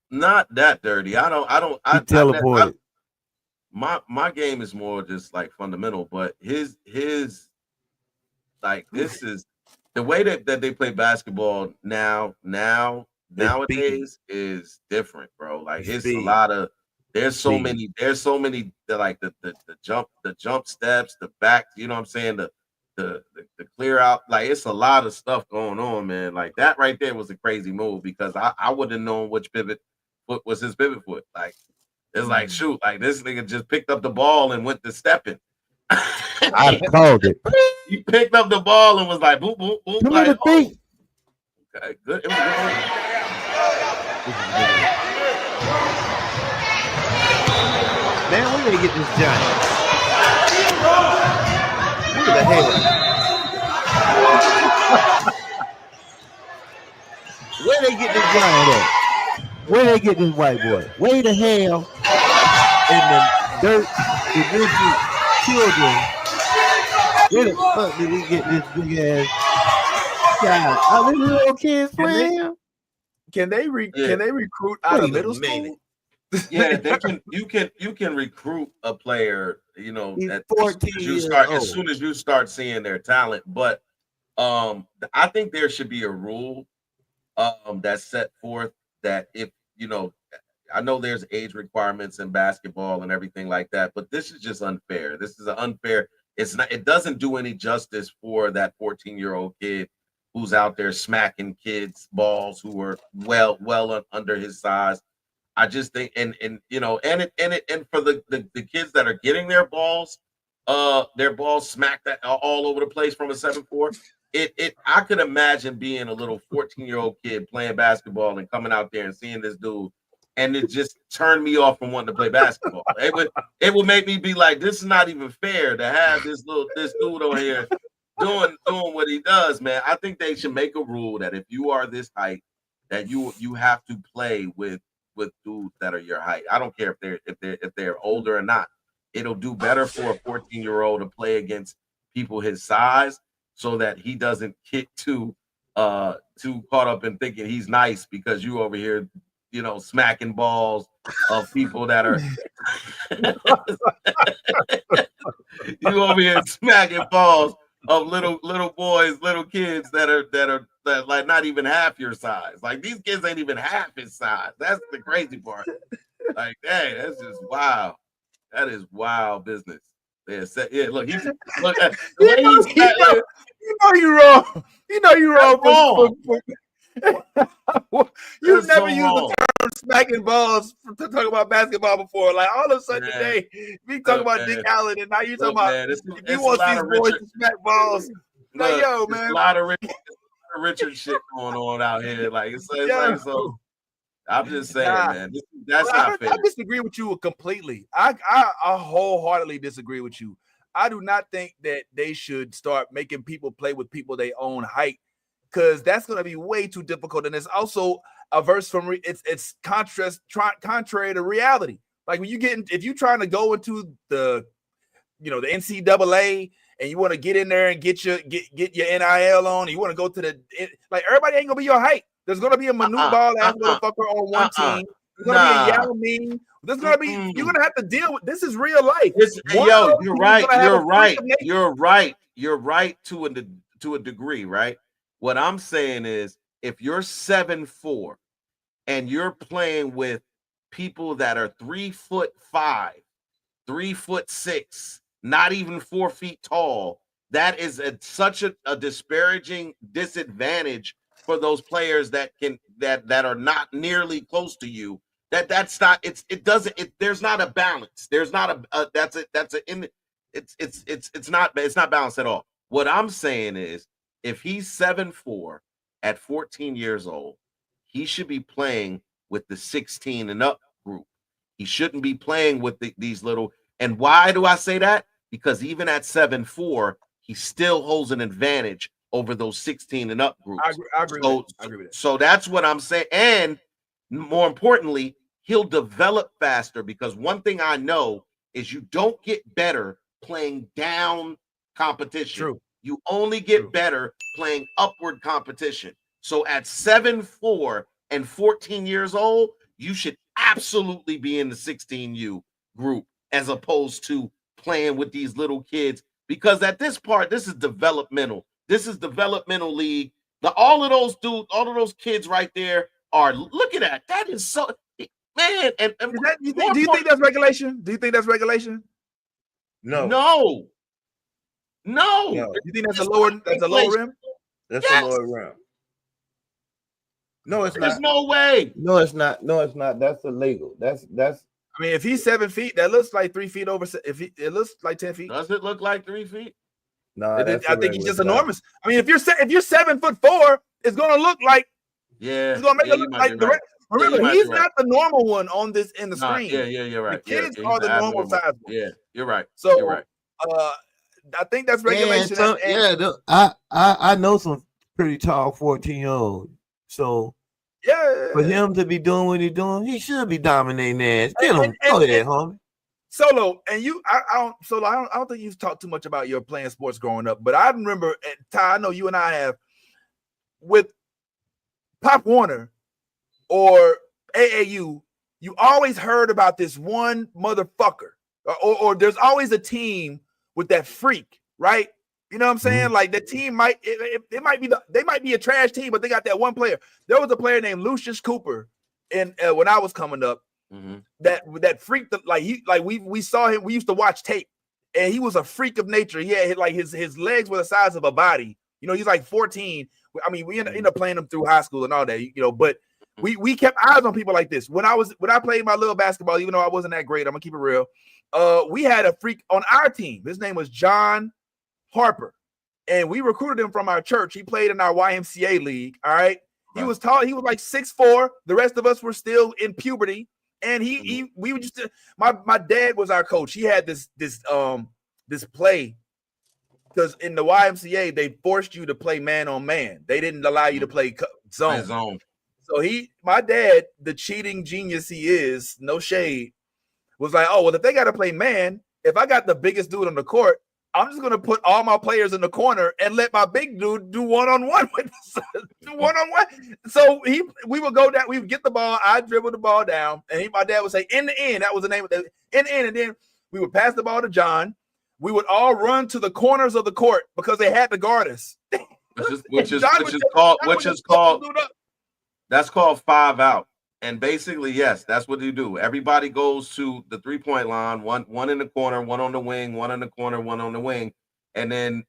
Not that dirty. I teleported. My game is more just like fundamental, but his like this is the way that they play basketball nowadays is different, bro. Like it's a lot of there's so many like the jump steps, the back, you know what I'm saying, the clear out, like it's a lot of stuff going on, man. Like that right there was a crazy move because I wouldn't have known which pivot foot was his pivot foot. Like it's like shoot, like this nigga just picked up the ball and went to stepping. I called it. He picked up the ball and was like boop boop boop. Come like, okay, good. It was good. Man, we gotta get this giant. Look at the hell. Where they get this giant at? Where they get this white boy? Where the hell in the dirt division children? Where the fuck did we get this big ass guy? Are these little kids playing? Can they recruit out of middle school? Yeah, they can. You can recruit a player. You know, He's as 14 soon as you years start, old. as soon as you start seeing their talent. But I think there should be a rule that's set forth that if you know, I know there's age requirements in basketball and everything like that, but this is just unfair. This is an unfair. It's not. It doesn't do any justice for that 14-year-old kid who's out there smacking kids' balls who are well under his size. I just think, and you know, and for the kids that are getting their balls smacked all over the place from a 7'4". I could imagine being a little 14-year-old kid playing basketball and coming out there and seeing this dude, and it just turned me off from wanting to play basketball. It would make me be like, this is not even fair to have this dude on here doing what he does, man. I think they should make a rule that if you are this height, that you have to play with dudes that are your height. I don't care if they're older or not. It'll do better for a 14-year-old to play against people his size so that he doesn't get too caught up in thinking he's nice because you over here, you know, smacking balls of people that are you over here smacking balls of little boys, little kids that are like not even half your size. Like these kids ain't even half his size. That's the crazy part. Like, hey, that's just wild. That is wild business. Yeah, look, he's look at the way he's you know you're wrong. You know you're wrong. You've never used the term smacking balls to talk about basketball before. Like all of a sudden today, we talk about Dick Allen, and now you're talking about if you want these boys to smack balls. Like, yo, man, a lot of Richard shit going on out here. Like it's like so. I'm just saying, man, that's not fair. I disagree with you completely. I wholeheartedly disagree with you. I do not think that they should start making people play with people their own height, because that's going to be way too difficult. And it's also averse from it's contrary to reality. Like when if you're trying to go into the NCAA and you want to get in there and get your NIL on, and you want to go to like everybody ain't gonna be your height. There's gonna be a minute ball ass motherfucker on one team. There's gonna be a Yao Ming. There's gonna be you're gonna have to deal with this. Is real life. You're right. You're right. You're right to a degree, right? What I'm saying is, if you're 7'4" and you're playing with people that are 3'5", 3'6", not even 4 feet tall, that is such a disparaging disadvantage for those players that are not nearly close to you. That's not there's not a balance. There's not it's not balanced at all. What I'm saying is, if he's 7'4" at 14 years old, he should be playing with the 16 and up group. He shouldn't be playing with these little. And why do I say that? Because even at 7'4", he still holds an advantage over those 16 and up groups. I agree with that. So that's what I'm saying. And more importantly, he'll develop faster, because one thing I know is you don't get better playing down competition. True. You only get better playing upward competition. So at 7'4" and 14 years old, you should absolutely be in the 16U group as opposed to playing with these little kids, because at this part, this is developmental. This is developmental league. All of those kids right there are, look at that. That is so, man. And do you think that's regulation? Do you think that's regulation? No. You think that's a lower rim? That's a lower rim. No, it's not. There's no way. No, it's not. That's illegal. That's. I mean, if he's 7 feet, that looks like 3 feet over. It looks like 10 feet. Does it look like 3 feet? No, I think he's just enormous. I mean, if you're 7'4", it's gonna look like it's gonna make it look like the. Remember, he's not the normal one on this in the screen. Yeah, you're right. The kids are the normal size. Yeah, you're right. So you're right. I think that's regulation. I know some pretty tall 14-year-olds. So for him to be doing what he's doing, he should be dominating ass. Get him. Go ahead, homie. Solo, and I don't think you've talked too much about your playing sports growing up, but I remember, Ty, I know you and I have, with Pop Warner or AAU, you always heard about this one motherfucker, or there's always a team with that freak, right? You know what I'm saying? Like the team might it might be they might be a trash team, but they got that one player. There was a player named Lucius Cooper, and when I was coming up, that freak we saw him. We used to watch tape, and he was a freak of nature. He had like his legs were the size of a body. You know, he's like 14. I mean, we ended up playing him through high school and all that. You know, but we kept eyes on people like this. When I played my little basketball, even though I wasn't that great, I'm gonna keep it real. We had a freak on our team. His name was John Harper, and we recruited him from our church. He played in our YMCA league. All right, he was tall. He was like 6'4". The rest of us were still in puberty, and we were just my dad was our coach. He had this play because in the YMCA they forced you to play man on man. They didn't allow you to play zone. So my dad, the cheating genius he is, no shade, was like, oh well, if they got to play man, if I got the biggest dude on the court, I'm just gonna put all my players in the corner and let my big dude do one-on-one with one-on-one. So we would go down, we would get the ball, I dribble the ball down, and my dad would say, in the end, that was the name of the in the end, and then we would pass the ball to John. We would all run to the corners of the court because they had to guard us. Which is called that's called 5 out. And basically, yes, that's what you do. Everybody goes to the 3-point line, one in the corner, one on the wing, one in the corner, one on the wing. And then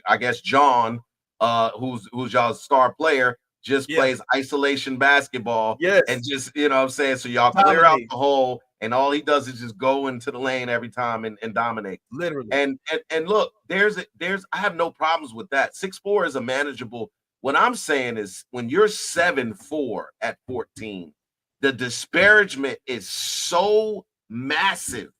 I guess John, who's y'all's star player, just plays isolation basketball. And just, you know what I'm saying? So y'all clear out the hole, and all he does is just go into the lane every time and dominate. Literally. And look, I have no problems with that. 6'4" is a manageable. What I'm saying is when you're 7'4" at 14, the disparagement is so massive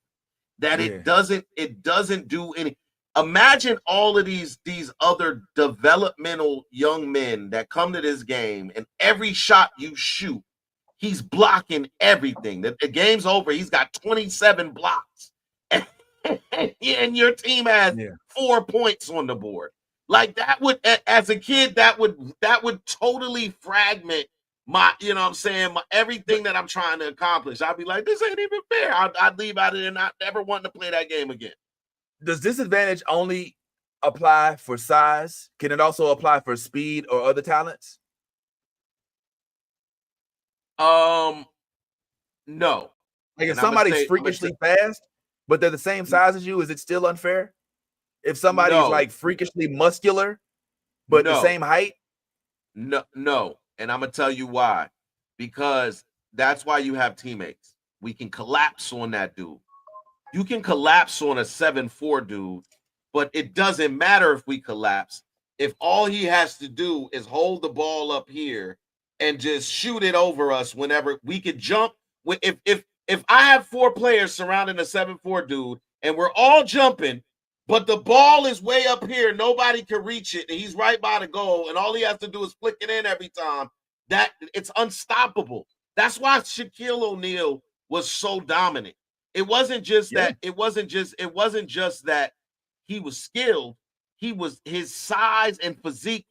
that it doesn't do any. Imagine all of these other developmental young men that come to this game, and every shot you shoot, he's blocking everything. The game's over. He's got 27 blocks, and your team has 4 points on the board. Like that would, as a kid, that would totally fragment my, you know what I'm saying, everything that I'm trying to accomplish. I'd be like, this ain't even fair. I'd leave out of it and not ever want to play that game again. Does disadvantage only apply for size? Can it also apply for speed or other talents? No. Like if somebody's freakishly fast, but they're the same size as you, is it still unfair? If somebody's like freakishly muscular, but the same height? No. And I'm going to tell you why. Because that's why you have teammates. We can collapse on that dude. You can collapse on a 7'4" dude, but it doesn't matter if we collapse. If all he has to do is hold the ball up here and just shoot it over us whenever we could jump. If I have 4 players surrounding a 7'4" dude and we're all jumping, but the ball is way up here, nobody can reach it, and he's right by the goal, and all he has to do is flick it in every time. That it's unstoppable. That's why Shaquille O'Neal was so dominant. It wasn't just that. It wasn't just that he was skilled. His size and physique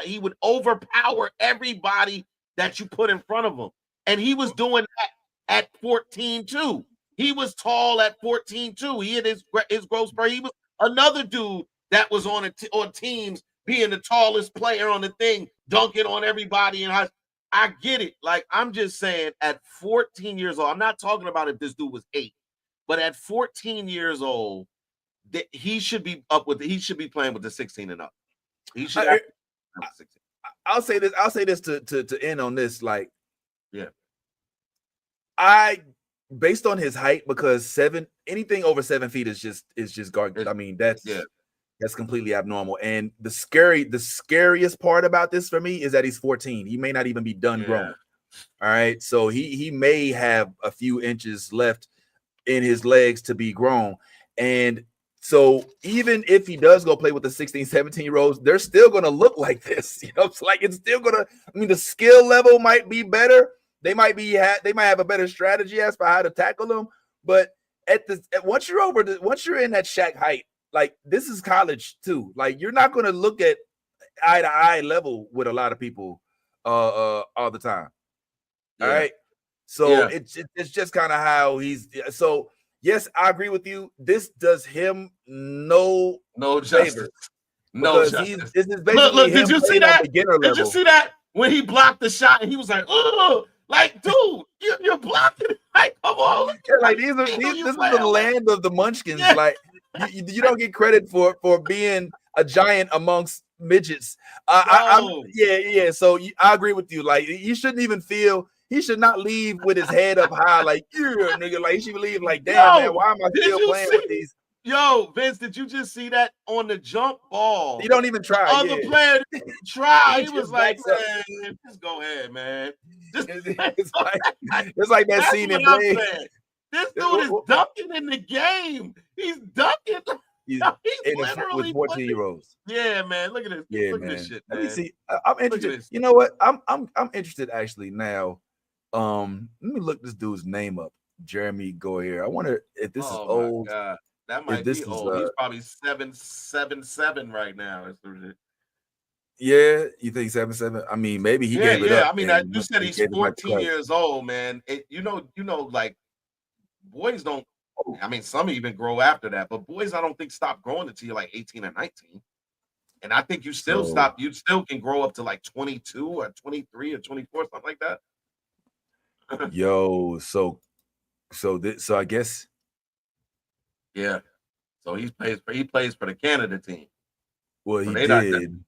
he would overpower everybody that you put in front of him, and he was doing that at 14 too. He was tall at 14 too. He had his growth spurt. He was another dude that was on teams being the tallest player on the thing, dunking on everybody. And I get it. Like, I'm just saying at 14 years old, I'm not talking about if this dude was 8, but at 14 years old, he should be playing with the 16 and up. He should have 16. I'll say this to end on this. Like, based on his height, because anything over 7 feet is just garbage. I mean, that's completely abnormal. And the scariest part about this for me is that he's 14. He may not even be done growing. All right. So he may have a few inches left in his legs to be grown. And so even if he does go play with the 16, 17-year-olds, they're still going to look like this. You know, it's like it's still going to, I mean, the skill level might be better. They might have a better strategy as for how to tackle them. But once you're in that Shaq height, like, this is college too. Like, you're not going to look at eye to eye level with a lot of people all the time. All right. So it's just kind of how he's. So yes, I agree with you. This does him no favor. No justice. This is basically look, him did you see playing that? on beginner level. Did you see that when he blocked the shot and he was like, "Oh, like, dude, you're blocking it. Like, come on." Yeah, like this is the land of the Munchkins. Yeah. Like you don't get credit for being a giant amongst midgets. Yeah. So I agree with you. Like you shouldn't even feel. He should not leave with his head up high, like nigga. Like he should leave like, damn man, why am I still playing with these? Yo, Vince, did you just see that on the jump ball? He don't even try. The other player didn't try. He was like, man, just go ahead, man. It's like that scene in Blade. This dude is dunking in the game. He's dunking. He's literally with 14-year-olds. Yeah, man. Look at this. Yeah, look at this shit, man. Let me see. I'm interested. You know what? I'm interested actually now. Let me look this dude's name up. Jeremy Goyer. I wonder if this is old. God. That might be old. He's probably 7'7" right now. Yeah, you think 7'7"? I mean, maybe he gave it up. I mean, you said he's 14 years old, man. You know, like boys don't. I mean, some even grow after that, but boys, I don't think stop growing until you're like 18 or 19. And I think you still stop. You still can grow up to like 22 or 23 or 24, something like that. Yo, so I guess. Yeah, so he plays for the Canada team. Well, he did.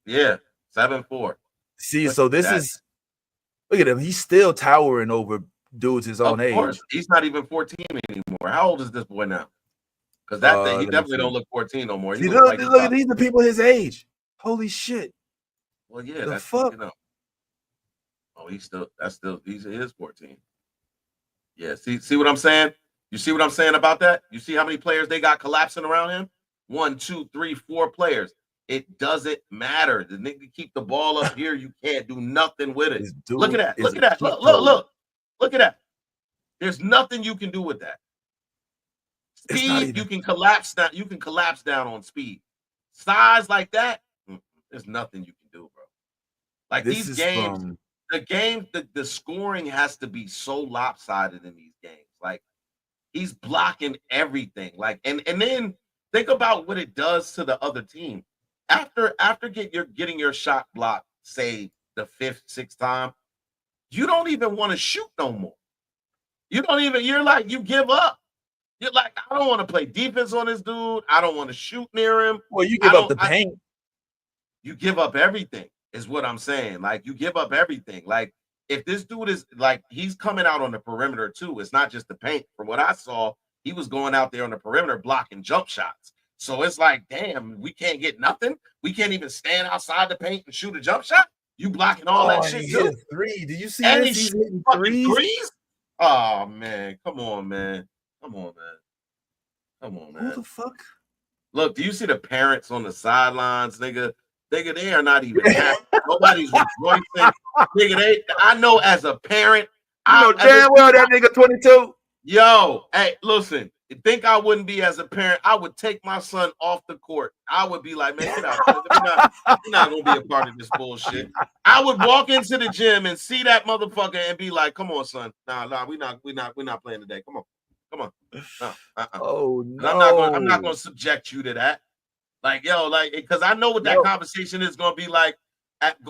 Yeah, 7'4". See, so this is look at him. He's still towering over dudes his own age. He's not even 14 anymore. How old is this boy now? Because he definitely don't look 14 no more. Look at these are people his age. Holy shit. Well, yeah, that's fuck. You know. Oh, he is 14. Yeah, see what I'm saying? You see what I'm saying about that? You see how many players they got collapsing around him? 1, 2, 3, 4 players. It doesn't matter. The nigga keep the ball up here. You can't do nothing with it. Look at that. Look at that. Look at that. There's nothing you can do with that. Speed, you can collapse down. You can collapse down on speed. Size like that, there's nothing you can do, bro. Like these games, the scoring has to be so lopsided in these games. Like he's blocking everything. Like, and then think about what it does to the other team. After getting your shot blocked, say the 5th, 6th time, you don't even want to shoot no more. You're like, you give up. You're like, I don't want to play defense on this dude. I don't want to shoot near him. Well, you give up the paint. You give up everything, is what I'm saying. Like, you give up everything. Like, if this dude is like, he's coming out on the perimeter too. It's not just the paint. From what I saw, he was going out there on the perimeter blocking jump shots. So it's like, damn, we can't get nothing. We can't even stand outside the paint and shoot a jump shot. You blocking all that shit too. Three. Do you see and this? He's hitting threes? Oh man, come on, man. Come on, man. Who the fuck? Look, do you see the parents on the sidelines, nigga? Nigga, they are not even happy. Nobody's rejoicing. Nigga, I know as a parent, I know damn well that nigga 22. Yo, hey, listen. You think I wouldn't be as a parent? I would take my son off the court. I would be like, man, get out. You're not gonna be a part of this bullshit. I would walk into the gym and see that motherfucker and be like, come on, son. Nah, we're not playing today. Come on. Oh no. I'm not gonna subject you to that. Like, yo, like, because I know what that conversation is gonna be like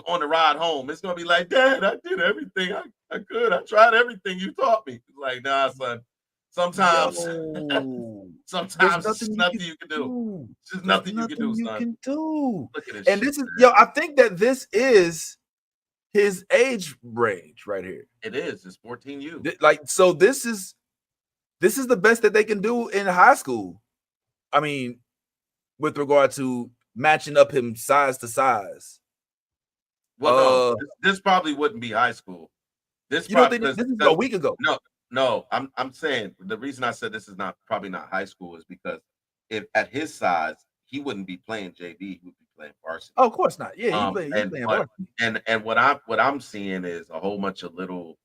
on the ride home. It's gonna be like, Dad, I did everything I could. I tried everything you taught me. Like, nah, son. Sometimes there's nothing you can do. There's nothing you can do, son. Look at this. And this is, I think that this is his age range right here. It is. It's 14U. Like, so this is the best that they can do in high school. I mean, with regard to matching up him size to size. Well, no, this probably wouldn't be high school. This is a week ago. No, I'm saying the reason I said this is probably not high school is because if at his size he wouldn't be playing JV, he would be playing varsity. Oh, of course not. Yeah, he's playing varsity. And what I'm seeing is a whole bunch of little,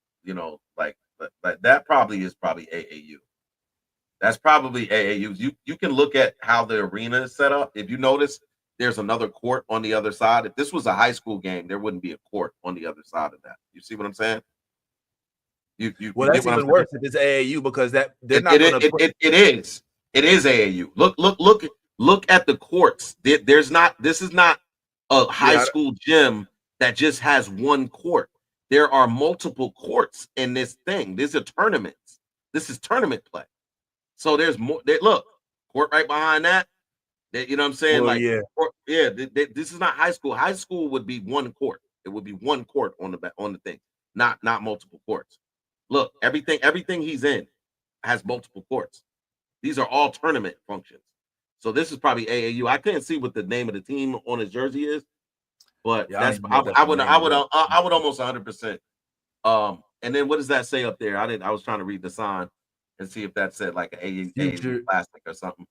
like that probably is AAU. That's probably AAU. You can look at how the arena is set up. If you notice, there's another court on the other side. If this was a high school game, there wouldn't be a court on the other side of that. You see what I'm saying? Well, that's even worse if it's AAU because they're not going to. It is AAU. Look at the courts. This is not a high school gym that just has one court. There are multiple courts in this thing. These are tournaments. This is tournament play. So there's more. Look, court right behind that. You know what I'm saying? Well, this is not high school. High school would be one court. It would be one court on the thing, not multiple courts. Look, everything he's in has multiple courts. These are all tournament functions. So this is probably AAU. I couldn't see what the name of the team on his jersey is, but I would almost 100%. And then what does that say up there? I was trying to read the sign and see if that said like an AAU plastic or something.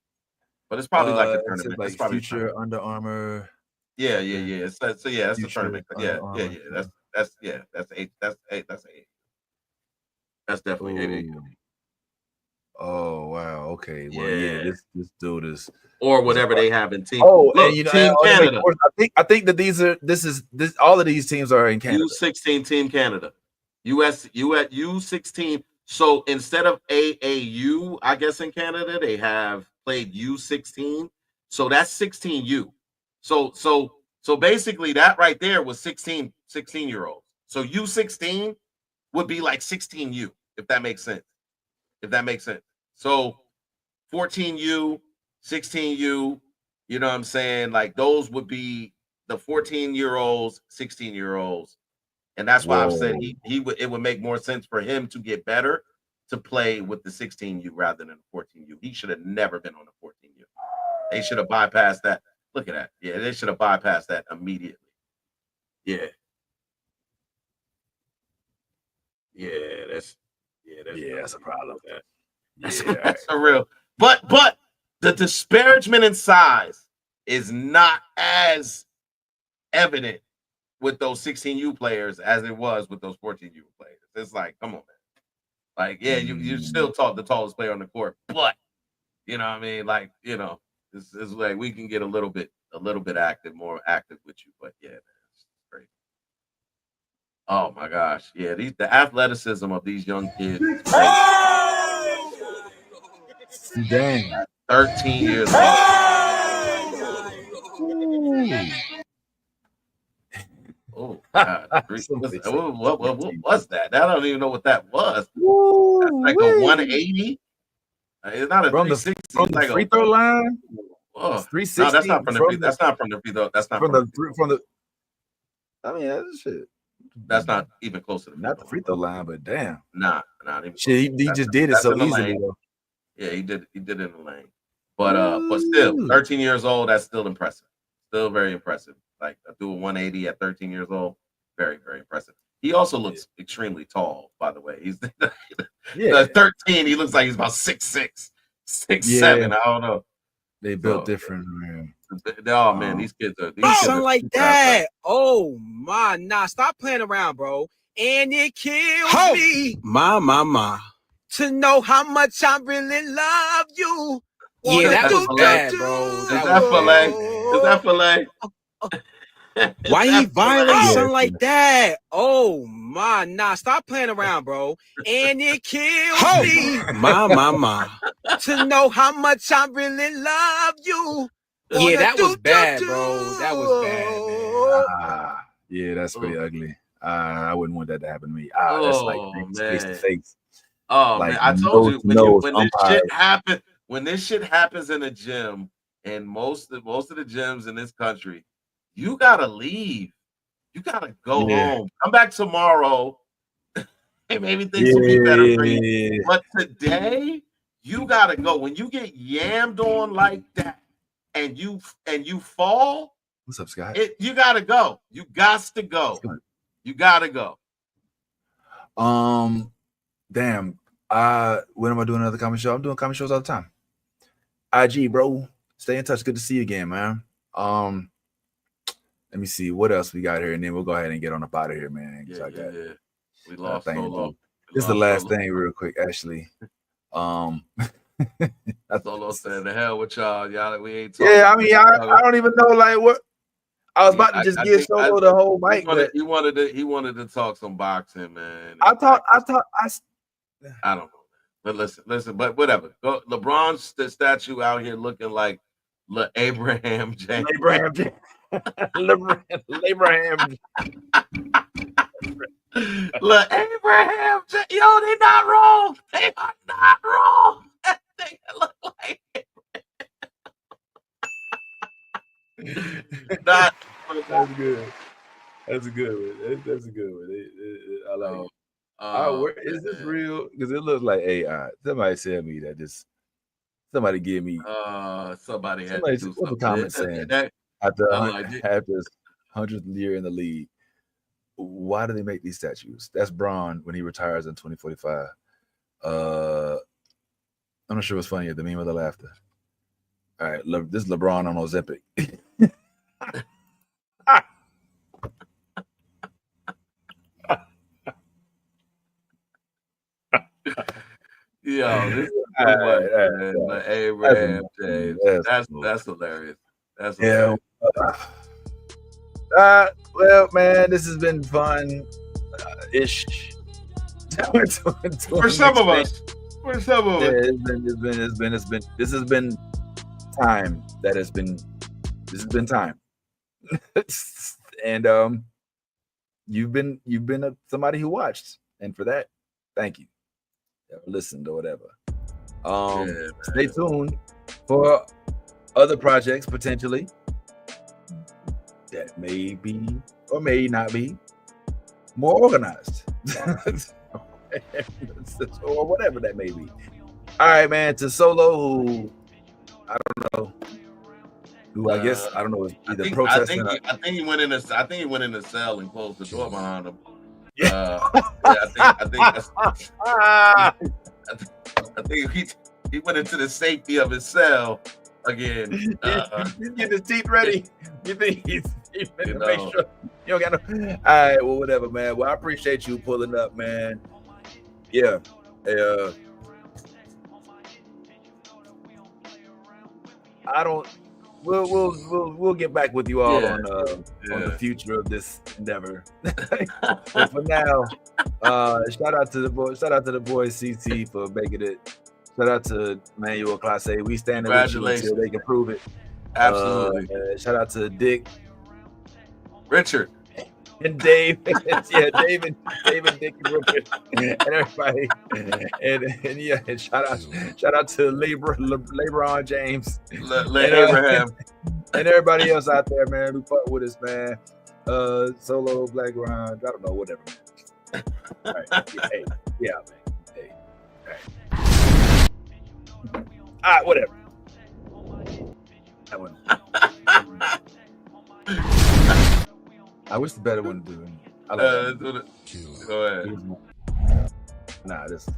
But it's probably like a tournament. It's probably Future Under Armour. Yeah. That's the tournament. Yeah. That's AAU. That's definitely AAU. Oh wow. Okay. Well, this dude is or whatever they have in team. Oh, look, and you know, Team Canada. I think that all of these teams are in Canada. U16 Team Canada. U16. So instead of AAU, I guess in Canada they have played U16. So that's 16U. So basically that right there was 16-year-olds. So U16 would be like 16U, if that makes sense. So 14U, 16U, you know what I'm saying? Like those would be the 14-year-olds, 16-year-olds. And that's why I've said it would make more sense for him to get better to play with the 16U rather than the 14U. He should have never been on the 14U. They should have bypassed that. Look at that. Yeah, they should have bypassed that immediately. Yeah. That's a problem. That's a real. But the disparagement in size is not as evident with those 16U players as it was with those 14U players. It's like, come on, man. Like, yeah, you still the tallest player on the court, but you know what I mean? Like, you know, this is like we can get a little bit more active with you, but yeah, man, it's great. Oh my gosh, yeah, the athleticism of these young kids is crazy. Dang, 13 years old. Oh God! What was that? I don't even know what that was. That's like a 180. It's not a 360. From the free throw line. Oh, 360. No, that's not from the free. That's not from the free throw. That's not from the. I mean, that's shit. That's not even close to the free throw line, but damn. Nah, not even. Shit, he just did it so easily. Yeah, he did it in the lane. But still, 13 years old, that's still impressive. Still very impressive. Like do a 180 at 13 years old, very, very impressive. He also looks extremely tall, by the way. He's 13. He looks like he's about 6'6", 6'7". I don't know. They built different, man. Oh man, these kids are something like that. Oh my, nah, stop playing around, bro. And it kills me, my, to know how much I really love you. Yeah, that was bad, bro. Is that filet? Is that filet? Why he violating something like that? Oh my, nah, stop playing around, bro. And it kills me, my, to know how much I really love you. Yeah, that was bad, bro. That was bad, man. Yeah, that's pretty ugly. I wouldn't want that to happen to me. That's like face to face. Oh like, man, I told you when this shit happens in a gym, and most of the gyms in this country, you gotta leave. You gotta go home. Come back tomorrow, and maybe things will be better for you. But today, you gotta go. When you get yammed on like that, and you fall, what's up, Scott? You gotta go. You got to go. You gotta go. Damn. When am I doing another comedy show? I'm doing comedy shows all the time. IG, bro. Stay in touch. Good to see you again, man. Let me see what else we got here, and then we'll go ahead and get on up out of here, man. Yeah. We lost Solo. This is the last thing, real quick, actually. Solo said, "The hell with y'all, we ain't talking." Yeah, I mean, I don't even know like what. I was about to just give Solo the whole mic. He wanted to talk some boxing, man. I don't know. But listen, but whatever. LeBron's statue out here looking like Abraham James. Abraham James. Abraham. Look, Abraham James. Yo, they not wrong. They are not wrong. They look like not. That's good. That's a good one. That's a good one. I like it. Is this real? Because it looks like AI. Somebody tell me that this. Somebody give me. Somebody had to do what's the something. comment saying? After 100th year in the league, why do they make these statues? That's Braun when he retires in 2045. I'm not sure what's funnier, the meme or the laughter. All right, this is LeBron on Ozempic. Yo, this is so much, man. But Abraham James. That's hilarious. That's hilarious. Well, man, this has been fun ish. For some of us. For some of us. This has been time that has been. This has been time. And you've been somebody who watched, and for that, thank you. Listened or whatever. Stay tuned for other projects potentially that may be or may not be more organized or whatever that may be. All right, man. To Solo, who I don't know, who I guess I don't know, is either protesting. I think he went in the cell and closed the door behind him. I think he went into the safety of his cell again. He's getting his teeth ready. You think he's make sure you don't got no. All right, well, whatever, man. Well, I appreciate you pulling up, man. Yeah. I don't. We'll get back with you all on the future of this endeavor. But for now, shout out to the boys CT for making it. Shout out to Manuel Classe. We stand with you until they can prove it. Absolutely. Shout out to Dick, Richard, and Dave. David, Dick, and Richard, and everybody. And shout out to LeBron James, Abraham, and everybody else out there, man, who fuck with us, man. Solo, Black Ron, I don't know, whatever. All right, man. Hey, all right, whatever. That one. I wish the better one to do it. go ahead. Nah, this.